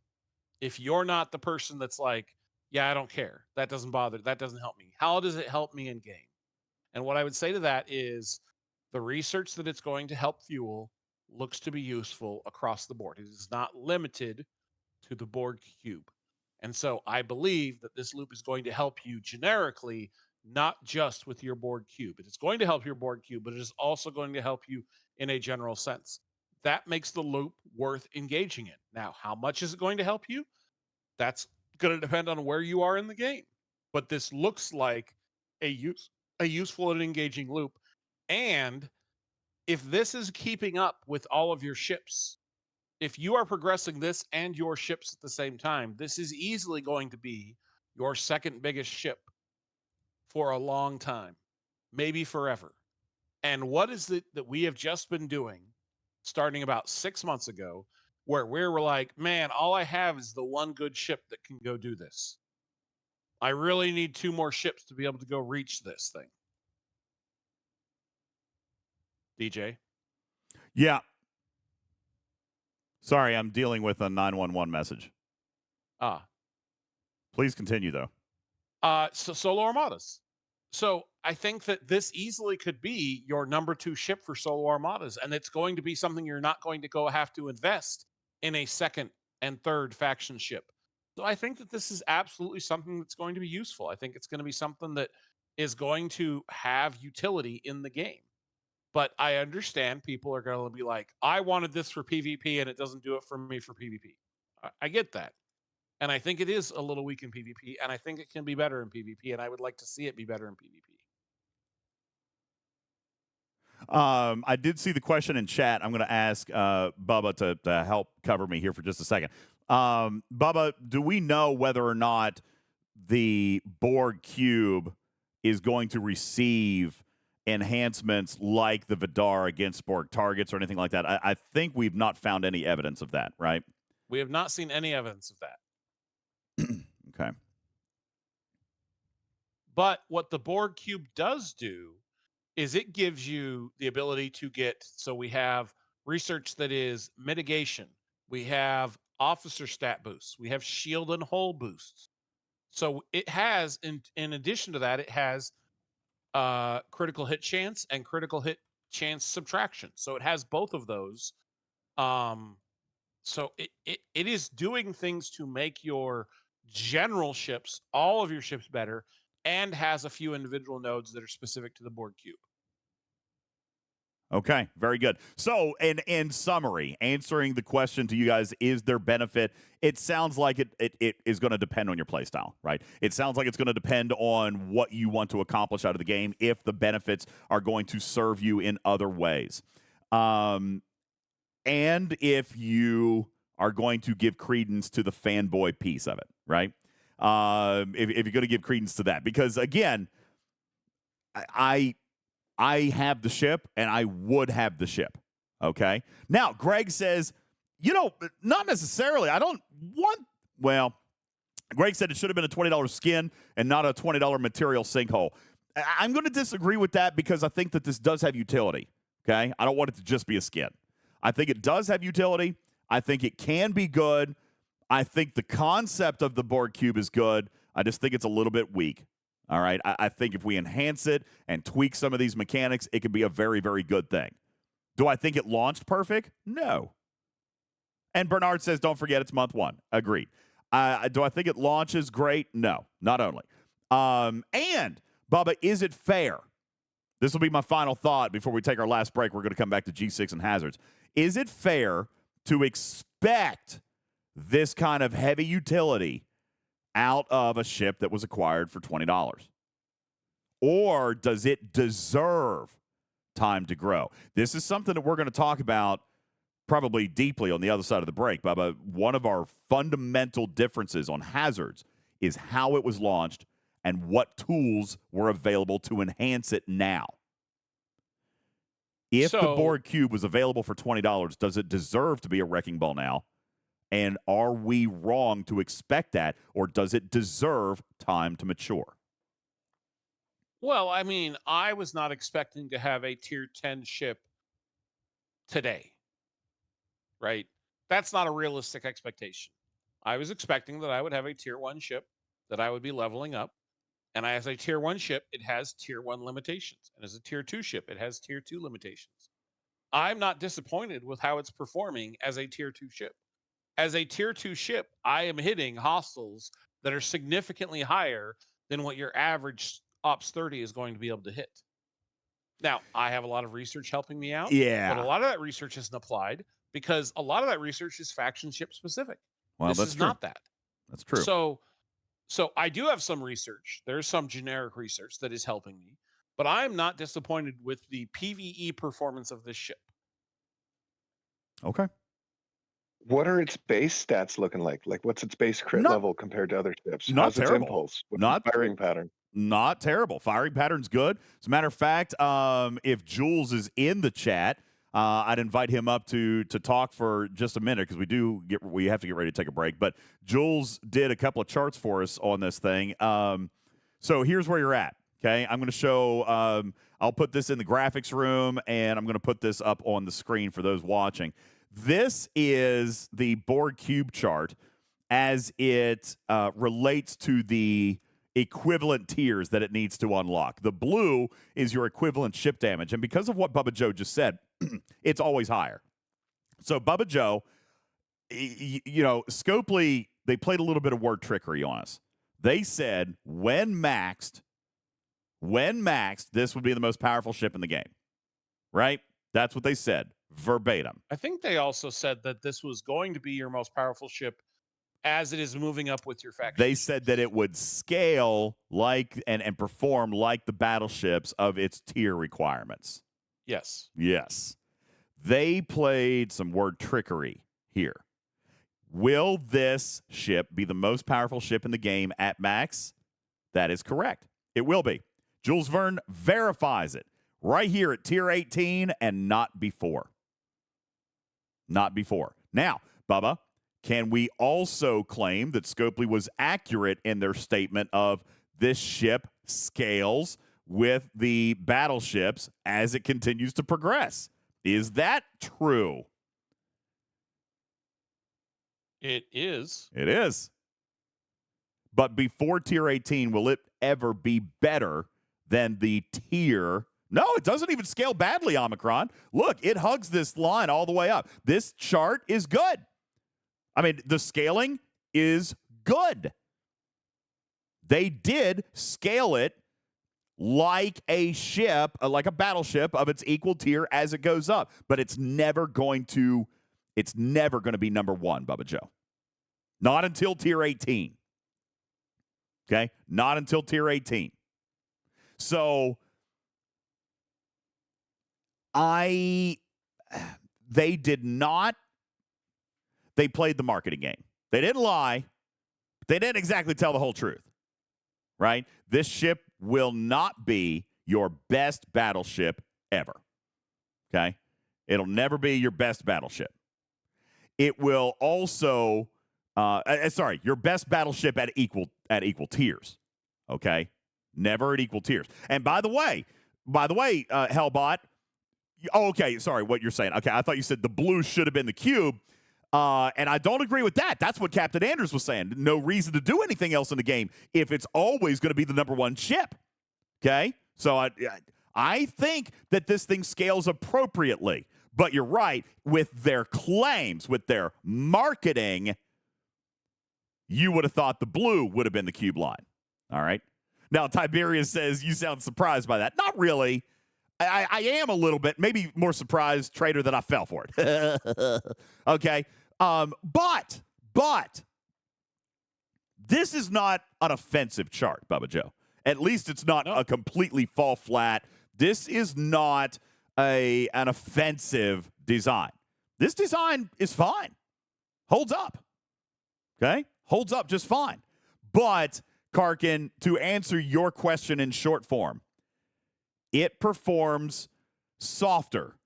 if you're not the person that's like, yeah, I don't care, that doesn't bother, that doesn't help me. How does it help me in game? And what I would say to that is the research that it's going to help fuel looks to be useful across the board. It is not limited to the board cube. And so I believe that this loop is going to help you generically, not just with your board cube. It is going to help your board cube, but it is also going to help you in a general sense. That makes the loop worth engaging in. Now, how much is it going to help you? That's going to depend on where you are in the game. But this looks like a useful and engaging loop. And if this is keeping up with all of your ships, if you are progressing this and your ships at the same time, this is easily going to be your second biggest ship for a long time, maybe forever. And what is it that we have just been doing starting about 6 months ago, where we were like, man, all I have is the one good ship that can go do this. I really need 2 more ships to be able to go reach this thing. DJ? Yeah. Sorry, I'm dealing with a 911 message. Please continue, though. So Solo Armadas. So I think that this easily could be your number 2 ship for Solo Armadas, and it's going to be something you're not going to have to invest in a second and third faction ship. So I think that this is absolutely something that's going to be useful. I think it's going to be something that is going to have utility in the game. But I understand people are going to be like, I wanted this for PvP and it doesn't do it for me for PvP. I get that. And I think it is a little weak in PvP, and I think it can be better in PvP, and I would like to see it be better in PvP. I did see the question in chat. I'm going to ask Bubba to help cover me here for just a second. Bubba, do we know whether or not the board cube is going to receive enhancements like the Vidar against Borg targets or anything like that? I think we've not found any evidence of that, right? We have not seen any evidence of that. Okay. But what the Borg cube does do is it gives you the ability to get, so we have research that is mitigation. We have officer stat boosts. We have shield and hull boosts. So it has, in addition to that, it has critical hit chance and critical hit chance subtraction. So it has both of those. So it is doing things to make your general ships, all of your ships, better, and has a few individual nodes that are specific to the board cube. Okay, very good. So, in summary, answering the question to you guys, is there benefit? It sounds like it is going to depend on your playstyle, right? It sounds like it's going to depend on what you want to accomplish out of the game, if the benefits are going to serve you in other ways. And if you are going to give credence to the fanboy piece of it, right? If you're going to give credence to that. Because, again, I have the ship, and I would have the ship. Okay. Now, Greg says, not necessarily. I don't want, well, Greg said it should have been a $20 skin and not a $20 material sinkhole. I'm going to disagree with that because I think that this does have utility. Okay. I don't want it to just be a skin. I think it does have utility. I think it can be good. I think the concept of the board cube is good. I just think it's a little bit weak. All right. I think if we enhance it and tweak some of these mechanics, it could be a very, very good thing. Do I think it launched perfect? No. And Bernard says, don't forget it's month 1. Agreed. Do I think it launches great? No, not only. And, Bubba, is it fair? This will be my final thought before we take our last break. We're going to come back to G6 and hazards. Is it fair to expect this kind of heavy utility out of a ship that was acquired for $20? Or does it deserve time to grow? This is something that we're going to talk about probably deeply on the other side of the break, Bubba. One of our fundamental differences on hazards is how it was launched and what tools were available to enhance it now. If the board cube was available for $20, does it deserve to be a wrecking ball now? And are we wrong to expect that, or does it deserve time to mature? Well, I mean, I was not expecting to have a tier 10 ship today, right? That's not a realistic expectation. I was expecting that I would have a tier 1 ship that I would be leveling up. And as a tier 1 ship, it has tier 1 limitations. And as a tier 2 ship, it has tier 2 limitations. I'm not disappointed with how it's performing as a tier 2 ship. As a tier 2 ship, I am hitting hostiles that are significantly higher than what your average Ops 30 is going to be able to hit. Now, I have a lot of research helping me out. Yeah. But a lot of that research isn't applied because a lot of that research is faction ship specific. Well, this that's is true. not that. That's true. So I do have some research. There's some generic research that is helping me, but I'm not disappointed with the PvE performance of this ship. Okay. What are its base stats looking like? Like, what's its base crit level compared to other ships? Not How's terrible. its impulse? What's Not its firing pattern? Not terrible. Firing pattern's good. As a matter of fact, if Jules is in the chat, I'd invite him up to talk for just a minute because we have to get ready to take a break. But Jules did a couple of charts for us on this thing. So here's where you're at. Okay, I'm going to show. I'll put this in the graphics room, and I'm going to put this up on the screen for those watching. This is the board cube chart as it relates to the equivalent tiers that it needs to unlock. The blue is your equivalent ship damage, and because of what Bubba Joe just said, it's always higher. So Bubba Joe, Scopely, they played a little bit of word trickery on us. They said when maxed, this would be the most powerful ship in the game, right? That's what they said, verbatim. I think they also said that this was going to be your most powerful ship as it is moving up with your faction. They said that it would scale like and perform like the battleships of its tier requirements. Yes. Yes. They played some word trickery here. Will this ship be the most powerful ship in the game at max? That is correct. It will be. Jules Verne verifies it right here at tier 18 and not before. Not before. Now, Bubba, can we also claim that Scopely was accurate in their statement of this ship scales with the battleships as it continues to progress? Is that true? It is. It is. But before tier 18, will it ever be better than the tier? No, it doesn't even scale badly, Omicron. Look, it hugs this line all the way up. This chart is good. I mean, the scaling is good. They did scale it like a ship, like a battleship of its equal tier as it goes up. But it's never going to be number one, Bubba Joe. Not until tier 18. Okay? Not until tier 18. So they played the marketing game. They didn't lie. They didn't exactly tell the whole truth. Right? This ship will not be your best battleship ever. Okay? It'll never be your best battleship. It will also, your best battleship at equal tiers. Okay, never at equal tiers. And by the way, Hellbot. Oh, okay. Sorry, what you're saying. Okay, I thought you said the blue should have been the cube. And I don't agree with that. That's what Captain Anders was saying. No reason to do anything else in the game if it's always going to be the number one ship. Okay? So I think that this thing scales appropriately. But you're right. With their claims, with their marketing, you would have thought the blue would have been the cube line. All right? Now, Tiberius says, you sound surprised by that. Not really. I am a little bit, maybe more surprised, Trader, that I fell for it. Okay? But this is not an offensive chart, Bubba Joe. At least it's not a completely fall flat. This is not an offensive design. This design is fine. Holds up. Okay? Holds up just fine. But, Karkin, to answer your question in short form, it performs softer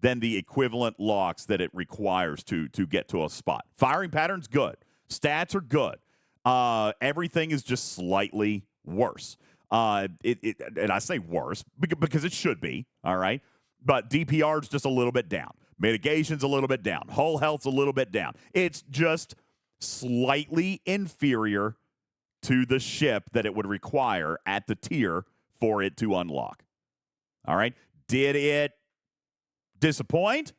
than the equivalent locks that it requires to get to a spot. Firing pattern's good. Stats are good. Everything is just slightly worse. And I say worse because it should be, all right? But DPR's just a little bit down. Mitigation's a little bit down. Hull health's a little bit down. It's just slightly inferior to the ship that it would require at the tier for it to unlock. All right? Did it disappoint?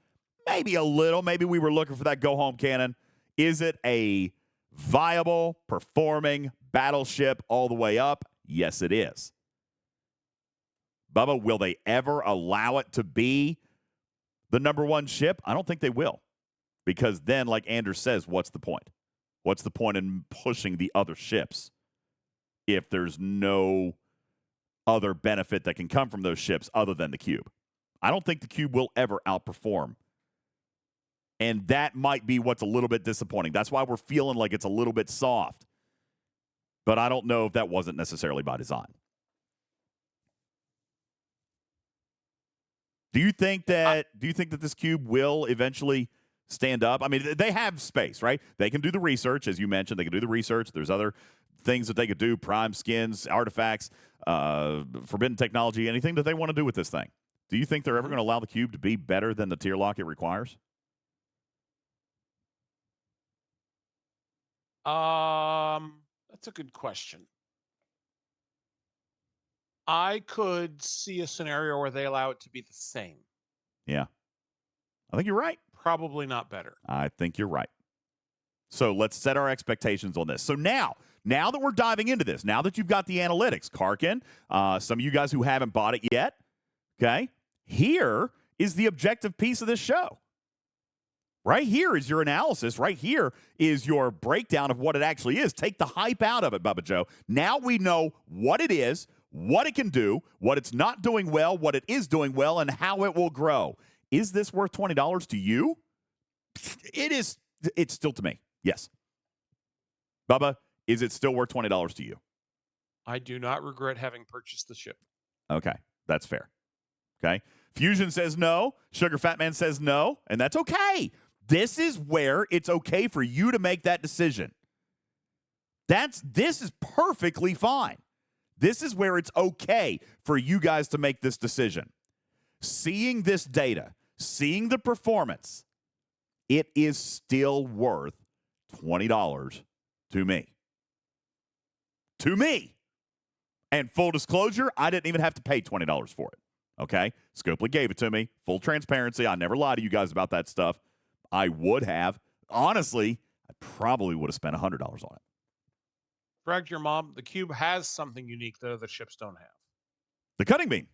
Maybe a little. Maybe we were looking for that go-home cannon. Is it a viable, performing battleship all the way up? Yes, it is. Bubba, will they ever allow it to be the number one ship? I don't think they will. Because then, like Anders says, what's the point? What's the point in pushing the other ships if there's no other benefit that can come from those ships other than the cube? I don't think the cube will ever outperform. And that might be what's a little bit disappointing. That's why we're feeling like it's a little bit soft. But I don't know if that wasn't necessarily by design. Do you think that this cube will eventually stand up? I mean, they have space, right? They can do the research, as you mentioned. They can do the research. There's other things that they could do, prime skins, artifacts, forbidden technology, anything that they want to do with this thing. Do you think they're ever going to allow the cube to be better than the tier lock it requires? That's a good question. I could see a scenario where they allow it to be the same. Yeah. I think you're right. Probably not better. I think you're right. So let's set our expectations on this. So now that we're diving into this, now that you've got the analytics, Karkin, some of you guys who haven't bought it yet, okay, here is the objective piece of this show. Right here is your analysis. Right here is your breakdown of what it actually is. Take the hype out of it, Bubba Joe. Now we know what it is, what it can do, what it's not doing well, what it is doing well, and how it will grow. Is this worth $20 to you? It is. It's still to me. Yes. Bubba, is it still worth $20 to you? I do not regret having purchased the ship. Okay. That's fair. Okay. Fusion says no. Sugar Fat Man says no. And that's okay. This is where it's okay for you to make that decision. This is perfectly fine. This is where it's okay for you guys to make this decision. Seeing this data, seeing the performance, it is still worth $20 to me. To me. And full disclosure, I didn't even have to pay $20 for it. Okay? Scopely gave it to me. Full transparency. I never lie to you guys about that stuff. I would have. Honestly, I probably would have spent $100 on it. Correct your mom. The cube has something unique that other ships don't have. The cutting beam.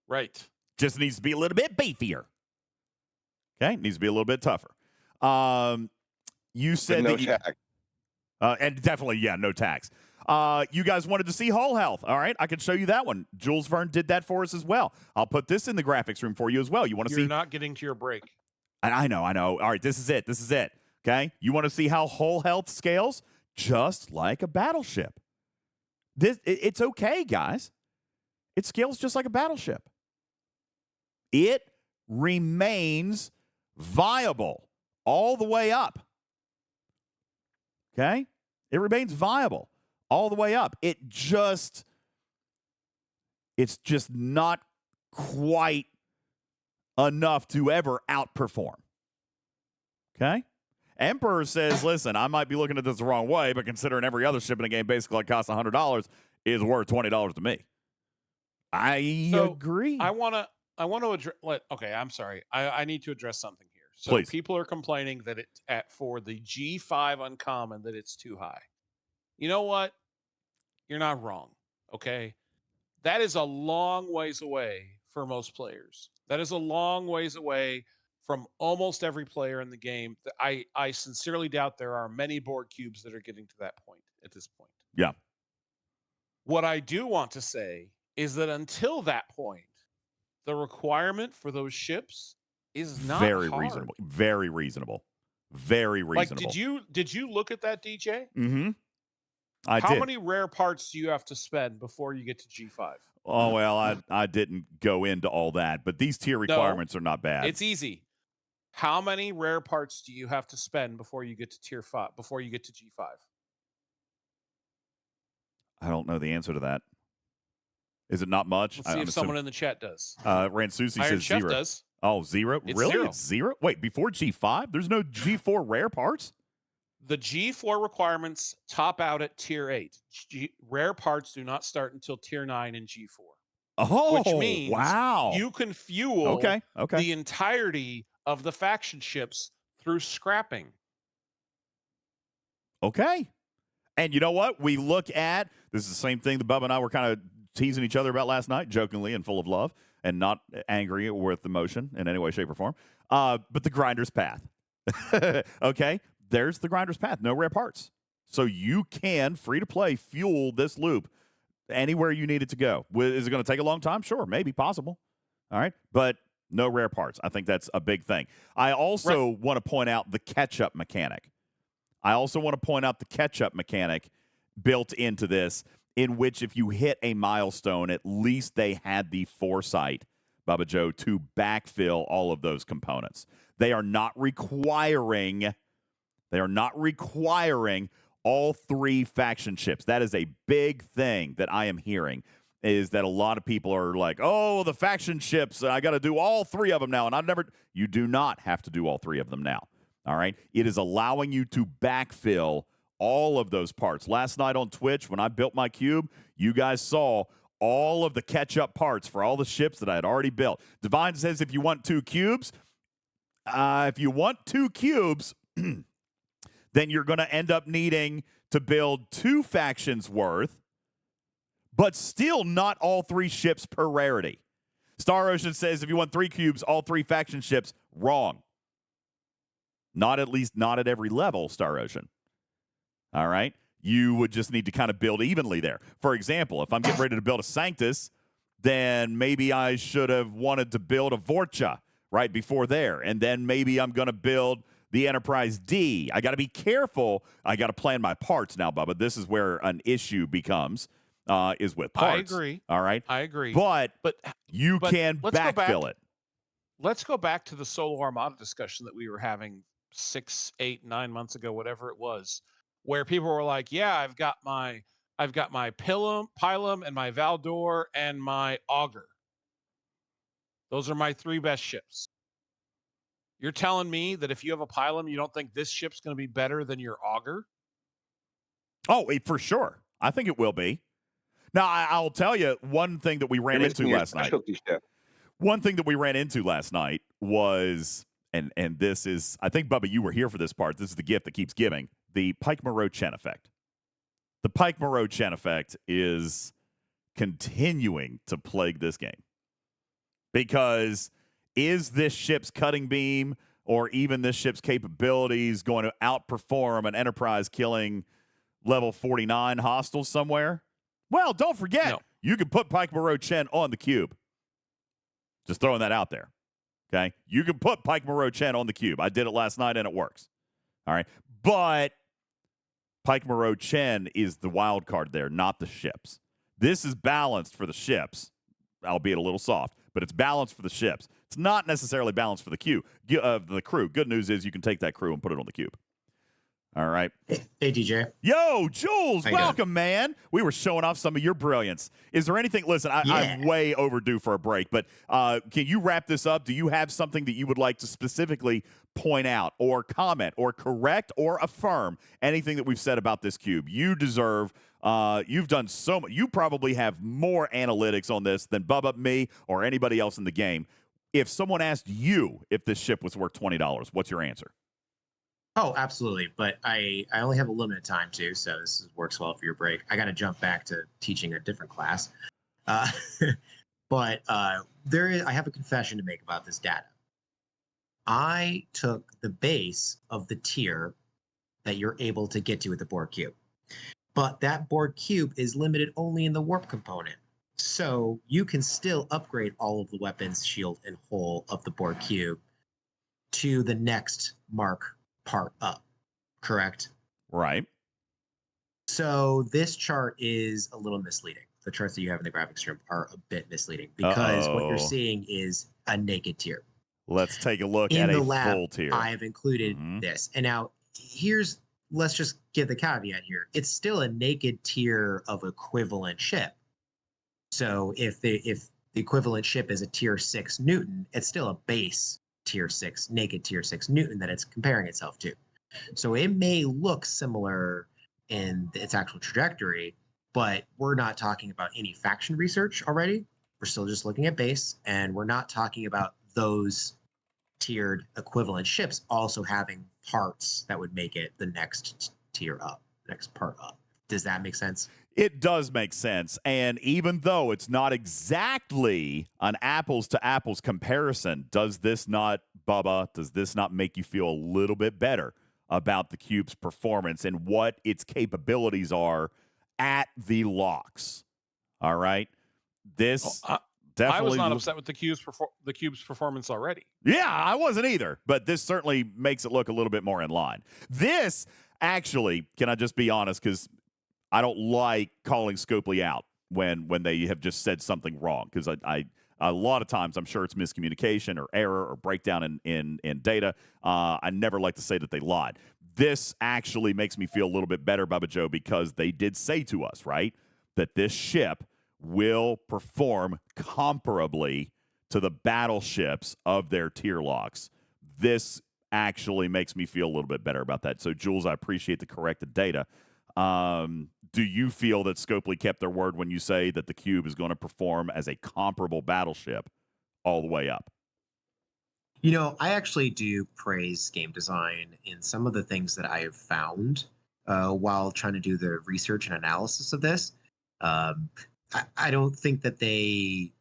Right. Just needs to be a little bit beefier. Okay? Needs to be a little bit tougher. You said no that tax. And definitely, yeah, no tax. You guys wanted to see hull health. All right, I can show you that one. Jules Verne did that for us as well. I'll put this in the graphics room for you as well. You want to see? You're not getting to your break. I know. All right, this is it. Okay? You want to see how hull health scales? Just like a battleship. It's okay, guys. It scales just like a battleship. It remains viable all the way up. Okay? It remains viable all the way up. It's just not quite enough to ever outperform. Okay? Emperor says, listen, I might be looking at this the wrong way, but considering every other ship in a game basically costs $100, is worth $20 to me. I agree. I want to address. Okay, I'm sorry. I need to address something here. So Please. People are complaining that for the G5 uncommon that it's too high. You know what? You're not wrong. Okay, that is a long ways away for most players. That is a long ways away from almost every player in the game. I sincerely doubt there are many board cubes that are getting to that point at this point. Yeah. What I do want to say is that until that point, the requirement for those ships is not very hard. reasonable. Very reasonable. Very reasonable. Like, did you look at that, DJ? Mm-hmm. I How did. many rare parts do you have to spend before you get to G5? Oh, well, I didn't go into all that, but these tier requirements are not bad. It's easy. How many rare parts do you have to spend before you get to tier 5, before you get to G5? I don't know the answer to that. Is it not much? Let's see if someone in the chat does. Ransusi Iron says Chef 0. does. Oh, 0? It's Really? 0. It's 0? Wait, before G5? There's no G4 rare parts? The G4 requirements top out at tier 8. Rare parts do not start until tier 9 and G4. Oh, which means wow. You can fuel okay. the entirety of the faction ships through scrapping. Okay. And you know what? We look at, this is the same thing that Bubba and I were kind of teasing each other about last night, jokingly and full of love and not angry or with emotion in any way, shape, or form. But the grinder's path. Okay? There's the grinder's path. No rare parts. So you can, free to play, fuel this loop anywhere you need it to go. Is it going to take a long time? Sure, maybe, possible. All right? But no rare parts. I think that's a big thing. I also want to point out the catch-up mechanic. Built into this, in which if you hit a milestone, at least they had the foresight, Bubba Joe, to backfill all of those components. They are not requiring all 3 faction ships. That is a big thing that I am hearing, is that a lot of people are like, oh, the faction ships, I got to do all 3 of them now. And you do not have to do all 3 of them now. All right? It is allowing you to backfill all of those parts. Last night on Twitch, when I built my cube, you guys saw all of the catch-up parts for all the ships that I had already built. Divine says if you want 2 cubes, then you're going to end up needing to build 2 factions worth, but still not all 3 ships per rarity. Star Ocean says if you want 3 cubes, all 3 faction ships, wrong. Not at every level, Star Ocean. All right? You would just need to kind of build evenly there. For example, if I'm getting ready to build a Sanctus, then maybe I should have wanted to build a Vorcha right before there. And then maybe I'm going to build the Enterprise D. I got to be careful. I got to plan my parts now, Bubba. This is where an issue becomes, is with parts. I agree. All right? I agree. But you can backfill it. Let's go back to the Solo Armada discussion that we were having 6, 8, 9 months ago, whatever it was, where people were like, yeah, I've got my Pilum and my Valdor and my Augur. Those are my 3 best ships. You're telling me that if you have a Pilum, you don't think this ship's going to be better than your Augur? Oh, for sure. I think it will be. Now, I'll tell you one thing that we ran into last night. One thing that we ran into last night was, and this is, I think, Bubba, you were here for this part. This is the gift that keeps giving. The Pike Moreau Chen effect. The Pike Moreau Chen effect is continuing to plague this game. Because is this ship's cutting beam or even this ship's capabilities going to outperform an Enterprise killing level 49 hostiles somewhere? Well, don't forget, you can put Pike Moreau Chen on the cube. Just throwing that out there. Okay? You can put Pike Moreau Chen on the cube. I did it last night and it works. All right? But Pike Moreau Chen is the wild card there, not the ships. This is balanced for the ships, albeit a little soft, but it's balanced for the ships. It's not necessarily balanced for the crew. Good news is you can take that crew and put it on the cube. All right. Hey, DJ. Yo, Jules, welcome, man. We were showing off some of your brilliance. Is there anything? Listen, I'm way overdue for a break, but can you wrap this up? Do you have something that you would like to specifically point out or comment or correct or affirm anything that we've said about this cube? You deserve. You've done so much. You probably have more analytics on this than Bubba, me, or anybody else in the game. If someone asked you if this ship was worth $20, what's your answer? Oh, absolutely. But I only have a limited time too, so works well for your break. I got to jump back to teaching a different class. But I have a confession to make about this data. I took the base of the tier that you're able to get to with the Borg cube. But that Borg cube is limited only in the warp component. So you can still upgrade all of the weapons, shield, and hull of the Borg cube to the next mark part up, correct? Right. So this chart is a little misleading. The charts that you have in the graphics room are a bit misleading because what you're seeing is a naked tier. Let's take a look at a full tier. I have included this. And now let's just give the caveat here. It's still a naked tier of equivalent ship. So if the equivalent ship is a tier 6 Newton, it's still a base tier 6, naked tier 6 Newton that it's comparing itself to. So it may look similar in its actual trajectory, but we're not talking about any faction research already. We're still just looking at base, and we're not talking about those tiered equivalent ships also having parts that would make it the next tier up, next part up. Does that make sense? It does make sense. And even though it's not exactly an apples to apples comparison, does this not make you feel a little bit better about the cube's performance and what its capabilities are at the locks? All right. This definitely. I was not upset with the cube's performance already. Yeah, I wasn't either. But this certainly makes it look a little bit more in line. This actually, can I just be honest? Because I don't like calling Scopely out when they have just said something wrong, because I a lot of times I'm sure it's miscommunication or error or breakdown in data. I never like to say that they lied. This actually makes me feel a little bit better, Bubba Joe, because they did say to us, right, that this ship will perform comparably to the battleships of their tier locks. This actually makes me feel a little bit better about that. So, Jules, I appreciate the corrected data. Do you feel that Scopely kept their word when you say that the cube is going to perform as a comparable battleship all the way up? You know, I actually do praise game design in some of the things that I have found while trying to do the research and analysis of this. I don't think that the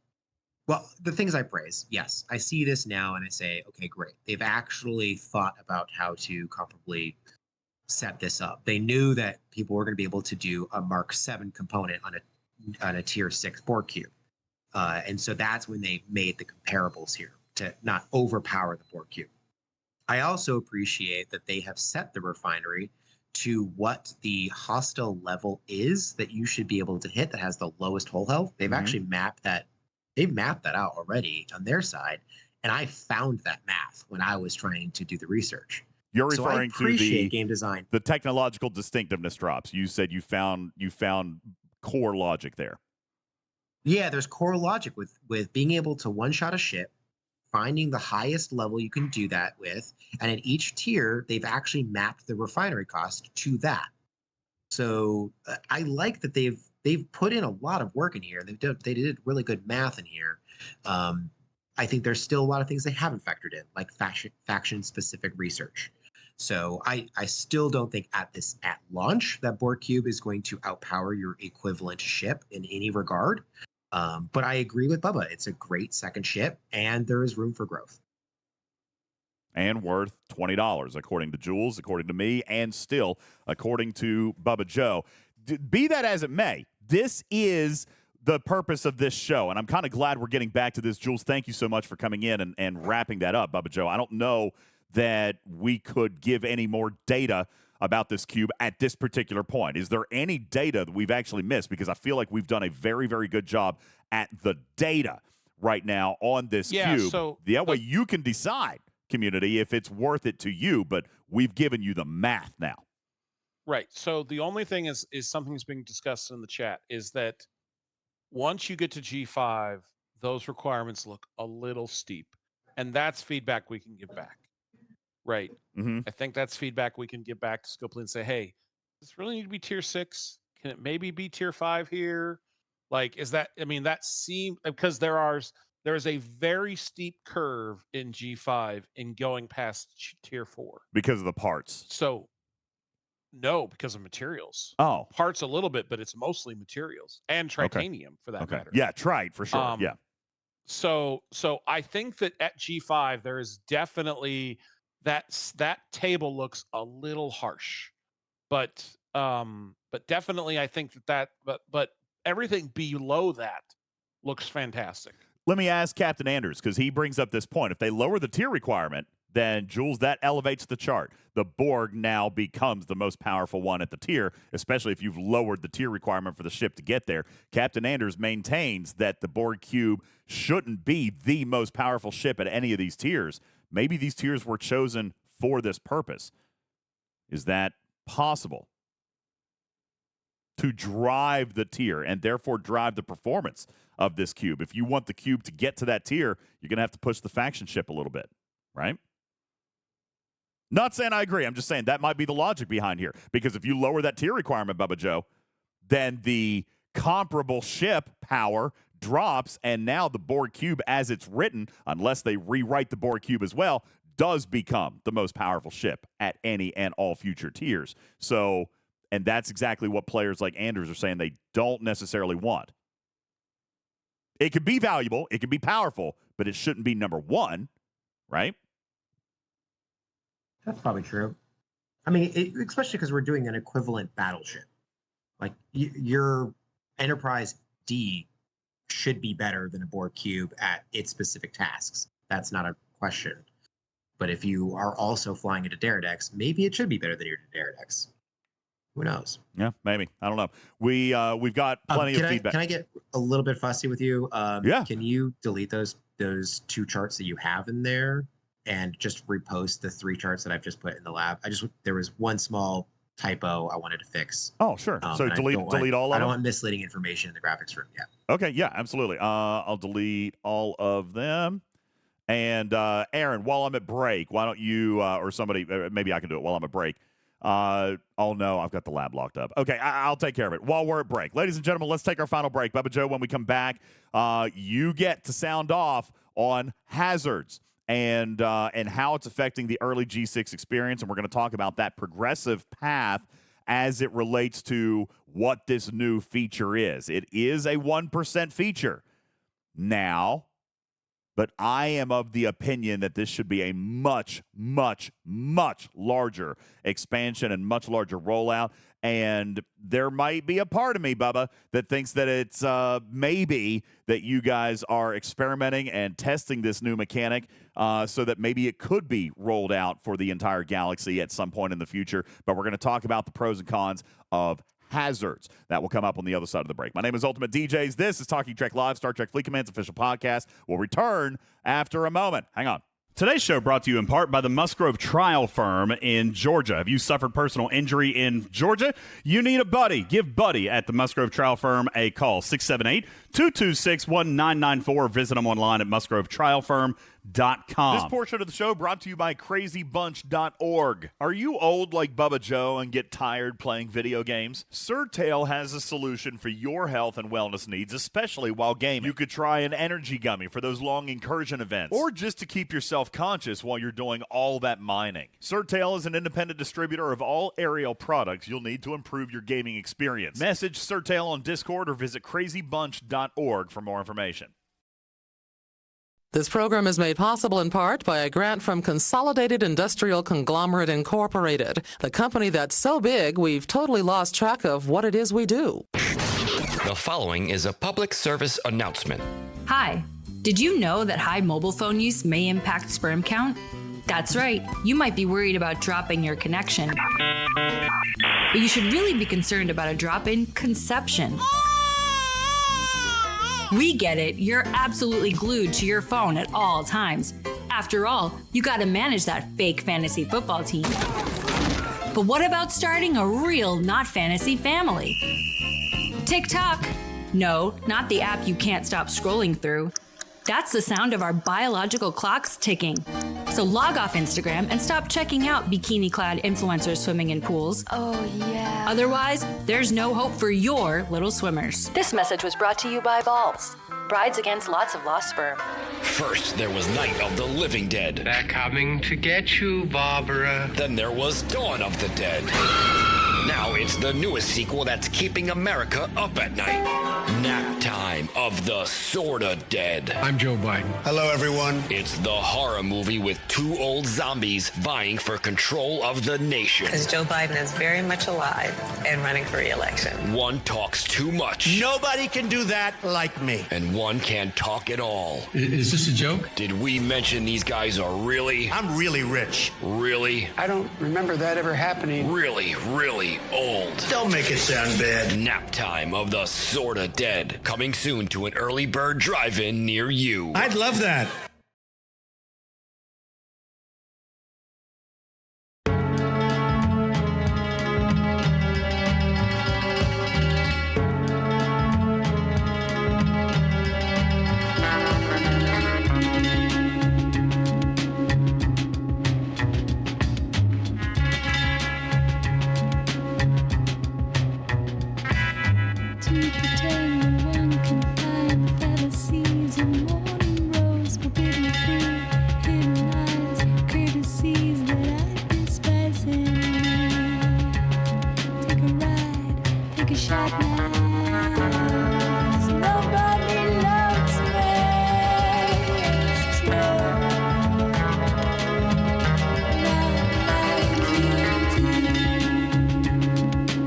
things I praise, yes, I see this now and I say, okay, great. They've actually thought about how to comparably set this up. They knew that people were going to be able to do a Mark 7 component on a tier 6 Borg cube. And so that's when they made the comparables here to not overpower the Borg cube. I also appreciate that they have set the refinery to what the hostile level is that you should be able to hit that has the lowest hull health. They've actually mapped that. They've mapped that out already on their side. And I found that math when I was trying to do the research. You're referring to the game design, the technological distinctiveness drops. You said you found core logic there. Yeah, there's core logic with being able to one-shot a ship, finding the highest level you can do that with, and in each tier, they've actually mapped the refinery cost to that. So I like that they've put in a lot of work in here. They did really good math in here. I think there's still a lot of things they haven't factored in, like faction-specific research. So I still don't think at launch that Borg cube is going to outpower your equivalent ship in any regard. But I agree with Bubba. It's a great second ship, and there is room for growth. And worth $20, according to Jules, according to me, and still according to Bubba Joe. Be that as it may, this is the purpose of this show, and I'm kind of glad we're getting back to this. Jules, thank you so much for coming in and wrapping that up, Bubba Joe. I don't know that we could give any more data about this cube at this particular point. Is there any data that we've actually missed? Because I feel like we've done a very, very good job at the data. right now on this cube. So that way you can decide, community, if it's worth it to you, but we've given you the math now. Right. So the only thing is something that's being discussed in the chat is that once you get to G5, those requirements look a little steep. And that's feedback we can give back. Right. Mm-hmm. I think that's feedback we can give back to Scopely and say, hey, does this really need to be tier 6? Can it maybe be tier 5 here? Like, is that, I mean, that seems, because there is a very steep curve in G5 in going past tier 4. Because of the parts. So, no, because of materials. Oh. Parts a little bit, but it's mostly materials and titanium for that matter. Yeah, trite for sure. Yeah. So I think that at G5 there is definitely that table looks a little harsh, but definitely I think that but everything below that looks fantastic. Let me ask Captain Anders, because he brings up this point. If they lower the tier requirement, then, Jules, that elevates the chart. The Borg now becomes the most powerful one at the tier, especially if you've lowered the tier requirement for the ship to get there. Captain Anders maintains that the Borg cube shouldn't be the most powerful ship at any of these tiers. Maybe these tiers were chosen for this purpose. Is that possible? To drive the tier and therefore drive the performance of this cube. If you want the cube to get to that tier, you're going to have to push the faction ship a little bit, right? Not saying I agree. I'm just saying that might be the logic behind here. Because if you lower that tier requirement, Bubba Joe, then the comparable ship power drops, and now the Borg cube, as it's written, unless they rewrite the Borg cube as well, does become the most powerful ship at any and all future tiers. So, and that's exactly what players like Anders are saying they don't necessarily want. It could be valuable, it could be powerful, but it shouldn't be number one, right? That's probably true. I mean, especially because we're doing an equivalent battleship. Like, your Enterprise D should be better than a Borg cube at its specific tasks. That's not a question. But if you are also flying into Daradex, maybe it should be better than your Daradex. Who knows? Yeah, maybe. I don't know. We've got plenty of feedback. Can I get a little bit fussy with you? Yeah. Can you delete those 2 charts that you have in there and just repost the 3 charts that I've just put in the lab? There was one small typo I wanted to fix. Oh, sure. So delete all of them? I don't want misleading information in the graphics room. Yeah. Okay, yeah, absolutely. I'll delete all of them. And Aaron, while I'm at break, why don't you or somebody, maybe I can do it while I'm at break. Oh, no, I've got the lab locked up. Okay, I'll take care of it while we're at break. Ladies and gentlemen, let's take our final break. Bubba Joe, when we come back, you get to sound off on hazards and how it's affecting the early G6 experience, and we're going to talk about that progressive path as it relates to what this new feature is. It is a 1% feature now, but I am of the opinion that this should be a much, much, much larger expansion and much larger rollout. And there might be a part of me, Bubba, that thinks that it's maybe that you guys are experimenting and testing this new mechanic so that maybe it could be rolled out for the entire galaxy at some point in the future. But we're going to talk about the pros and cons of hazards. That will come up on the other side of the break. My name is UltimatDJz. This is Talking Trek Live, Star Trek Fleet Command's official podcast. We'll return after a moment. Hang on. Today's show brought to you in part by the Musgrove Trial Firm in Georgia. Have you suffered personal injury in Georgia? You need a buddy. Give Buddy at the Musgrove Trial Firm a call, 678-226-1994. Visit them online at musgrovetrialfirm.com. This portion of the show brought to you by crazybunch.org. Are you old like Bubba Joe and get tired playing video games? Surtail has a solution for your health and wellness needs, especially while gaming. You could try an energy gummy for those long incursion events, or just to keep yourself conscious while you're doing all that mining. Surtail is an independent distributor of all aerial products you'll need to improve your gaming experience. Message Surtail on Discord or visit crazybunch.org for more information. This program is made possible in part by a grant from Consolidated Industrial Conglomerate Incorporated, the company that's so big we've totally lost track of what it is we do. The following is a public service announcement. Hi, did you know that high mobile phone use may impact sperm count? That's right, you might be worried about dropping your connection. But you should really be concerned about a drop in conception. We get it. You're absolutely glued to your phone at all times. After all, you gotta manage that fake fantasy football team. But what about starting a real, not fantasy family? TikTok. No, not the app you can't stop scrolling through. That's the sound of our biological clocks ticking. So log off Instagram and stop checking out bikini-clad influencers swimming in pools. Oh, yeah. Otherwise, there's no hope for your little swimmers. This message was brought to you by Balls. Brides against lots of lost sperm. First, there was Night of the Living Dead. They're coming to get you, Barbara. Then there was Dawn of the Dead. Now it's the newest sequel that's keeping America up at night. Nap Time of the Sorta Dead. I'm Joe Biden. Hello, everyone. It's the horror movie with two old zombies vying for control of the nation. Because Joe Biden is very much alive and running for re-election. One talks too much. Nobody can do that like me. And one can't talk at all. Is this a joke? Did we mention these guys are really... I'm really rich. Really? I don't remember that ever happening. Really, really old. Don't make it sound bad. Nap Time of the Sorta Dead. Coming soon to an early bird drive-in near you. I'd love that.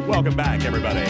Welcome back, everybody.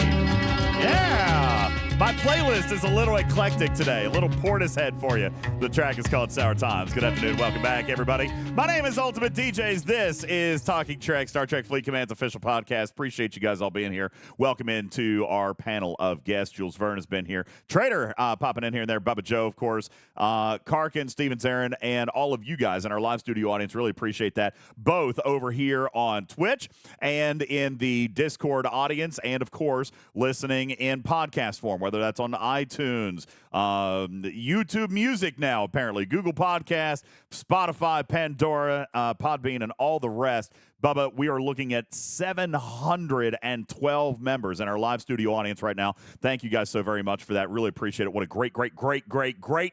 Yeah! My playlist is a little eclectic today, a little Portishead for you. The track is called Sour Times. Good afternoon. Welcome back, everybody. My name is UltimatDJz. This is Talking Trek, Star Trek Fleet Command's official podcast. Appreciate you guys all being here. Welcome into our panel of guests. Jules Verne has been here. Trader popping in here and there. Bubba Joe, of course. Karkin, Steven Zarin, and all of you guys in our live studio audience. Really appreciate that. Both over here on Twitch and in the Discord audience. And, of course, listening in podcast form, whether that's on iTunes, YouTube Music now, apparently, Google Podcast, Spotify, Pandora, Podbean, and all the rest. Bubba, we are looking at 712 members in our live studio audience right now. Thank you guys so very much for that. Really appreciate it. What a great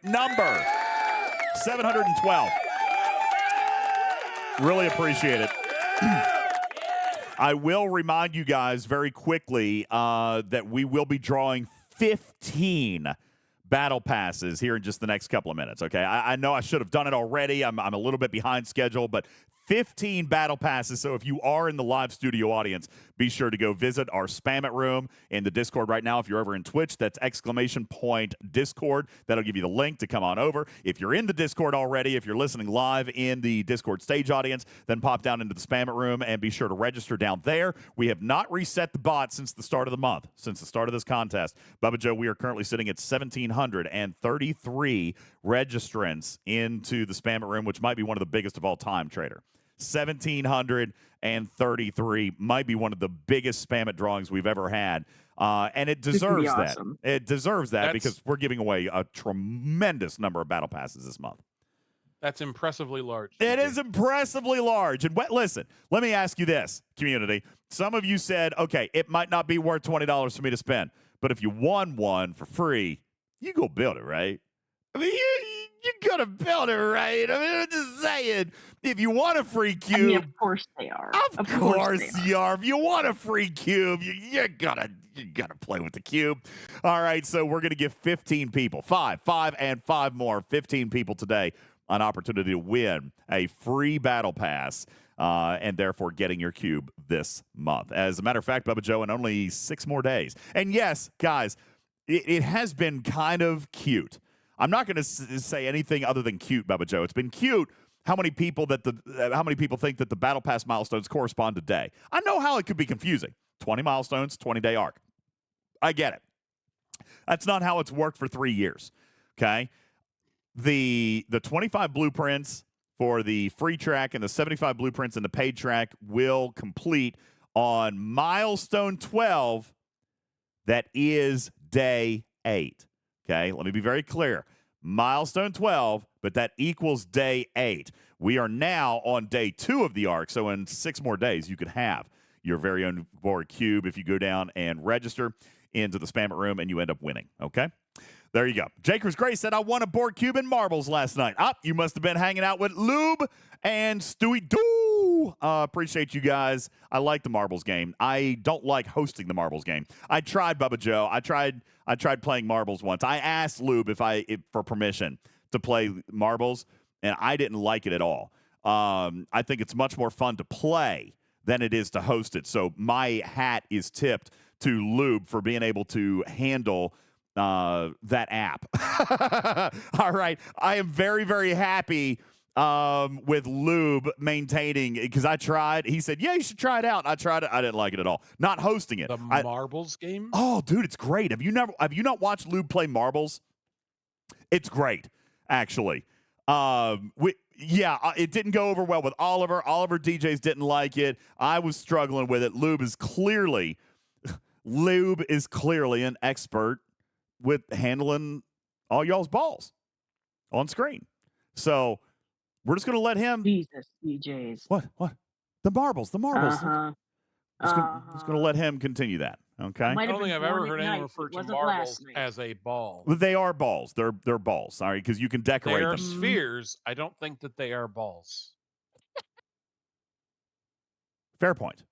number. 712. Really appreciate it. I will remind you guys very quickly that we will be drawing 15 battle passes here in just the next couple of minutes, okay? I know I should have done it already. I'm a little bit behind schedule, but 15 battle passes. So if you are in the live studio audience, be sure to go visit our Spam It room in the Discord right now. If you're over in Twitch, that's !Discord. That'll give you the link to come on over. If you're in the Discord already, if you're listening live in the Discord stage audience, then pop down into the Spam It room and be sure to register down there. We have not reset the bot since the start of the month, since the start of this contest. Bubba Joe, we are currently sitting at 1,733 registrants into the Spam It room, which might be one of the biggest of all time, Trader. 1,733 might be one of the biggest Spam It drawings we've ever had. And it deserves awesome. that. It deserves that because we're giving away a tremendous number of battle passes this month. That's impressively large. It is impressively large. And listen, let me ask you this, community. Some of you said, okay, it might not be worth $20 for me to spend, but if you won one for free, you go build it, right? I mean, you're going to build it, right? I mean, I'm just saying, if you want a free cube. I mean, of course they are. Of course you are. If you want a free cube, you gotta play with the cube. All right, so we're going to give 15 people, five and five more, 15 people today an opportunity to win a free battle pass and therefore getting your cube this month. As a matter of fact, Bubba Joe, in only 6 more days. And yes, guys, it has been kind of cute. I'm not going to say anything other than cute, Bubba Joe. It's been cute how many people think that the battle pass milestones correspond to day. I know how it could be confusing. 20 milestones, 20-day arc. I get it. That's not how it's worked for 3 years. Okay? The 25 blueprints for the free track and the 75 blueprints in the paid track will complete on milestone 12. That is day 8. Okay? Let me be very clear. Milestone 12, but that equals day 8. We are now on day 2 of the arc, so in 6 more days, you could have your very own board cube if you go down and register into the Spam It room and you end up winning. Okay? There you go. Jakers Gray said, I won a board cube and marbles last night. You must have been hanging out with Lube and Stewie Doo. Appreciate you guys. I like the marbles game. I don't like hosting the marbles game. I tried, Bubba Joe. I tried playing marbles once. I asked Lube for permission to play marbles, and I didn't like it at all. I think it's much more fun to play than it is to host it. So my hat is tipped to Lube for being able to handle that app. All right. I am very, very happy with Lube maintaining, because I tried. He said, yeah, you should try it out. I tried it. I didn't like it at all. Not hosting it. The marbles game? Oh, dude, it's great. Have you not watched Lube play marbles? It's great, actually. It didn't go over well with Oliver. Oliver DJs didn't like it. I was struggling with it. Lube is clearly an expert with handling all y'all's balls on screen. So we're just going to let him. Jesus, DJs. What? The marbles. Uh-huh. Just going to let him continue that. Okay. I don't think I've ever heard anyone refer to marbles as a ball. They are balls. They're balls. Sorry, because you can decorate they are them. Spheres. I don't think that they are balls. Fair point.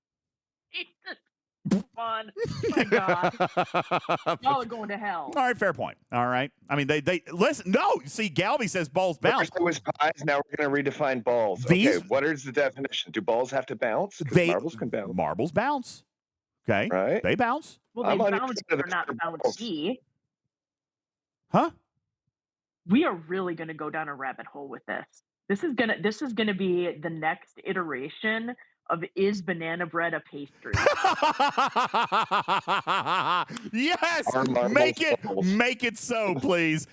Fun. Oh my God. Y'all are going to hell. All right, fair point. All right. I mean, they listen. No, see, Galby says balls bounce. First it was pies, now we're going to redefine balls. These- Okay, what is the definition? Do balls have to bounce? 'Cause marbles can bounce. Marbles bounce. Okay. Right. They bounce. Well, I'm they on bounce, your but side they're of not the balls. bouncy. Huh? We are really going to go down a rabbit hole with this. This is gonna be the next iteration of is banana bread a pastry? Yes, Are marbles make it so, please,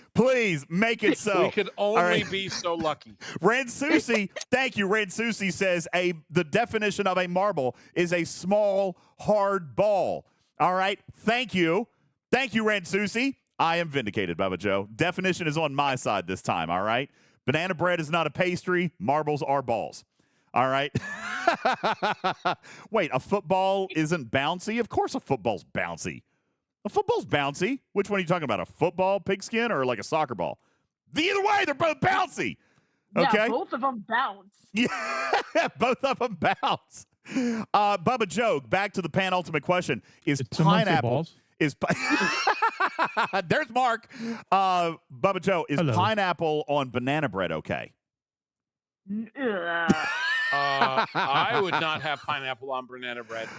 make it so. We could only be so lucky. Ransusi, thank you. Ransusi says the definition of a marble is a small, hard ball. All right, thank you, Ransusi. I am vindicated, Bubba Joe. Definition is on my side this time. All right, banana bread is not a pastry. Marbles are balls. All right. Wait, a football isn't bouncy? Of course a football's bouncy. A football's bouncy. Which one are you talking about? A football, pigskin, or like a soccer ball? Either way, they're both bouncy. Okay? Yeah, both of them bounce. Yeah, both of them bounce. Bubba Joe, back to the penultimate question. Is pineapple... There's Mark. Bubba Joe, is pineapple on banana bread okay? I would not have pineapple on banana bread.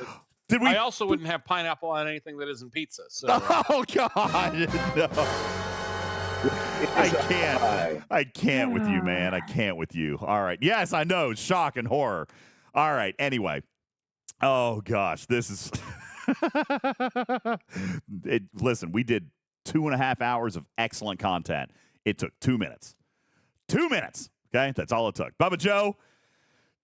But I also wouldn't have pineapple on anything that isn't pizza. So. Oh God, no! I can't with you, man. I can't with you. All right. Yes, I know. Shock and horror. All right. Anyway. Oh gosh, this is. Listen, we did 2.5 hours of excellent content. It took 2 minutes. 2 minutes. Okay, that's all it took. Bubba Joe,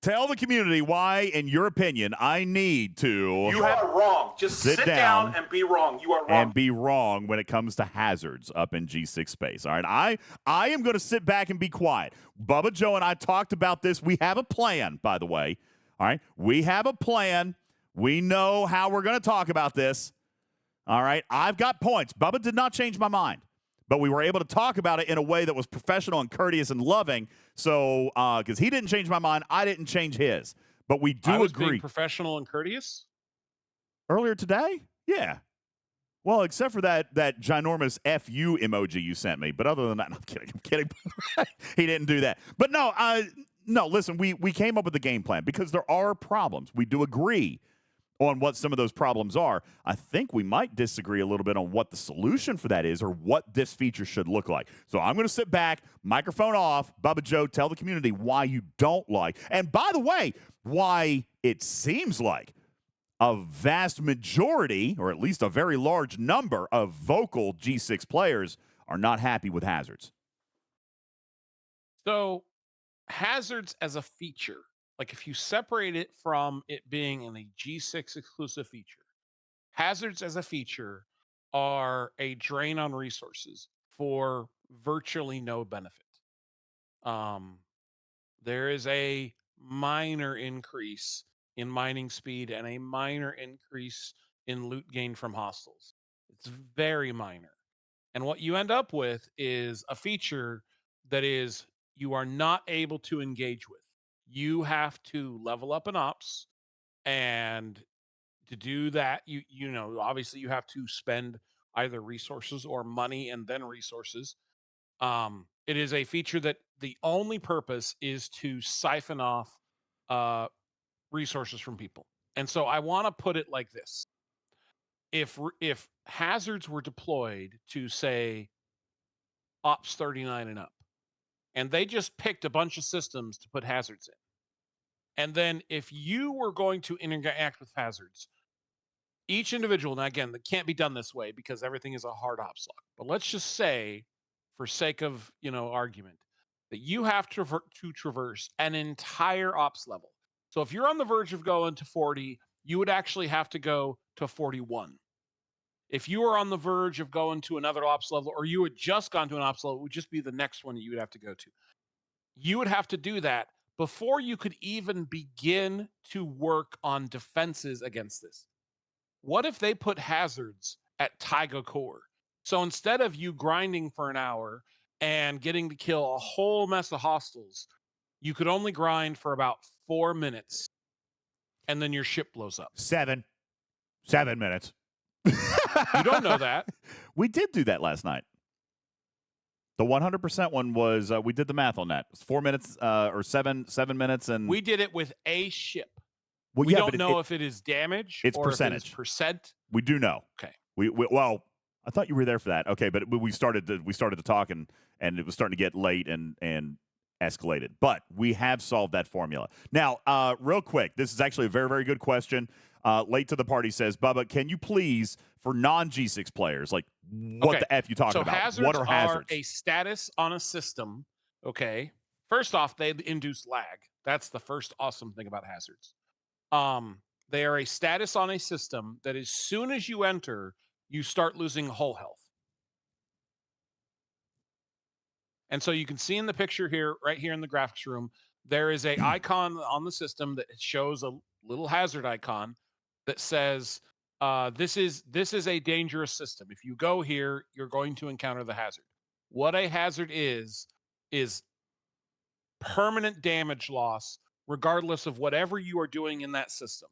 tell the community why, in your opinion, I need to. You are wrong. Just sit down and be wrong. You are wrong. And be wrong when it comes to hazards up in G6 space. All right, I am going to sit back and be quiet. Bubba Joe and I talked about this. We have a plan, by the way. All right, we have a plan. We know how we're going to talk about this. All right, I've got points. Bubba did not change my mind. But we were able to talk about it in a way that was professional and courteous and loving. So, because he didn't change my mind, I didn't change his. But we do agree. Being professional and courteous earlier today. Yeah. Well, except for that ginormous FU emoji you sent me. But other than that, no, I'm kidding. He didn't do that. But no, listen, we came up with a game plan because there are problems. We do agree on what some of those problems are. I think we might disagree a little bit on what the solution for that is or what this feature should look like. So I'm going to sit back, microphone off. Bubba Joe, tell the community why you don't like. And by the way, why it seems like a vast majority, or at least a very large number of vocal G6 players are not happy with hazards. So hazards as a feature, like if you separate it from it being in a G6 exclusive feature, hazards as a feature are a drain on resources for virtually no benefit. There is a minor increase in mining speed and a minor increase in loot gain from hostiles. It's very minor. And what you end up with is a feature that is you are not able to engage with. You have to level up an ops, and to do that, you know, obviously you have to spend either resources or money and then resources. It is a feature that the only purpose is to siphon off resources from people. And so I want to put it like this. If hazards were deployed to, say, Ops 39 and up, and they just picked a bunch of systems to put hazards in, and then if you were going to interact with hazards, each individual, now again, that can't be done this way because everything is a hard ops log, but let's just say, for sake of argument, that you have to traverse an entire ops level. So if you're on the verge of going to 40, you would actually have to go to 41. If you were on the verge of going to another ops level, or you had just gone to an ops level, it would just be the next one that you would have to go to. You would have to do that before you could even begin to work on defenses against this. What if they put hazards at Taiga Core? So instead of you grinding for an hour and getting to kill a whole mess of hostiles, you could only grind for about 4 minutes, and then your ship blows up. 7 minutes. You don't know that. We did do that last night. The 100% one was, we did the math on that. It's 4 minutes or 7 minutes. And we did it with a ship. Well, we yeah, don't but know if it is damage it's or percentage. if it is percent. We do know. Okay. Well, I thought you were there for that. Okay, but we started to talk and it was starting to get late and escalated. But we have solved that formula. Now, real quick, this is actually a very, very good question. Late to the party says, Bubba, can you please, for non-G6 players, like what the F you talking about? Hazards What are hazards? are a status on a system. Okay. First off, they induce lag. That's the first awesome thing about hazards. They are a status on a system that as soon as you enter, you start losing hull health. And so you can see in the picture here, right here in the graphics room, there is a icon on the system that shows a little hazard icon that says, this is a dangerous system. If you go here, you're going to encounter the hazard. What a hazard is permanent damage loss, regardless of whatever you are doing in that system.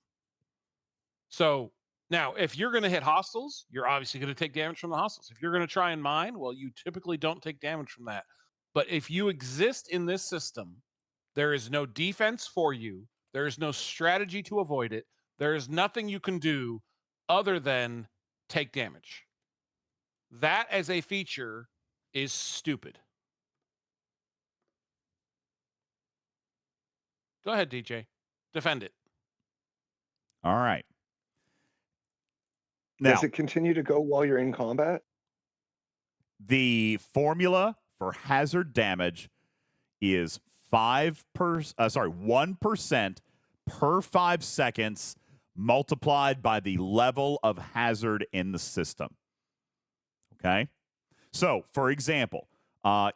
So now, if you're going to hit hostiles, you're obviously going to take damage from the hostiles. If you're going to try and mine, well, you typically don't take damage from that. But if you exist in this system, there is no defense for you. There is no strategy to avoid it. There is nothing you can do other than take damage. That as a feature is stupid. Go ahead, DJ. Defend it. All right. Now, does it continue to go while you're in combat? The formula for hazard damage is 1% per 5 seconds multiplied by the level of hazard in the system. Okay? So, for example,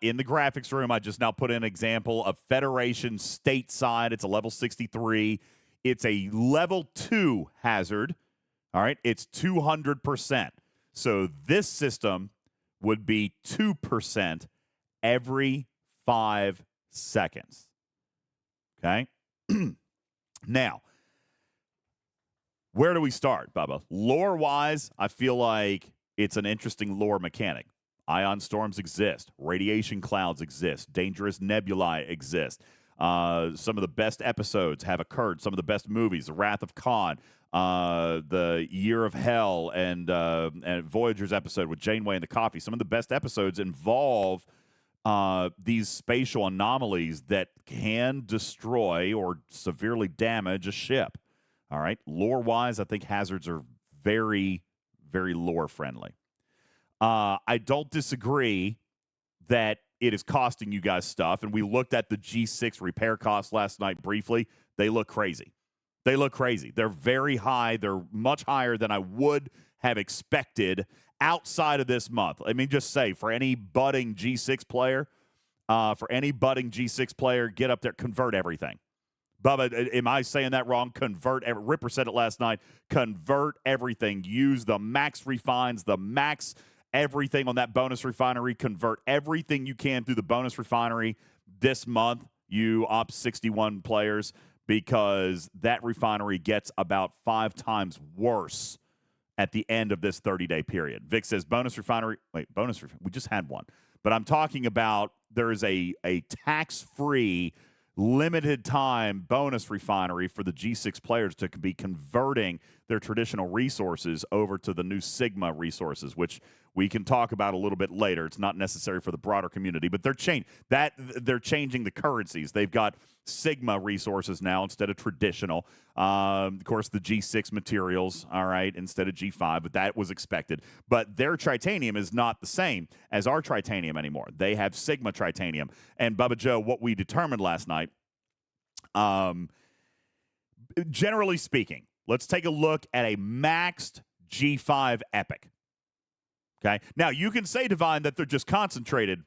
in the graphics room, I just now put in an example of Federation stateside. It's a level 63. It's a level 2 hazard. All right? It's 200%. So this system would be 2% every 5 seconds. Okay? Now, where do we start, Bubba? Lore-wise, I feel like it's an interesting lore mechanic. Ion storms exist. Radiation clouds exist. Dangerous nebulae exist. Some of the best episodes have occurred. Some of the best movies, The Wrath of Khan, the Year of Hell, and Voyager's episode with Janeway and the coffee. Some of the best episodes involve these spatial anomalies that can destroy or severely damage a ship. All right. Lore-wise, I think hazards are very, very lore-friendly. I don't disagree that it is costing you guys stuff, and we looked at the G6 repair costs last night briefly. They look crazy. They're very high. They're much higher than I would have expected outside of this month. Let me just say, for any budding G6 player, get up there, convert everything. Bubba, am I saying that wrong? Ripper said it last night. Convert everything. Use the max refines, the max everything on that bonus refinery. Convert everything you can through the bonus refinery this month, you Ops 61 players, because that refinery gets about 5 times worse at the end of this 30-day period. Vic says bonus refinery. Wait, we just had one. But I'm talking about there is a tax-free limited time bonus refinery for the G6 players to be converting their traditional resources over to the new Sigma resources, which we can talk about a little bit later. It's not necessary for the broader community, but they're changing the currencies. They've got Sigma resources now instead of traditional. Of course, the G6 materials, all right, instead of G5, but that was expected. But their tritanium is not the same as our tritanium anymore. They have Sigma tritanium. And Bubba Joe, what we determined last night, generally speaking, let's take a look at a maxed G5 epic. Okay. Now, you can say, Divine, that they're just concentrated.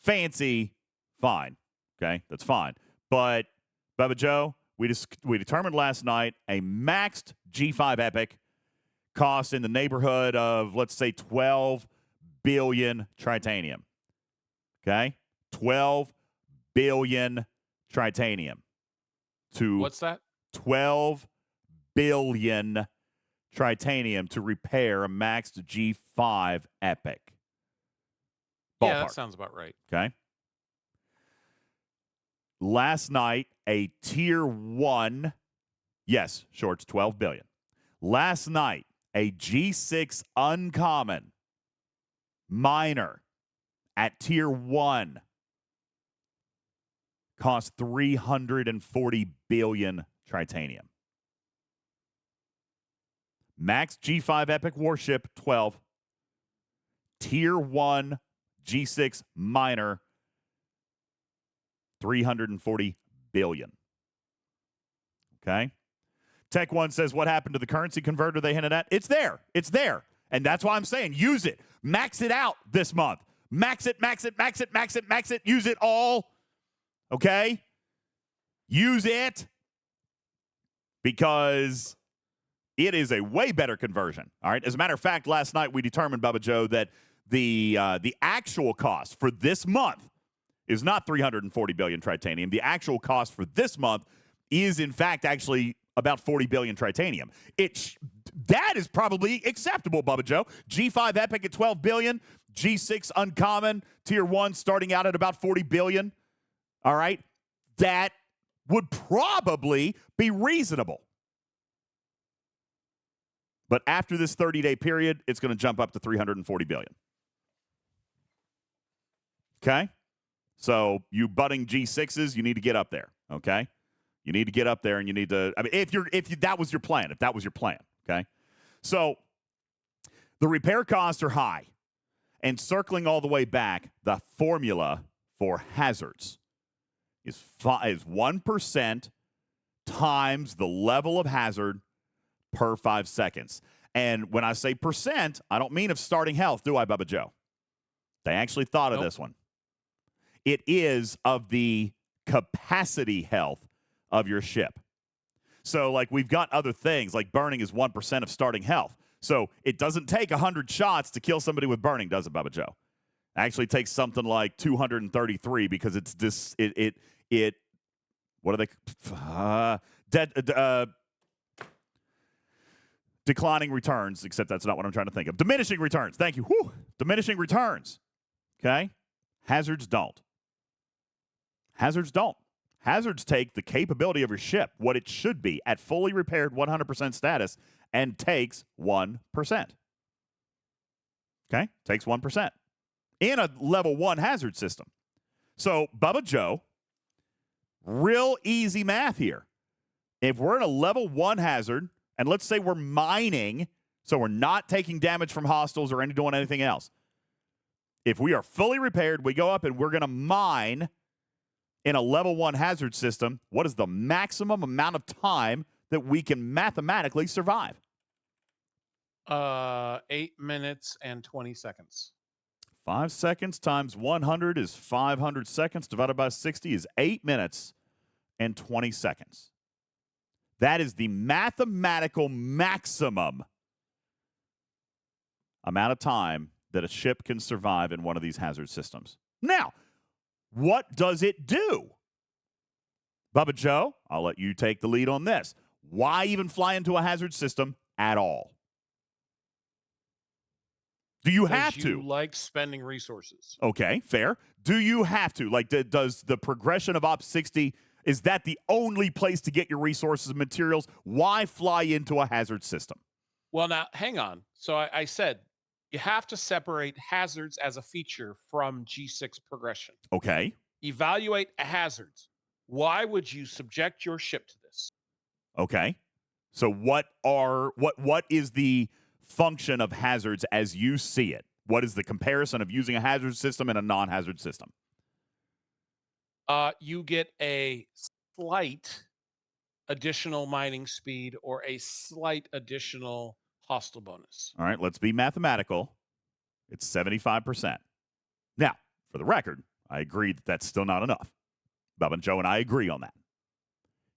Fancy, fine. Okay, that's fine. But, Bubba Joe, we determined last night a maxed G5 epic costs in the neighborhood of, let's say, 12 billion tritanium. Okay? 12 billion tritanium. What's that? 12 billion tritanium to repair a maxed G5 epic. Ballpark. Yeah, that sounds about right. Okay. Last night, a tier 1, yes, shorts 12 billion. Last night, a G6 uncommon minor at tier 1 cost 340 billion tritanium. Max G5 Epic Warship, 12. Tier 1 G6 minor, 340 billion. Okay? Tech One says, what happened to the currency converter they hinted at? It's there. It's there. And that's why I'm saying use it. Max it out this month. Max it, max it, max it, max it, max it. Use it all. Okay? Use it. Because it is a way better conversion. All right. As a matter of fact, last night we determined, Bubba Joe, that the actual cost for this month is not 340 billion tritanium. The actual cost for this month is, in fact, actually about 40 billion tritanium. That is probably acceptable, Bubba Joe. G5 Epic at 12 billion, G6 Uncommon, Tier 1 starting out at about 40 billion. All right. That would probably be reasonable. But after this 30-day period, it's going to jump up to 340 billion. Okay? So you budding G6s, you need to get up there, okay? You need to get up there, and you need to, I mean, if that was your plan, okay? So the repair costs are high. And circling all the way back, the formula for hazards is 1% times the level of hazard per 5 seconds. And when I say percent, I don't mean of starting health, do I, Bubba Joe? They actually thought of this one. It is of the capacity health of your ship. So, like, we've got other things, like burning is 1% of starting health. So it doesn't take 100 shots to kill somebody with burning, does it, Bubba Joe? It actually takes something like 233 because it's this, what are they? Declining returns, except that's not what I'm trying to think of. Diminishing returns. Thank you. Whew. Diminishing returns. Okay? Hazards don't. Hazards don't. Hazards take the capability of your ship, what it should be, at fully repaired 100% status, and takes 1%. Okay? Takes 1%. In a level 1 hazard system. So, Bubba Joe, real easy math here. If we're in a level 1 hazard, and let's say we're mining, so we're not taking damage from hostiles or doing anything else. If we are fully repaired, we go up and we're going to mine in a level 1 hazard system. What is the maximum amount of time that we can mathematically survive? 8 minutes and 20 seconds. 5 seconds times 100 is 500 seconds. Divided by 60 is 8 minutes and 20 seconds. That is the mathematical maximum amount of time that a ship can survive in one of these hazard systems. Now, what does it do? Bubba Joe, I'll let you take the lead on this. Why even fly into a hazard system at all? Do you have to? You like spending resources. Okay, fair. Do you have to? Like, does the progression of Op 60, is that the only place to get your resources and materials? Why fly into a hazard system? Well, now, hang on. So I said you have to separate hazards as a feature from G6 progression. Okay. Evaluate hazards. Why would you subject your ship to this? Okay. So what is the function of hazards as you see it? What is the comparison of using a hazard system and a non-hazard system? You get a slight additional mining speed or a slight additional hostile bonus. All right, let's be mathematical. It's 75%. Now, for the record, I agree that that's still not enough. Bubba and Joe and I agree on that.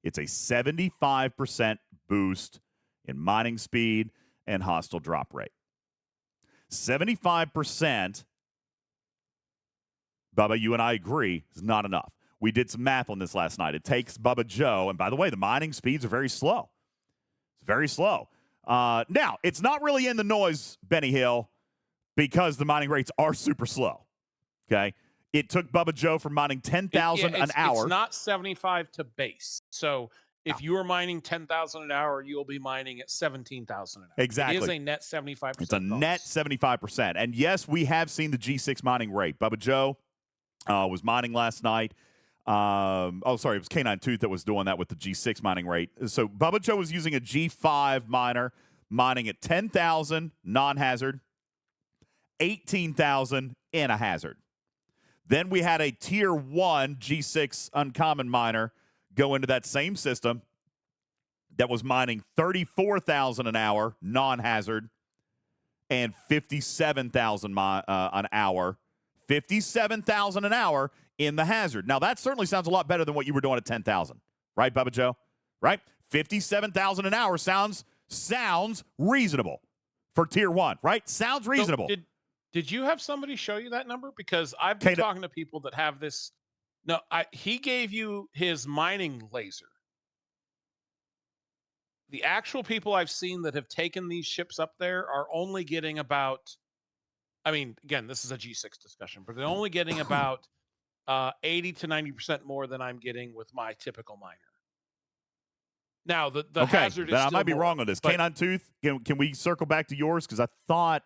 It's a 75% boost in mining speed and hostile drop rate. 75%, Bubba, you and I agree, is not enough. We did some math on this last night. It takes Bubba Joe, and by the way, the mining speeds are very slow. It's very slow. Now, it's not really in the noise, Benny Hill, because the mining rates are super slow. Okay? It took Bubba Joe from mining 10,000 an hour. It's not 75 to base. So if you are mining 10,000 an hour, you'll be mining at 17,000 an hour. Exactly. It is a net 75%. It's a net 75%. And yes, we have seen the G6 mining rate. Bubba Joe was mining last night. It was K9 Tooth that was doing that with the G6 mining rate. So Bubba Joe was using a G5 miner, mining at 10,000 non-hazard, 18,000 in a hazard. Then we had a tier 1 G6 uncommon miner go into that same system that was mining 34,000 an hour non-hazard and 57,000 an hour. 57,000 an hour in the hazard. Now, that certainly sounds a lot better than what you were doing at 10,000. Right, Bubba Joe? Right? 57,000 an hour sounds reasonable for tier 1, right? Sounds reasonable. So did you have somebody show you that number? Because I've been talking to people that have this. No, he gave you his mining laser. The actual people I've seen that have taken these ships up there are only getting about, I mean, again, this is a G6 discussion, but they're only getting about 80 to 90% more than I'm getting with my typical miner. Now, the hazard is I still might be more, wrong on this. K9 Tooth, can we circle back to yours? Because I thought,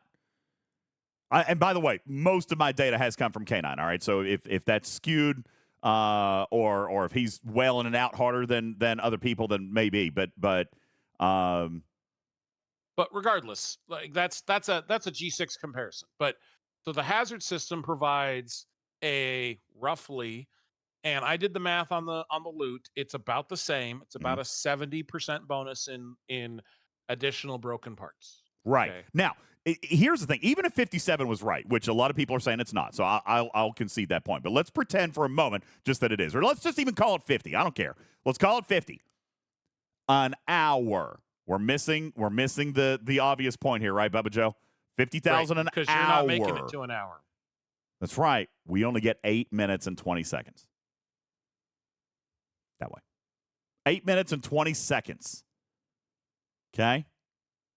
and by the way, most of my data has come from K9, all right? So if that's skewed or if he's wailing it out harder than other people, then maybe. But regardless, like that's a G6 comparison. But so the hazard system provides a roughly, and I did the math on the loot. It's about the same. It's about a 70% bonus in additional broken parts. Right. Okay. Now, here's the thing. Even if 57 was right, which a lot of people are saying it's not, so I'll concede that point. But let's pretend for a moment just that it is. Or let's just even call it 50. I don't care. Let's call it 50. An hour. We're missing the obvious point here, right, Bubba Joe? 50,000 an hour. Because you're not making it to an hour. That's right. We only get 8 minutes and 20 seconds. That way. 8 minutes and 20 seconds. Okay?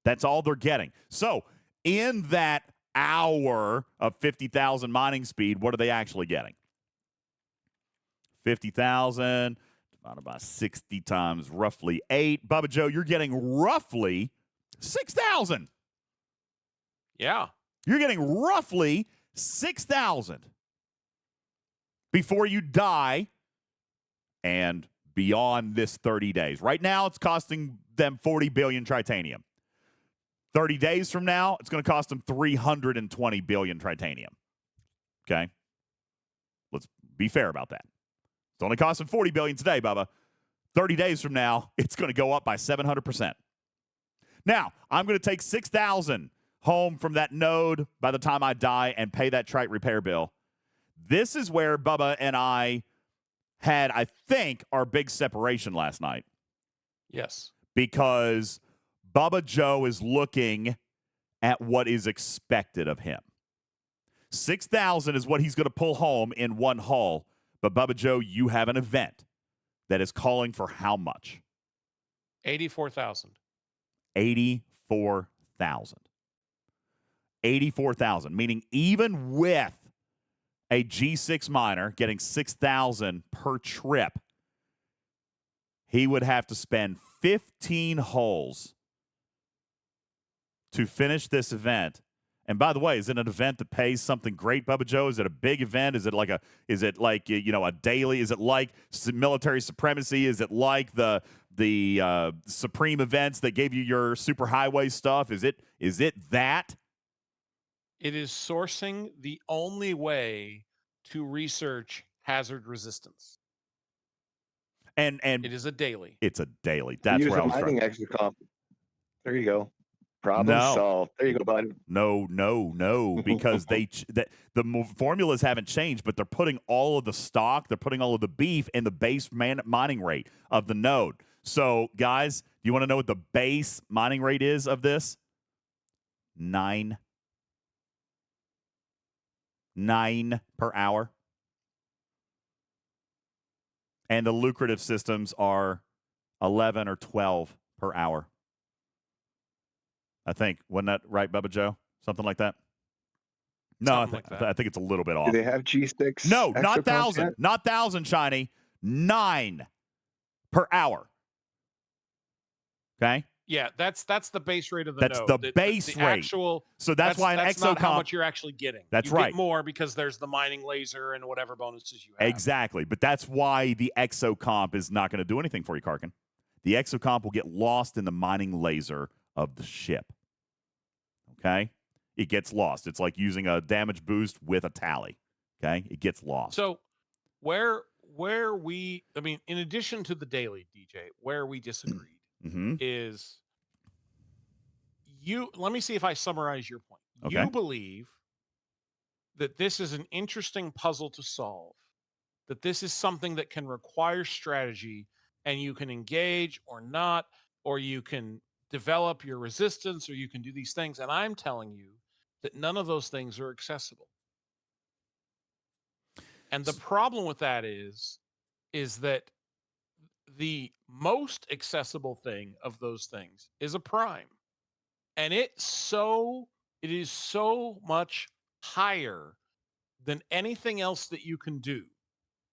That's all they're getting. So, in that hour of 50,000 mining speed, what are they actually getting? 50,000 divided by 60 times roughly 8. Bubba Joe, you're getting roughly 6,000. Yeah. You're getting roughly 6,000 before you die and beyond this 30 days. Right now, it's costing them 40 billion tritanium. 30 days from now, it's going to cost them 320 billion tritanium. Okay? Let's be fair about that. It's only costing 40 billion today, Bubba. 30 days from now, it's going to go up by 700%. Now, I'm going to take 6,000 home from that node by the time I die and pay that trite repair bill. This is where Bubba and I had, I think, our big separation last night. Yes. Because Bubba Joe is looking at what is expected of him. 6,000 is what he's going to pull home in one haul. But Bubba Joe, you have an event that is calling for how much? 84,000. 84,000. 84,000, meaning even with a G6 miner getting 6,000 per trip, he would have to spend 15 holes to finish this event. And by the way, is it an event that pays something great, Bubba Joe? Is it a big event? Is it like a daily? Is it like military supremacy? Is it like the Supreme events that gave you your superhighway stuff? Is it that? It is sourcing the only way to research hazard resistance. And it is a daily. It's a daily. That's Use where I a was mining trying. exocomp. There you go. Problem solved. There you go, bud. No, because the formulas haven't changed, but they're putting all of the stock, they're putting all of the beef in the base mining rate of the node. So, guys, do you want to know what the base mining rate is of this? 9 per hour. And the lucrative systems are 11 or 12 per hour. I think. Wasn't that right, Bubba Joe? Something like that? No, I think it's a little bit off. Do they have G6? No, not exocomps 1,000. yet? Not 1,000, Shiny. 9 per hour. Okay? Yeah, that's the base rate of the That's node. the base rate. Actual, So that's why an that's not how exocomp- much you're actually getting. That's you right. Get more because there's the mining laser and whatever bonuses you have. Exactly. But that's why the exocomp is not going to do anything for you, Karkin. The exocomp will get lost in the mining laser of the ship. Okay? It gets lost. It's like using a damage boost with a tally. Okay? It gets lost. So where in addition to the daily, DJ, where we disagreed is let me see if I summarize your point. Okay. You believe that this is an interesting puzzle to solve, that this is something that can require strategy and you can engage or not, or you can develop your resistance, or you can do these things. And I'm telling you that none of those things are accessible. And the problem with that is that the most accessible thing of those things is a prime. And it is so much higher than anything else that you can do.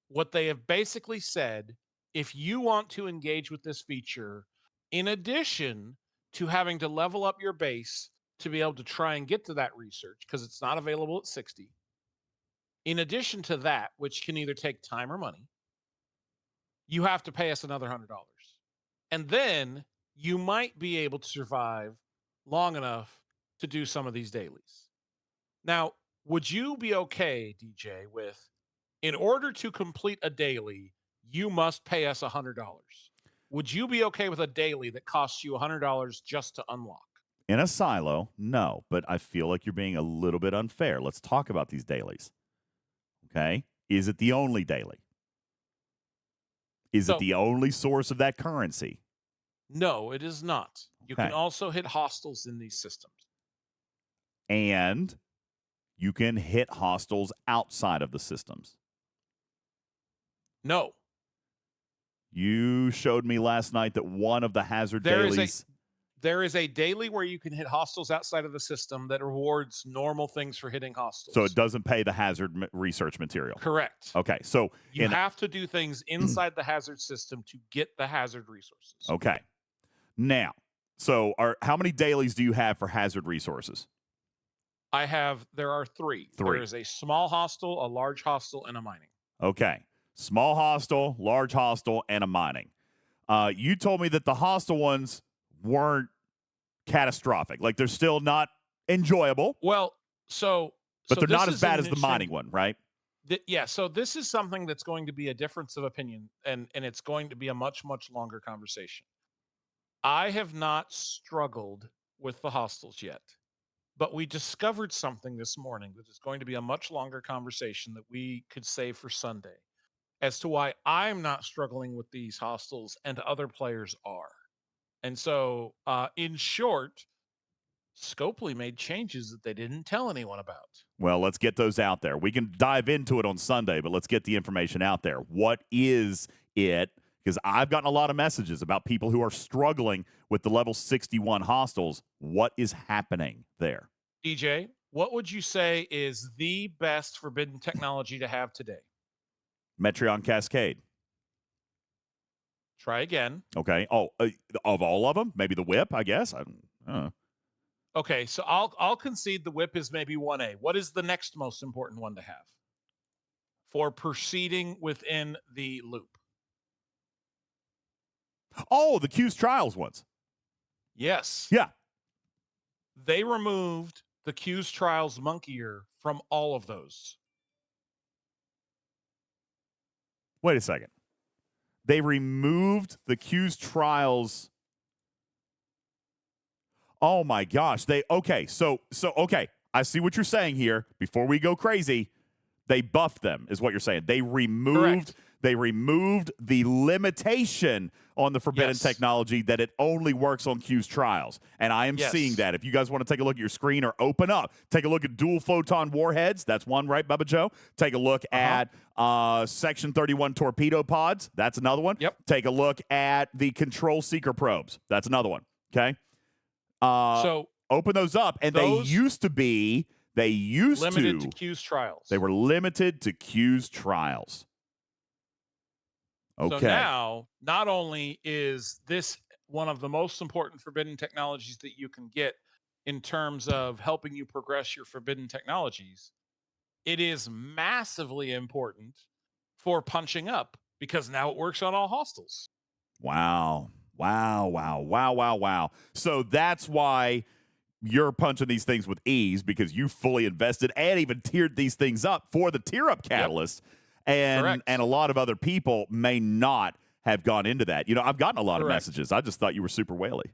What they have basically said, if you want to engage with this feature, in addition to having to level up your base to be able to try and get to that research, because it's not available at 60, in addition to that, which can either take time or money, you have to pay us another $100. And then you might be able to survive long enough to do some of these dailies. Now, would you be okay, DJ, with, in order to complete a daily, you must pay us $100? Would you be okay with a daily that costs you $100 just to unlock? In a silo, no, but I feel like you're being a little bit unfair. Let's talk about these dailies. Okay? Is it the only daily? Is it the only source of that currency? No, it is not. You Okay. can also hit hostiles in these systems. And you can hit hostiles outside of the systems. No. You showed me last night that one of the hazard dailies... There is a daily where you can hit hostiles outside of the system that rewards normal things for hitting hostiles. So it doesn't pay the hazard research material. Correct. Okay, so... You have to do things inside the hazard system to get the hazard resources. Okay. Now, so how many dailies do you have for hazard resources? There are 3. There is a small hostile, a large hostile, and a mining. Okay. small hostile, large hostile, and a mining. You told me that the hostile ones weren't catastrophic. Like, they're still not enjoyable. Well, but they're this not as is bad an as the mining one, right? Yeah, so this is something that's going to be a difference of opinion, and it's going to be a much, much longer conversation. I have not struggled with the hostiles yet, but we discovered something this morning that is going to be a much longer conversation that we could save for Sunday as to why I'm not struggling with these hostiles and other players are. And so, in short, Scopely made changes that they didn't tell anyone about. Well, let's get those out there. We can dive into it on Sunday, but let's get the information out there. What is it? Because I've gotten a lot of messages about people who are struggling with the level 61 hostiles. What is happening there? DJ, what would you say is the best forbidden technology to have today? Metreon Cascade. Try again. Okay. Oh, of all of them? Maybe the whip, I guess. I don't know. Okay, so I'll concede the whip is maybe 1A. What is the next most important one to have for proceeding within the loop? Oh, the Q's Trials ones. Yes. Yeah. They removed the Q's Trials monkey ear from all of those. Wait a second. They removed the Q's Trials. Oh my gosh. Okay. So okay. I see what you're saying here. Before we go crazy, they buffed them, is what you're saying. They removed the limitation on the forbidden technology that it only works on Q's Trials. And I am seeing that. If you guys want to take a look at your screen or open up, take a look at dual photon warheads. That's one, right, Bubba Joe? Take a look at Section 31 torpedo pods. That's another one. Yep. Take a look at the control seeker probes. That's another one. Okay. So open those up, and they used to limited to Q's Trials. They were limited to Q's Trials. Okay. So now, not only is this one of the most important forbidden technologies that you can get in terms of helping you progress your forbidden technologies, it is massively important for punching up because now it works on all hostiles. Wow. So that's why you're punching these things with ease, because you fully invested and even tiered these things up for the tier up catalyst. And a lot of other people may not have gone into that. You know, I've gotten a lot of messages. I just thought you were super whaley.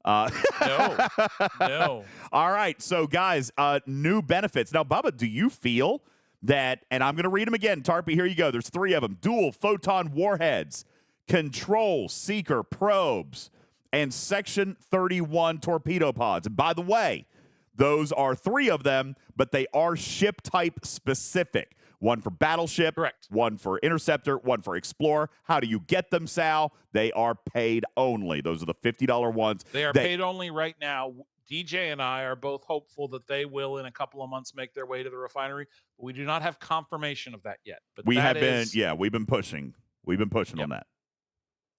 No. All right. So, guys, new benefits. Now, Bubba, do you feel that, and I'm going to read them again, Tarpy, here you go. There's 3 of them. Dual photon warheads, control seeker probes, and Section 31 torpedo pods. And by the way, those are 3 of them, but they are ship type specific. One for battleship, one for interceptor, one for explorer. How do you get them, Sal? They are paid only. Those are the $50 ones. They are paid only right now. DJ and I are both hopeful that they will, in a couple of months, make their way to the refinery. But we do not have confirmation of that yet. But we've been pushing. We've been pushing on that.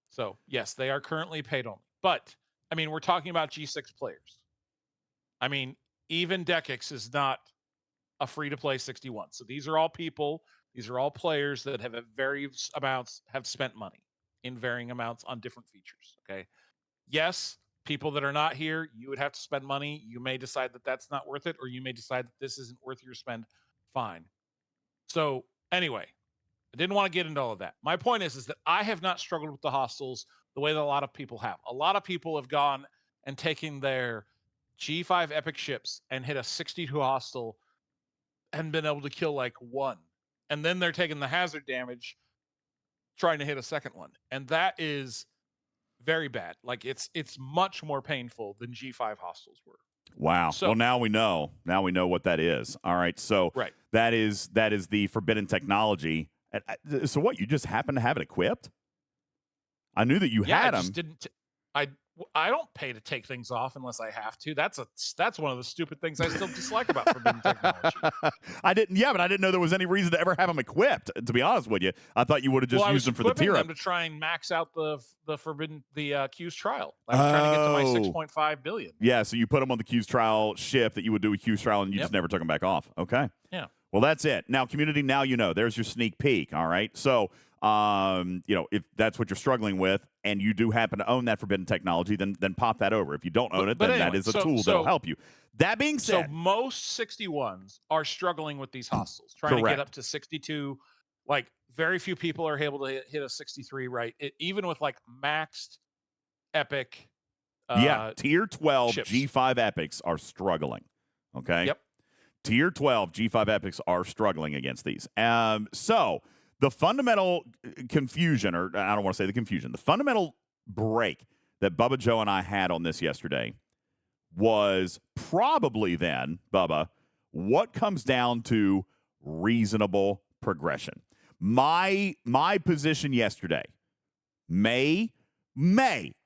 So, yes, they are currently paid only. But, I mean, we're talking about G6 players. I mean, even Decix is not a free-to-play 61. So these are all people, these are all players that have at various amounts have spent money in varying amounts on different features, okay? Yes, people that are not here, you would have to spend money. You may decide that that's not worth it, or you may decide that this isn't worth your spend. Fine. So anyway, I didn't want to get into all of that. My point is that I have not struggled with the hostiles the way that a lot of people have. A lot of people have gone and taken their G5 epic ships and hit a 62 hostile and been able to kill like 1. And then they're taking the hazard damage trying to hit a second one. And that is very bad. Like it's much more painful than G5 hostiles were. Wow. So, well, now we know. Now we know what that is. All right. So that is the forbidden technology. So what? You just happen to have it equipped? I knew that you had them. I just didn't. I don't pay to take things off unless I have to. That's one of the stupid things I still dislike about forbidden technology. I didn't know there was any reason to ever have them equipped. To be honest with you, I thought you would have just used them for the tier up to try and max out the Q's trial. I was trying to get to my 6.5 billion. Yeah, so you put them on the Q's trial ship that you would do a Q's trial, and you just never took them back off. Okay. Yeah. Well, that's it. Now, community, now you know. There's your sneak peek, all right? So, if that's what you're struggling with and you do happen to own that forbidden technology, then pop that over. If you don't own it, then anyway, that is a tool that'll help you. That being said, so most 61s are struggling with these hostiles, trying to get up to 62. Like, very few people are able to hit a 63, right? Even with, like, maxed epic tier 12 chips. G5 epics are struggling, okay? Yep. Tier 12 G5 epics are struggling against these. So the fundamental confusion, or I don't want to say the confusion, the fundamental break that Bubba Joe and I had on this yesterday was probably then, Bubba, what comes down to reasonable progression. My position yesterday may,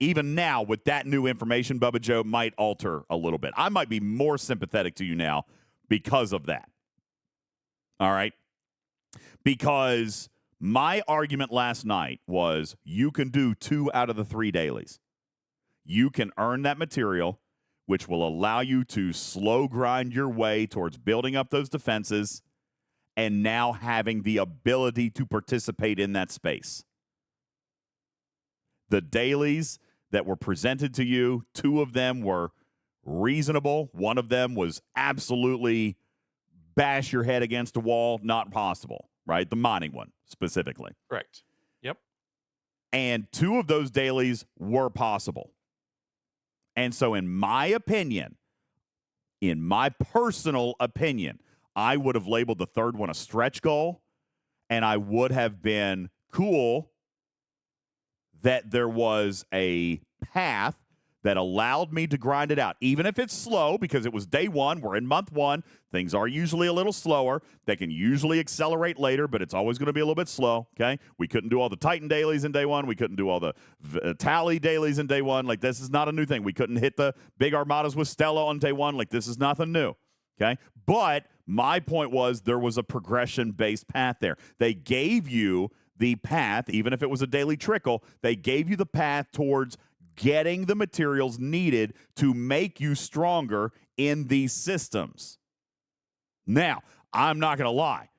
even now with that new information, Bubba Joe, might alter a little bit. I might be more sympathetic to you now because of that. All right? Because my argument last night was you can do 2 out of the 3 dailies. You can earn that material, which will allow you to slow grind your way towards building up those defenses and now having the ability to participate in that space. The dailies that were presented to you, 2 of them were reasonable. 1 of them was absolutely bash your head against a wall, not possible, right? The mining one specifically. Correct. Yep. And 2 of those dailies were possible. And so in my opinion, in my personal opinion, I would have labeled the 3rd one a stretch goal, and I would have been cool that there was a path that allowed me to grind it out, even if it's slow, because it was day 1. We're in month 1. Things are usually a little slower. They can usually accelerate later, but it's always going to be a little bit slow, okay? We couldn't do all the Titan dailies in day 1. We couldn't do all the Tally dailies in day 1. Like, this is not a new thing. We couldn't hit the big armadas with Stella on day 1. Like, this is nothing new, okay? But my point was there was a progression-based path there. They gave you the path, even if it was a daily trickle, they gave you the path towards getting the materials needed to make you stronger in these systems. Now, I'm not going to lie.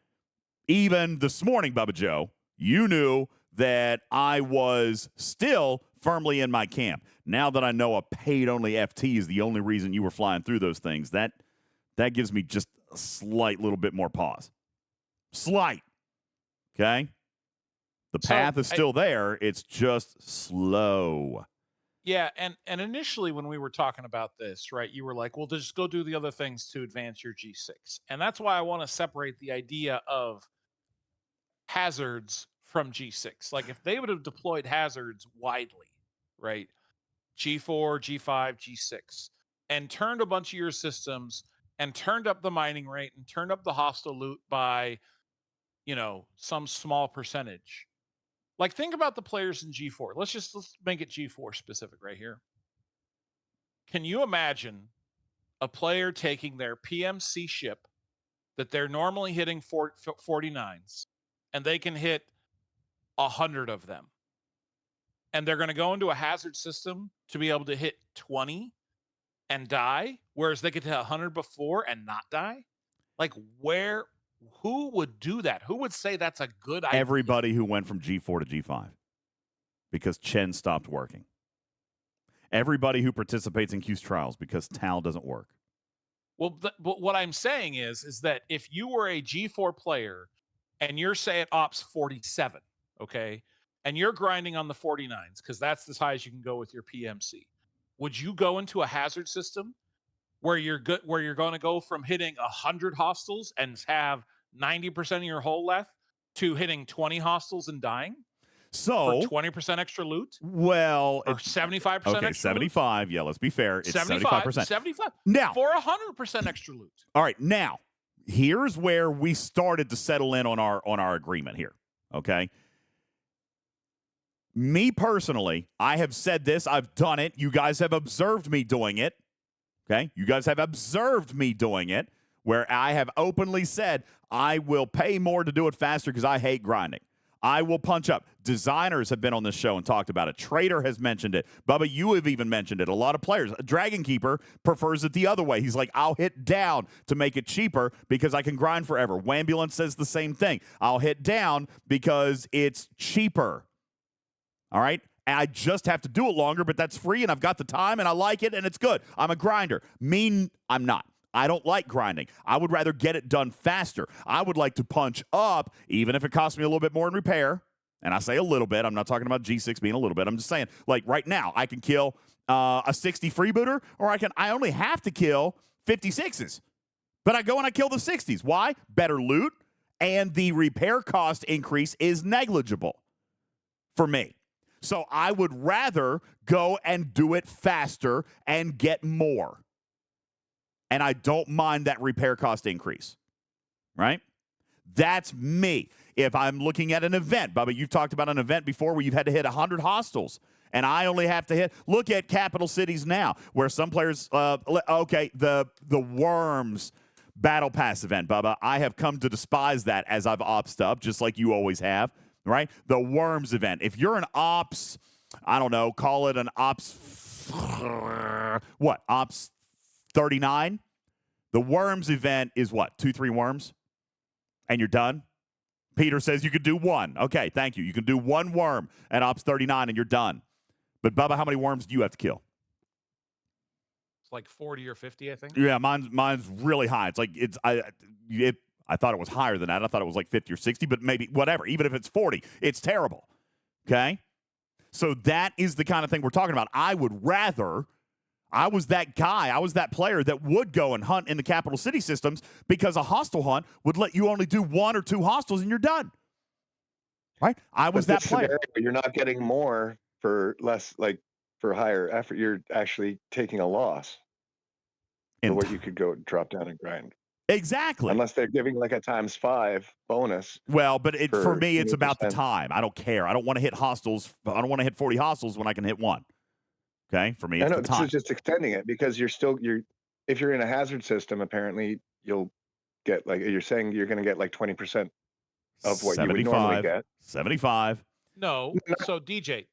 Even this morning, Bubba Joe, you knew that I was still firmly in my camp. Now that I know a paid-only FT is the only reason you were flying through those things, that gives me just a slight little bit more pause. Slight. Okay? The path is still there. It's just slow. Yeah, and initially when we were talking about this, right, you were like, well, just go do the other things to advance your G6. And that's why I want to separate the idea of hazards from G6. Like, if they would have deployed hazards widely, right, G4, G5, G6, and turned a bunch of your systems and turned up the mining rate and turned up the hostile loot by, some small percentage. Like, think about the players in G4. Let's make it G4 specific right here. Can you imagine a player taking their PMC ship that they're normally hitting 49s, and they can hit 100 of them? And they're going to go into a hazard system to be able to hit 20 and die, whereas they could hit 100 before and not die? Like, who would do that? Who would say that's a good idea? Everybody who went from G4 to G5 because Chen stopped working. Everybody who participates in Q's trials because Tal doesn't work. Well, but what I'm saying is that if you were a G4 player and you're, say, at Ops 47, okay, and you're grinding on the 49s because that's as high as you can go with your PMC, would you go into a hazard system where you're going to go from hitting 100 hostiles and have 90% of your hull left to hitting 20 hostiles and dying? So for 20% extra loot? Well, or 75% okay, extra 75. loot? Yeah, let's be fair. It's 75%. 75. Now, for 100% extra loot. All right, now here's where we started to settle in on our agreement here. Okay. Me personally, I have said this. I've done it. You guys have observed me doing it. Okay? You guys have observed me doing it, where I have openly said I will pay more to do it faster because I hate grinding. I will punch up. Designers have been on this show and talked about it. Trader has mentioned it. Bubba, you have even mentioned it. A lot of players. Dragon Keeper prefers it the other way. He's like, I'll hit down to make it cheaper because I can grind forever. Wambulance says the same thing. I'll hit down because it's cheaper. All right? And I just have to do it longer, but that's free, and I've got the time, and I like it, and it's good. I'm a grinder. I'm not. I don't like grinding. I would rather get it done faster. I would like to punch up, even if it costs me a little bit more in repair. And I say a little bit. I'm not talking about G6 being a little bit. I'm just saying, like right now, I can kill a 60 freebooter, or I only have to kill 56s. But I go and I kill the 60s. Why? Better loot, and the repair cost increase is negligible for me. So I would rather go and do it faster and get more. And I don't mind that repair cost increase, right? That's me. If I'm looking at an event, Bubba, you've talked about an event before where you've had to hit 100 hostiles, and I only have to hit. Look at Capital Cities now, where some players. The Worms Battle Pass event, Bubba. I have come to despise that as I've opsed up, just like you always have, right? The Worms event. If you're an ops, I don't know, call it an ops. What ops? 39. The Worms event is what? 2-3 worms? And you're done? Peter says you could do one. Okay, thank you. You can do one worm at Ops 39 and you're done. But Bubba, how many worms do you have to kill? It's like 40 or 50, I think. Yeah, mine's really high. It's like I thought it was higher than that. I thought it was like 50 or 60, but maybe whatever. Even if it's 40, it's terrible. Okay? So that is the kind of thing we're talking about. I was that guy. I was that player that would go and hunt in the capital city systems because a hostile hunt would let you only do 1 or 2 hostiles and you're done. Right? I was that player. You're not getting more for less, like for higher effort. You're actually taking a loss for what you could go drop down and grind. Exactly. Unless they're giving like a ×5 bonus. Well, but for me, it's about the time. I don't care. I don't want to hit hostiles. I don't want to hit 40 hostiles when I can hit 1. Okay, for me, it's the time. This is just extending it because if you're in a hazard system, apparently you'll get like you're saying you're going to get like 20% of what you would normally get. 75. No, so DJ,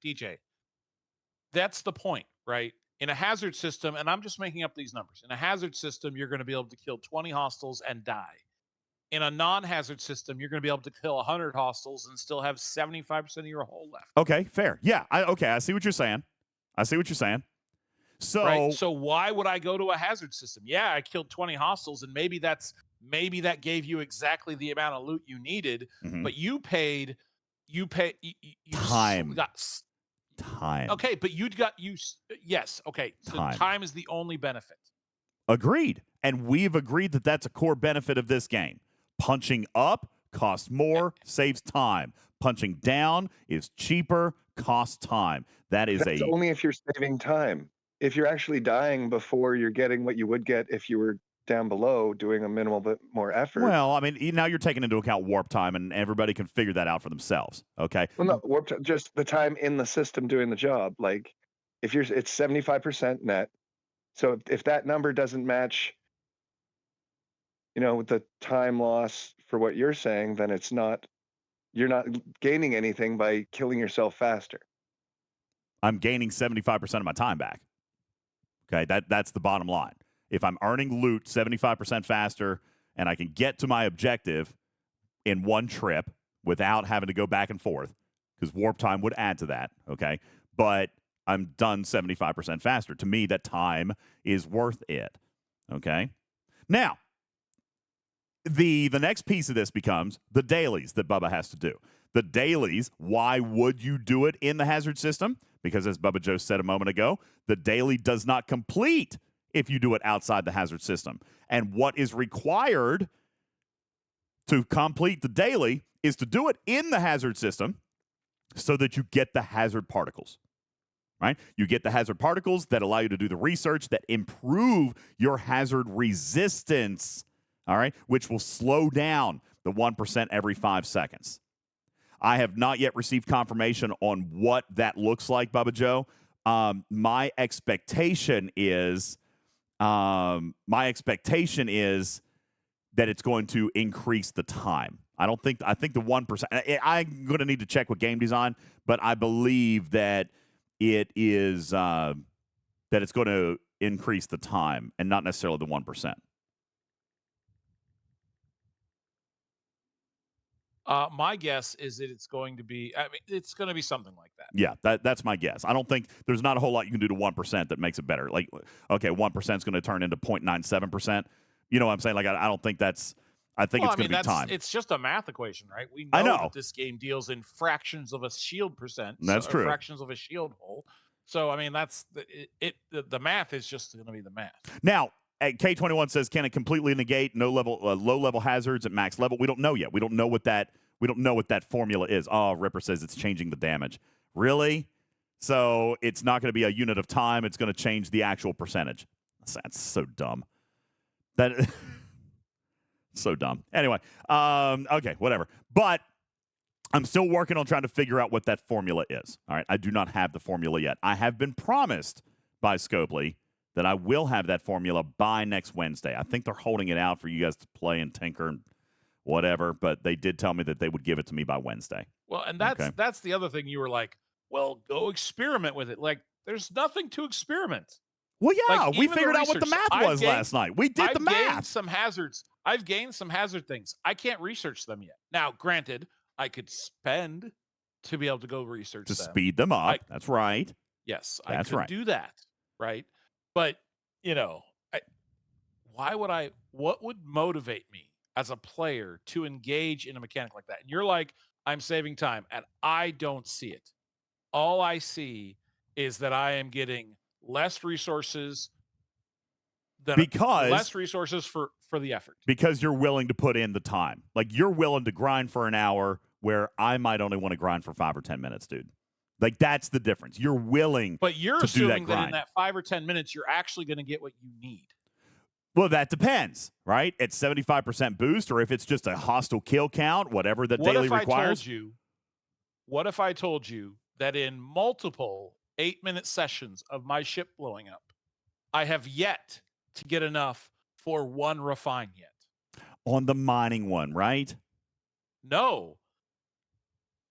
that's the point, right? In a hazard system, and I'm just making up these numbers. In a hazard system, you're going to be able to kill 20 hostiles and die. In a non-hazard system, you're going to be able to kill 100 hostiles and still have 75% of your hull left. Okay, fair. Yeah, I see what you're saying. So, right? So why would I go to a hazard system? Yeah, I killed 20 hostiles, and maybe that gave you exactly the amount of loot you needed, but you paid time. Time. Okay, but yes. Okay, so time is the only benefit. Agreed, and we've agreed that that's a core benefit of this game. Punching up costs more, saves time. Punching down is cheaper, costs time. That's only if you're saving time. If you're actually dying before you're getting what you would get if you were down below doing a minimal bit more effort. Well, I mean, now you're taking into account warp time, and everybody can figure that out for themselves. Okay. Well, no, warp time, just the time in the system doing the job. Like, it's 75% net. So if that number doesn't match, with the time loss for what you're saying, then you're not gaining anything by killing yourself faster. I'm gaining 75% of my time back. Okay, that's the bottom line. If I'm earning loot 75% faster and I can get to my objective in one trip without having to go back and forth, because warp time would add to that, okay? But I'm done 75% faster. To me, that time is worth it, okay? Now, the next piece of this becomes the dailies that Bubba has to do. The dailies, why would you do it in the hazard system? Because as Bubba Joe said a moment ago, the daily does not complete if you do it outside the hazard system. And what is required to complete the daily is to do it in the hazard system so that you get the hazard particles, right? You get the hazard particles that allow you to do the research that improve your hazard resistance, all right, which will slow down the 1% every 5 seconds. I have not yet received confirmation on what that looks like, Bubba Joe. My expectation is that it's going to increase the time. I think the 1%. I'm going to need to check with game design, but I believe that it is that it's going to increase the time and not necessarily the 1%. My guess is that it's going to be. I mean, it's going to be something like that. Yeah, that's my guess. I don't think there's not a whole lot you can do to 1% that makes it better. Like, okay, 1% is going to turn into 0.97%. You know what I'm saying? Like, I don't think that's. I think it's going to be time. It's just a math equation, right? We I know that this game deals in fractions of a shield percent. That's true. Fractions of a shield hole. So I mean, that's the math is just going to be the math. Now, K21 says, can it completely negate low level hazards at max level? We don't know yet. We don't know what that formula is. Oh, Ripper says it's changing the damage. Really? So it's not going to be a unit of time. It's going to change the actual percentage. That's so dumb. That so dumb. Anyway, okay, whatever. But I'm still working on trying to figure out what that formula is. All right, I do not have the formula yet. I have been promised by Scopely that I will have that formula by next Wednesday. I think they're holding it out for you guys to play and tinker and whatever, but they did tell me that they would give it to me by Wednesday. Well, and that's the other thing. You were like, well, go experiment with it. Like, there's nothing to experiment. Well, yeah, like, we figured out what the math was last night. We did the math. I've gained some hazards. I've gained some hazard things. I can't research them yet. Now, granted, I could spend to be able to go research to them. Speed them up. That's right. Yes, that's I could right. do that. Right. But, you know, what would motivate me as a player to engage in a mechanic like that? And you're like, I'm saving time, and I don't see it. All I see is that I am getting less resources less resources for the effort. Because you're willing to put in the time. Like, you're willing to grind for an hour where I might only want to grind for 5 or 10 minutes, dude. Like, that's the difference. You're willing But you're to assuming do that, that in that 5 or 10 minutes, you're actually going to get what you need. Well, that depends, right? At 75% boost, or if it's just a hostile kill count, whatever that daily requires. What if I told you that in multiple 8-minute sessions of my ship blowing up, I have yet to get enough for one refine yet? On the mining one, right? No.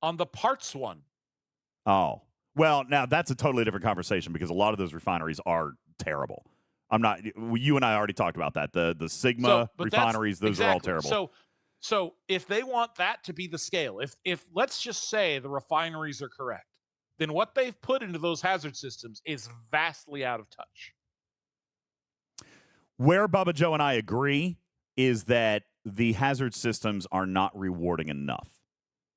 On the parts one. Oh. Well, now that's a totally different conversation because a lot of those refineries are terrible. You and I already talked about that. The Sigma refineries, those are all terrible. So if they want that to be the scale, if let's just say the refineries are correct, then what they've put into those hazard systems is vastly out of touch. Where Bubba Joe and I agree is that the hazard systems are not rewarding enough.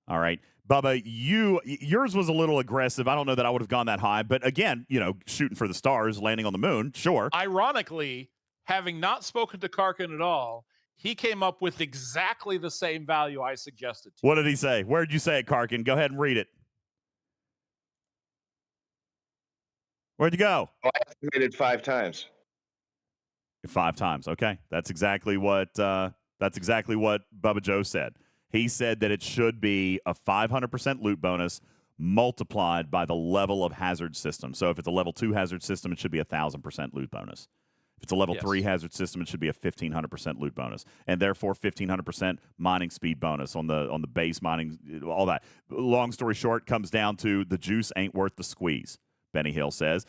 All right. Bubba, yours was a little aggressive. I don't know that I would have gone that high, but again, shooting for the stars, landing on the moon, sure. Ironically, having not spoken to Karkin at all, he came up with exactly the same value I suggested to you. What did he say? Where did you say it, Karkin? Go ahead and read it. Where'd you go? I estimated 5 times. 5 times. Okay. That's exactly what Bubba Joe said. He said that it should be a 500% loot bonus multiplied by the level of hazard system. So if it's a level 2 hazard system, it should be 1,000% loot bonus. If it's a level 3 hazard system, it should be a 1,500% loot bonus, and therefore 1,500% mining speed bonus on the base mining, all that. Long story short, comes down to the juice ain't worth the squeeze. Benny Hill says.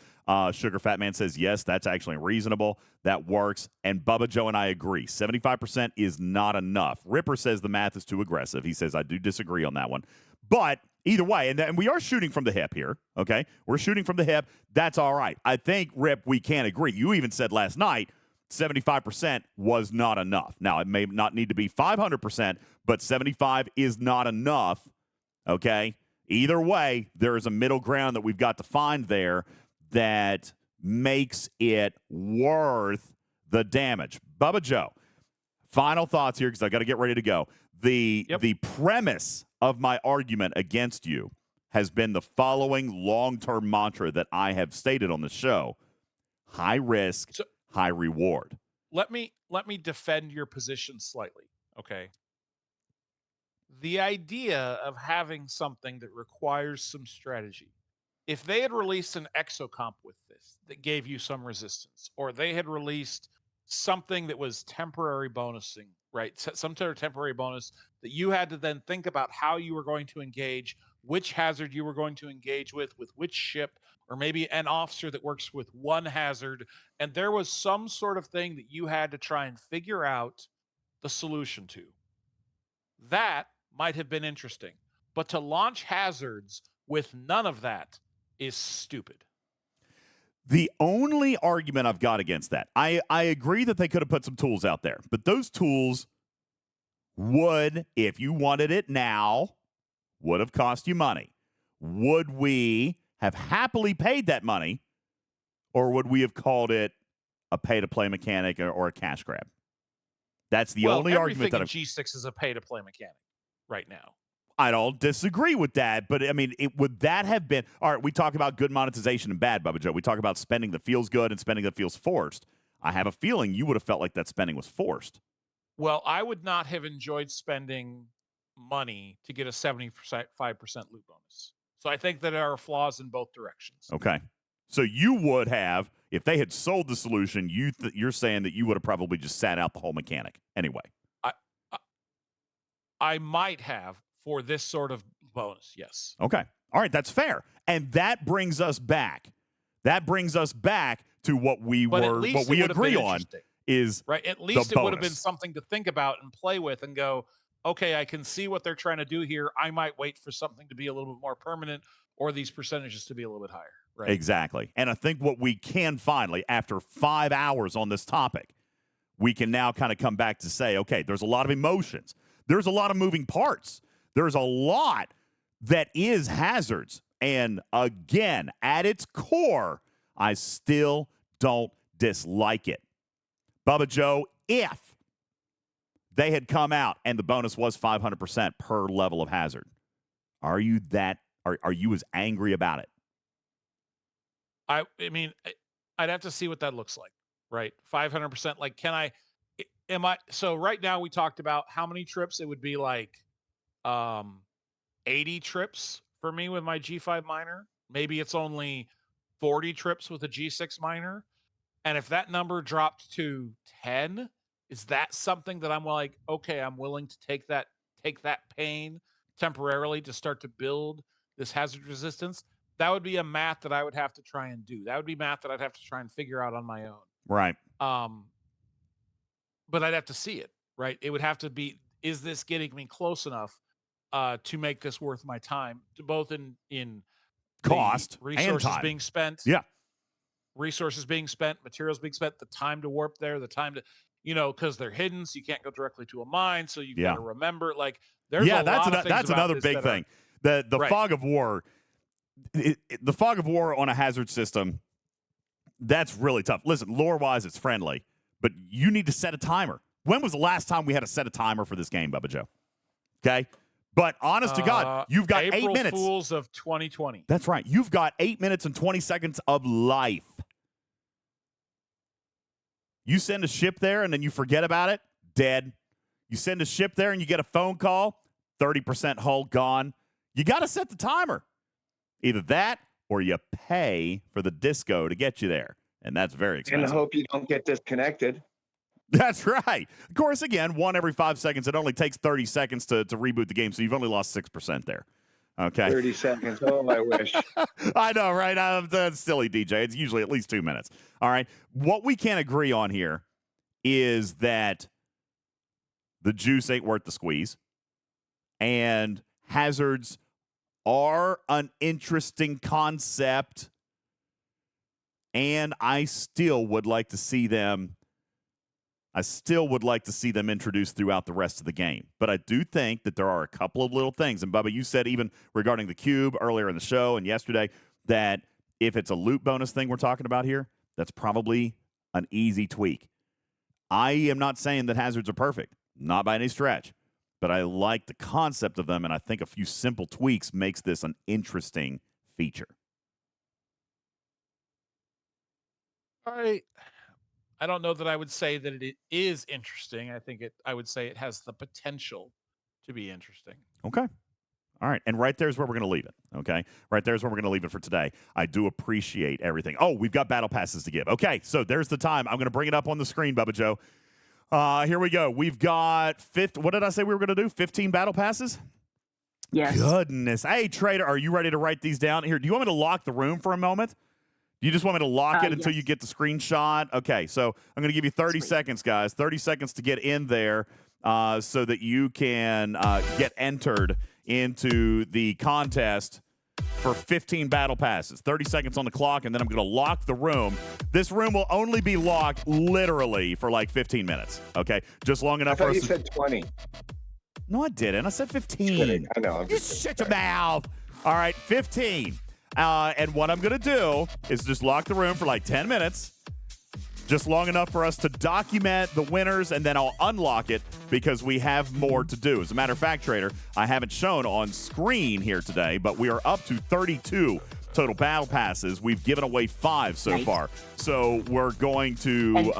Sugar Fat Man says, yes, that's actually reasonable. That works. And Bubba Joe and I agree. 75% is not enough. Ripper says the math is too aggressive. He says, I do disagree on that one. But either way, and we are shooting from the hip here, okay? We're shooting from the hip. That's all right. I think, Rip, we can agree. You even said last night 75% was not enough. Now, it may not need to be 500%, but 75 is not enough, okay? Either way, there is a middle ground that we've got to find there that makes it worth the damage. Bubba Joe, final thoughts here because I got to get ready to go. The premise of my argument against you has been the following long-term mantra that I have stated on the show: high risk, high reward. Let me defend your position slightly, okay? The idea of having something that requires some strategy. If they had released an exocomp with this that gave you some resistance, or they had released something that was temporary bonusing, right? Some sort of temporary bonus that you had to then think about how you were going to engage, which hazard you were going to engage with which ship, or maybe an officer that works with one hazard. And there was some sort of thing that you had to try and figure out the solution to. That might have been interesting. But to launch hazards with none of that is stupid. The only argument I've got against that, I agree that they could have put some tools out there, but those tools would, if you wanted it now, would have cost you money. Would we have happily paid that money, or would we have called it a pay-to-play mechanic or a cash grab? That's the only argument that G6 is a pay-to-play mechanic right now. I don't disagree with that, but I mean, would that have been all right? We talk about good monetization and bad, Bubba Joe. We talk about spending that feels good and spending that feels forced. I have a feeling you would have felt like that spending was forced. Well, I would not have enjoyed spending money to get a 75% loot bonus. So I think that there are flaws in both directions. Okay. So you would have, if they had sold the solution, you're saying that you would have probably just sat out the whole mechanic anyway. I might have for this sort of bonus, yes. Okay. All right, that's fair. And that brings us back. That brings us back to what we agree on is right. At least it would have been something to think about and play with and go, okay, I can see what they're trying to do here. I might wait for something to be a little bit more permanent or these percentages to be a little bit higher. Right. Exactly. And I think what we can finally, after 5 hours on this topic, we can now kind of come back to say, okay, there's a lot of emotions. There's a lot of moving parts. There's a lot that is hazards. And again, at its core, I still don't dislike it. Bubba Joe, if they had come out and the bonus was 500% per level of hazard, are you as angry about it? I mean, I'd have to see what that looks like, right? 500%. Like, so right now we talked about how many trips it would be like 80 trips for me with my G5 miner. Maybe it's only 40 trips with a G6 miner. And if that number dropped to 10, is that something that I'm like, okay, I'm willing to take that pain temporarily to start to build this hazard resistance? That would be a math that I would have to try and do. That would be math that I'd have to try and figure out on my own. Right. But I'd have to see it, right? It would have to be, is this getting me close enough to make this worth my time, to both in cost resources and time being spent. Yeah. Resources being spent, materials being spent, the time to warp there, the time to, because they're hidden, so you can't go directly to a mine. So you've got to remember, like, there's that's another big thing. The right. fog of war, the fog of war on a hazard system, that's really tough. Listen, lore-wise, it's friendly, but you need to set a timer. When was the last time we had to set a timer for this game, Bubba Joe? Okay? But honest to God, you've got April 8 minutes. Fools of 2020. That's right. You've got 8 minutes and 20 seconds of life. You send a ship there and then you forget about it, dead. You send a ship there and you get a phone call, 30% hull gone. You got to set the timer. Either that or you pay for the disco to get you there. And that's very expensive. And hope you don't get disconnected. That's right. Of course, again, one every 5 seconds. It only takes 30 seconds to reboot the game, so you've only lost 6% there. Okay. 30 seconds. Oh, I wish. I know, right? That's silly, DJ. It's usually at least 2 minutes. All right. What we can agree on here is that the juice ain't worth the squeeze, and hazards are an interesting concept, and I still would like to see them introduced throughout the rest of the game. But I do think that there are a couple of little things. And, Bubba, you said even regarding the cube earlier in the show and yesterday that if it's a loot bonus thing we're talking about here, that's probably an easy tweak. I am not saying that hazards are perfect, not by any stretch. But I like the concept of them, and I think a few simple tweaks makes this an interesting feature. I don't know that I would say that it is interesting. I would say it has the potential to be interesting. Okay. All right. And right there's where we're going to leave it. Okay. Right there's where we're going to leave it for today. I do appreciate everything. Oh, we've got battle passes to give. Okay. So there's the time. I'm going to bring it up on the screen, Bubba Joe. Here we go. We've got what did I say we were going to do? 15 battle passes? Yes. Goodness. Hey, Trader, are you ready to write these down? Here, do you want me to lock the room for a moment? Do you just want me to lock it until you get the screenshot? Okay, so I'm going to give you 30 seconds, guys. 30 seconds to get in there so that you can get entered into the contest for 15 battle passes. 30 seconds on the clock, and then I'm going to lock the room. This room will only be locked literally for like 15 minutes, okay? Just long enough I for us thought you to... said 20. No, I didn't. I said 15. I know. You shut your mouth. All right, 15. And what I'm going to do is just lock the room for like 10 minutes, just long enough for us to document the winners, and then I'll unlock it because we have more to do. As a matter of fact, Trader, I haven't shown on screen here today, but we are up to 32 total battle passes. We've given away 5 so far. So we're going to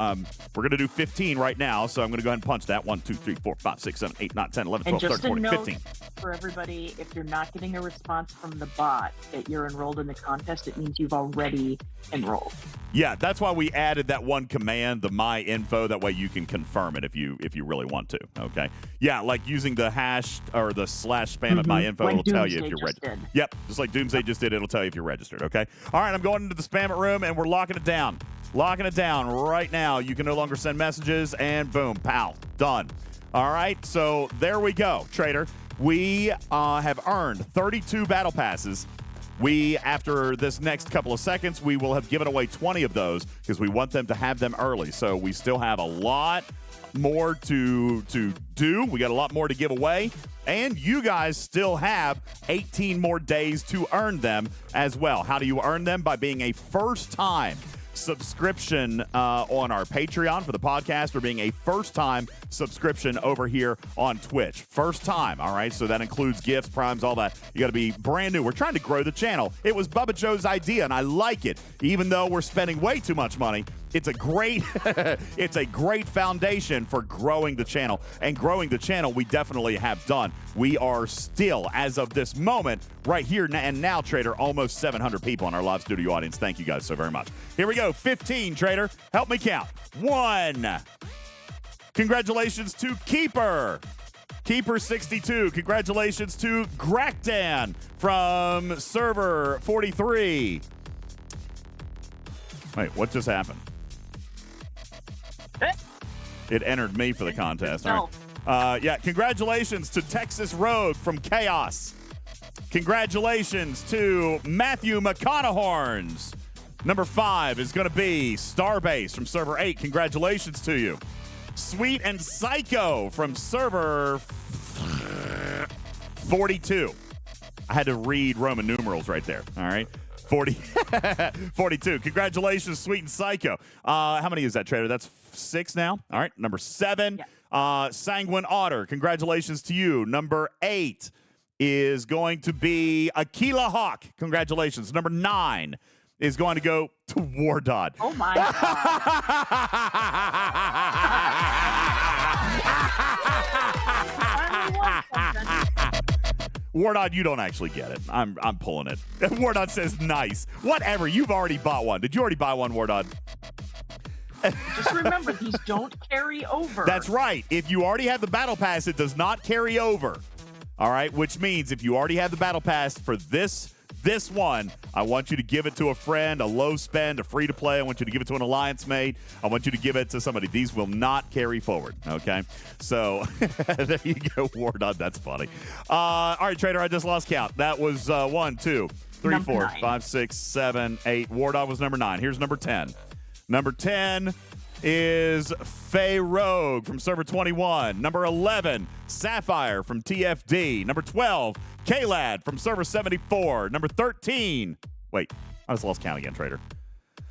do 15 right now. So I'm going to go ahead and punch that. 1, 2, 3, 4, 5, 6, 7, 8, 9, 10, 11, 12, 13, 14, 15. For everybody, if you're not getting a response from the bot that you're enrolled in the contest, it means you've already enrolled. Yeah, that's why we added that one command, the my info. That way you can confirm it if you really want to. Okay. Yeah, like using the hash or the /spam at my info, Like it'll tell you if Doomsday you're just registered. did. Yep, just like Doomsday just did, it'll tell you if you're registered. Okay. All right, I'm going into the spam it room and we're locking it down. Locking it down right now. You can no longer send messages, and boom, pow, done. All right, so there we go, Trader. We have earned 32 battle passes. After this next couple of seconds, we will have given away 20 of those because we want them to have them early. So we still have a lot more to do. We got a lot more to give away. And you guys still have 18 more days to earn them as well. How do you earn them? By being a first-time subscription on our Patreon for the podcast, or being a first-time subscription over here on Twitch. First time, all right? So that includes gifts, primes, all that. You got to be brand new. We're trying to grow the channel. It was Bubba Joe's idea, and I like it. Even though we're spending way too much money, it's a great it's a great foundation for growing the channel. And growing the channel, we definitely have done. We are still, as of this moment, right here and now, Trader, almost 700 people in our live studio audience. Thank you guys so very much. Here we go. 15, Trader. Help me count. 1. Congratulations to Keeper. Keeper62. Congratulations to Grakdan from server 43. Wait, what just happened? It entered me for the contest. All right. Yeah, congratulations to Texas Rogue from Chaos. Congratulations to Matthew McConaughorns. Number 5 is going to be Starbase from server 8. Congratulations to you. Sweet and Psycho from server 42. I had to read Roman numerals right there. All right. 42. Congratulations, Sweet and Psycho. How many is that, Trader? That's 6 now. All right. Number 7, Sanguine Otter. Congratulations to you. Number 8 is going to be Aquila Hawk. Congratulations. Number 9 is going to go to Wardod. Oh, my Wardod, you don't actually get it. I'm pulling it. Wardod says nice. Whatever. You've already bought one. Did you already buy one, Wardod? Just remember, these don't carry over. That's right. If you already have the Battle Pass, it does not carry over. All right? Which means if you already have the Battle Pass for this one, I want you to give it to a friend, a low spend, a free to play. I want you to give it to an alliance mate. I want you to give it to somebody. These will not carry forward, okay? So there you go, Wardod. That's funny. All right, Trader, I just lost count. That was 1, 2, 3, 4, 5, 6, 7, 8. Wardod was number 9. Here's number 10. Number 10 is Faye Rogue from server 21. Number 11, Sapphire from TFD. Number 12, K-Lad from server 74. Number 13, wait, I just lost count again, Trader.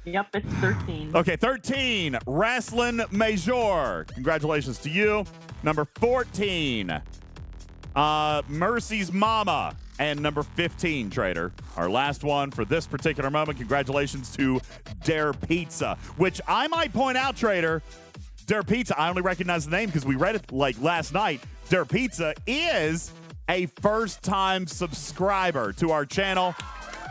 Yep, it's 13. Okay, 13, Wrestling Major. Congratulations to you. Number 14, Mercy's Mama. And number 15, Trader, our last one for this particular moment. Congratulations to Dare Pizza, which I might point out, Trader, Dare Pizza, I only recognize the name because we read it like last night. Dare Pizza is a first-time subscriber to our channel.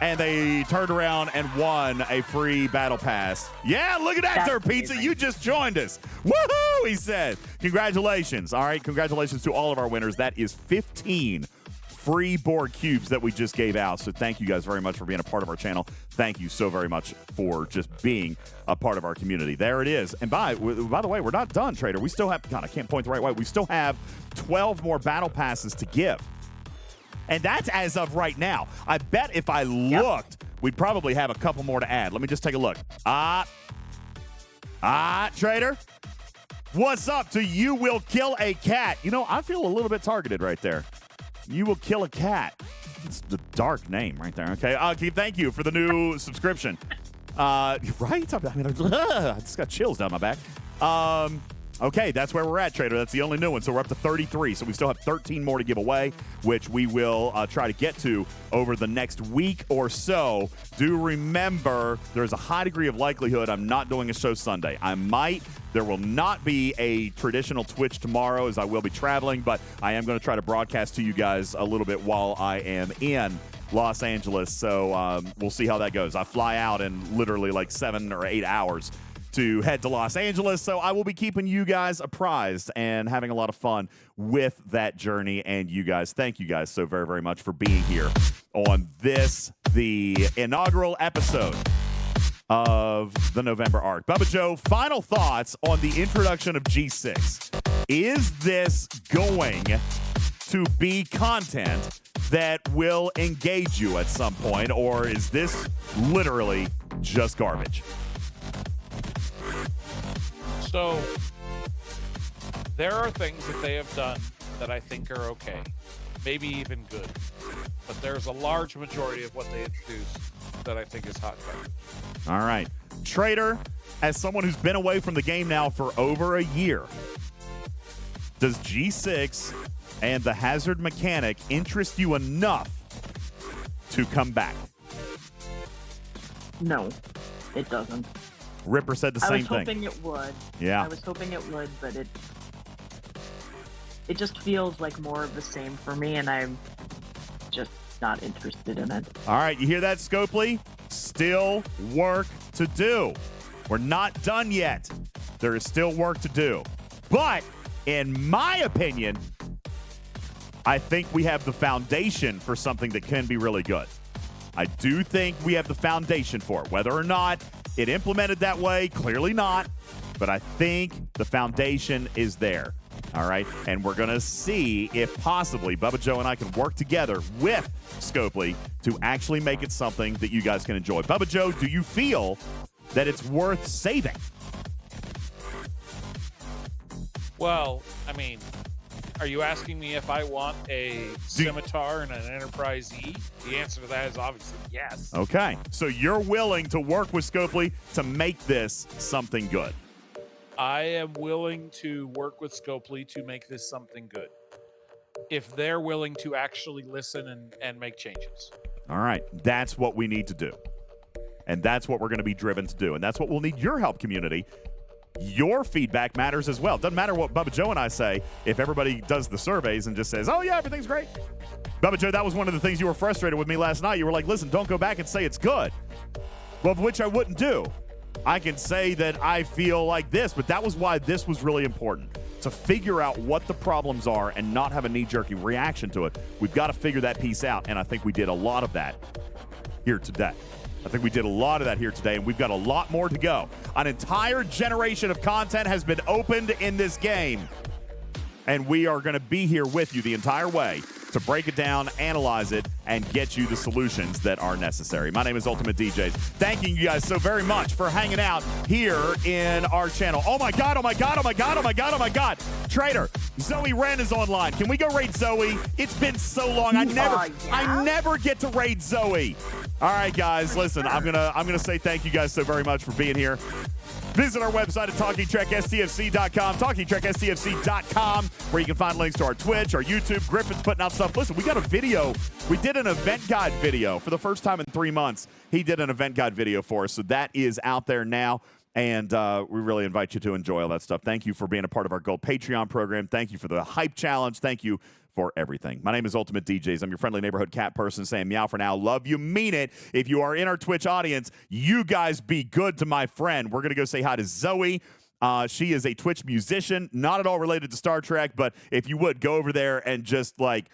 and they turned around and won a free battle pass. Yeah, look at that, That's Dirt Pizza. amazing. You just joined us. Woohoo, he said. Congratulations. All right, congratulations to all of our winners. That is 15 free board cubes that we just gave out. So thank you guys very much for being a part of our channel. Thank you so very much for just being a part of our community. There it is. And by the way, we're not done, Trader. We still have, God, I can't point the right way. We still have 12 more battle passes to give. And that's as of right now. I bet if I looked, we'd probably have a couple more to add. Let me just take a look. Trader. What's up to You Will Kill a Cat? You know, I feel a little bit targeted right there. You Will Kill a Cat. It's the dark name right there. Okay. Thank you for the new subscription. Right? I mean, I just got chills down my back. Okay, that's where we're at, Trader. That's the only new one. So we're up to 33. So we still have 13 more to give away, which we will try to get to over the next week or so. Do remember, there's a high degree of likelihood I'm not doing a show Sunday. I might. There will not be a traditional Twitch tomorrow, as I will be traveling, but I am going to try to broadcast to you guys a little bit while I am in Los Angeles. So we'll see how that goes. I fly out in literally like 7 or 8 hours to head to Los Angeles. So I will be keeping you guys apprised and having a lot of fun with that journey. And you guys, thank you guys so very, very much for being here on this, the inaugural episode of the November arc. Bubba Joe, final thoughts on the introduction of G6. Is this going to be content that will engage you at some point, or is this literally just garbage? So there are things that they have done that I think are okay, maybe even good. But there's a large majority of what they introduced that I think is hot garbage. All right. Trader, as someone who's been away from the game now for over a year, does G6 and the hazard mechanic interest you enough to come back? No, it doesn't. Ripper said the same thing. I was hoping it would. Yeah. I was hoping it would, but it just feels like more of the same for me, and I'm just not interested in it. All right, you hear that, Scopely? Still work to do. We're not done yet. There is still work to do. But in my opinion, I think we have the foundation for something that can be really good. I do think we have the foundation for it. Whether or not it implemented that way, clearly not. But I think the foundation is there. All right. And we're going to see if possibly Bubba Joe and I can work together with Scopely to actually make it something that you guys can enjoy. Bubba Joe, do you feel that it's worth saving? Well, I mean, are you asking me if I want a Scimitar and an Enterprise E? The answer to that is obviously yes. Okay. So you're willing to work with Scopely to make this something good? I am willing to work with Scopely to make this something good, if they're willing to actually listen and make changes. All right. That's what we need to do. And that's what we're going to be driven to do. And that's what we'll need your help, community. Your feedback matters as well. Doesn't matter what Bubba Joe and I say if everybody does the surveys and just says, oh, yeah, everything's great. Bubba Joe, that was one of the things you were frustrated with me last night. You were like, listen, don't go back and say it's good. Well, which I wouldn't do. I can say that I feel like this, but that was why this was really important. To figure out what the problems are and not have a knee-jerky reaction to it. We've got to figure that piece out, and I think we did a lot of that here today. And we've got a lot more to go. An entire generation of content has been opened in this game, and we are going to be here with you the entire way to break it down, analyze it, and get you the solutions that are necessary. My name is UltimatDJz. Thanking you guys so very much for hanging out here in our channel. Oh my God, oh my God, oh my God, oh my God, oh my God. Trader, Zoe Wren is online. Can we go raid Zoe? It's been so long. I never get to raid Zoe. All right, guys, listen, I'm gonna say thank you guys so very much for being here. Visit our website at TalkingTrekSTFC.com, TalkingTrekSTFC.com, where you can find links to our Twitch, our YouTube. Griffin's putting out stuff. Listen, we got a video. We did an event guide video for the first time in 3 months. He did an event guide video for us, so that is out there now. And we really invite you to enjoy all that stuff. Thank you for being a part of our Gold Patreon program. Thank you for the Hype Challenge. Thank you for everything. My name is UltimatDJz. I'm your friendly neighborhood cat person saying meow for now. Love you, mean it. If you are in our Twitch audience, you guys be good to my friend. We're going to go say hi to Zoe. She is a Twitch musician, not at all related to Star Trek, but if you would, go over there and just, like,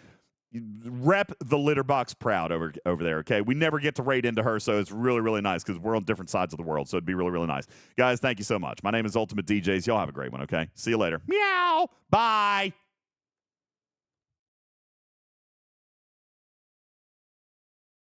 rep the litter box proud over there, okay? We never get to raid into her, so it's really, really nice because we're on different sides of the world, so it'd be really, really nice. Guys, thank you so much. My name is UltimatDJz. Y'all have a great one, okay? See you later. Meow. Bye.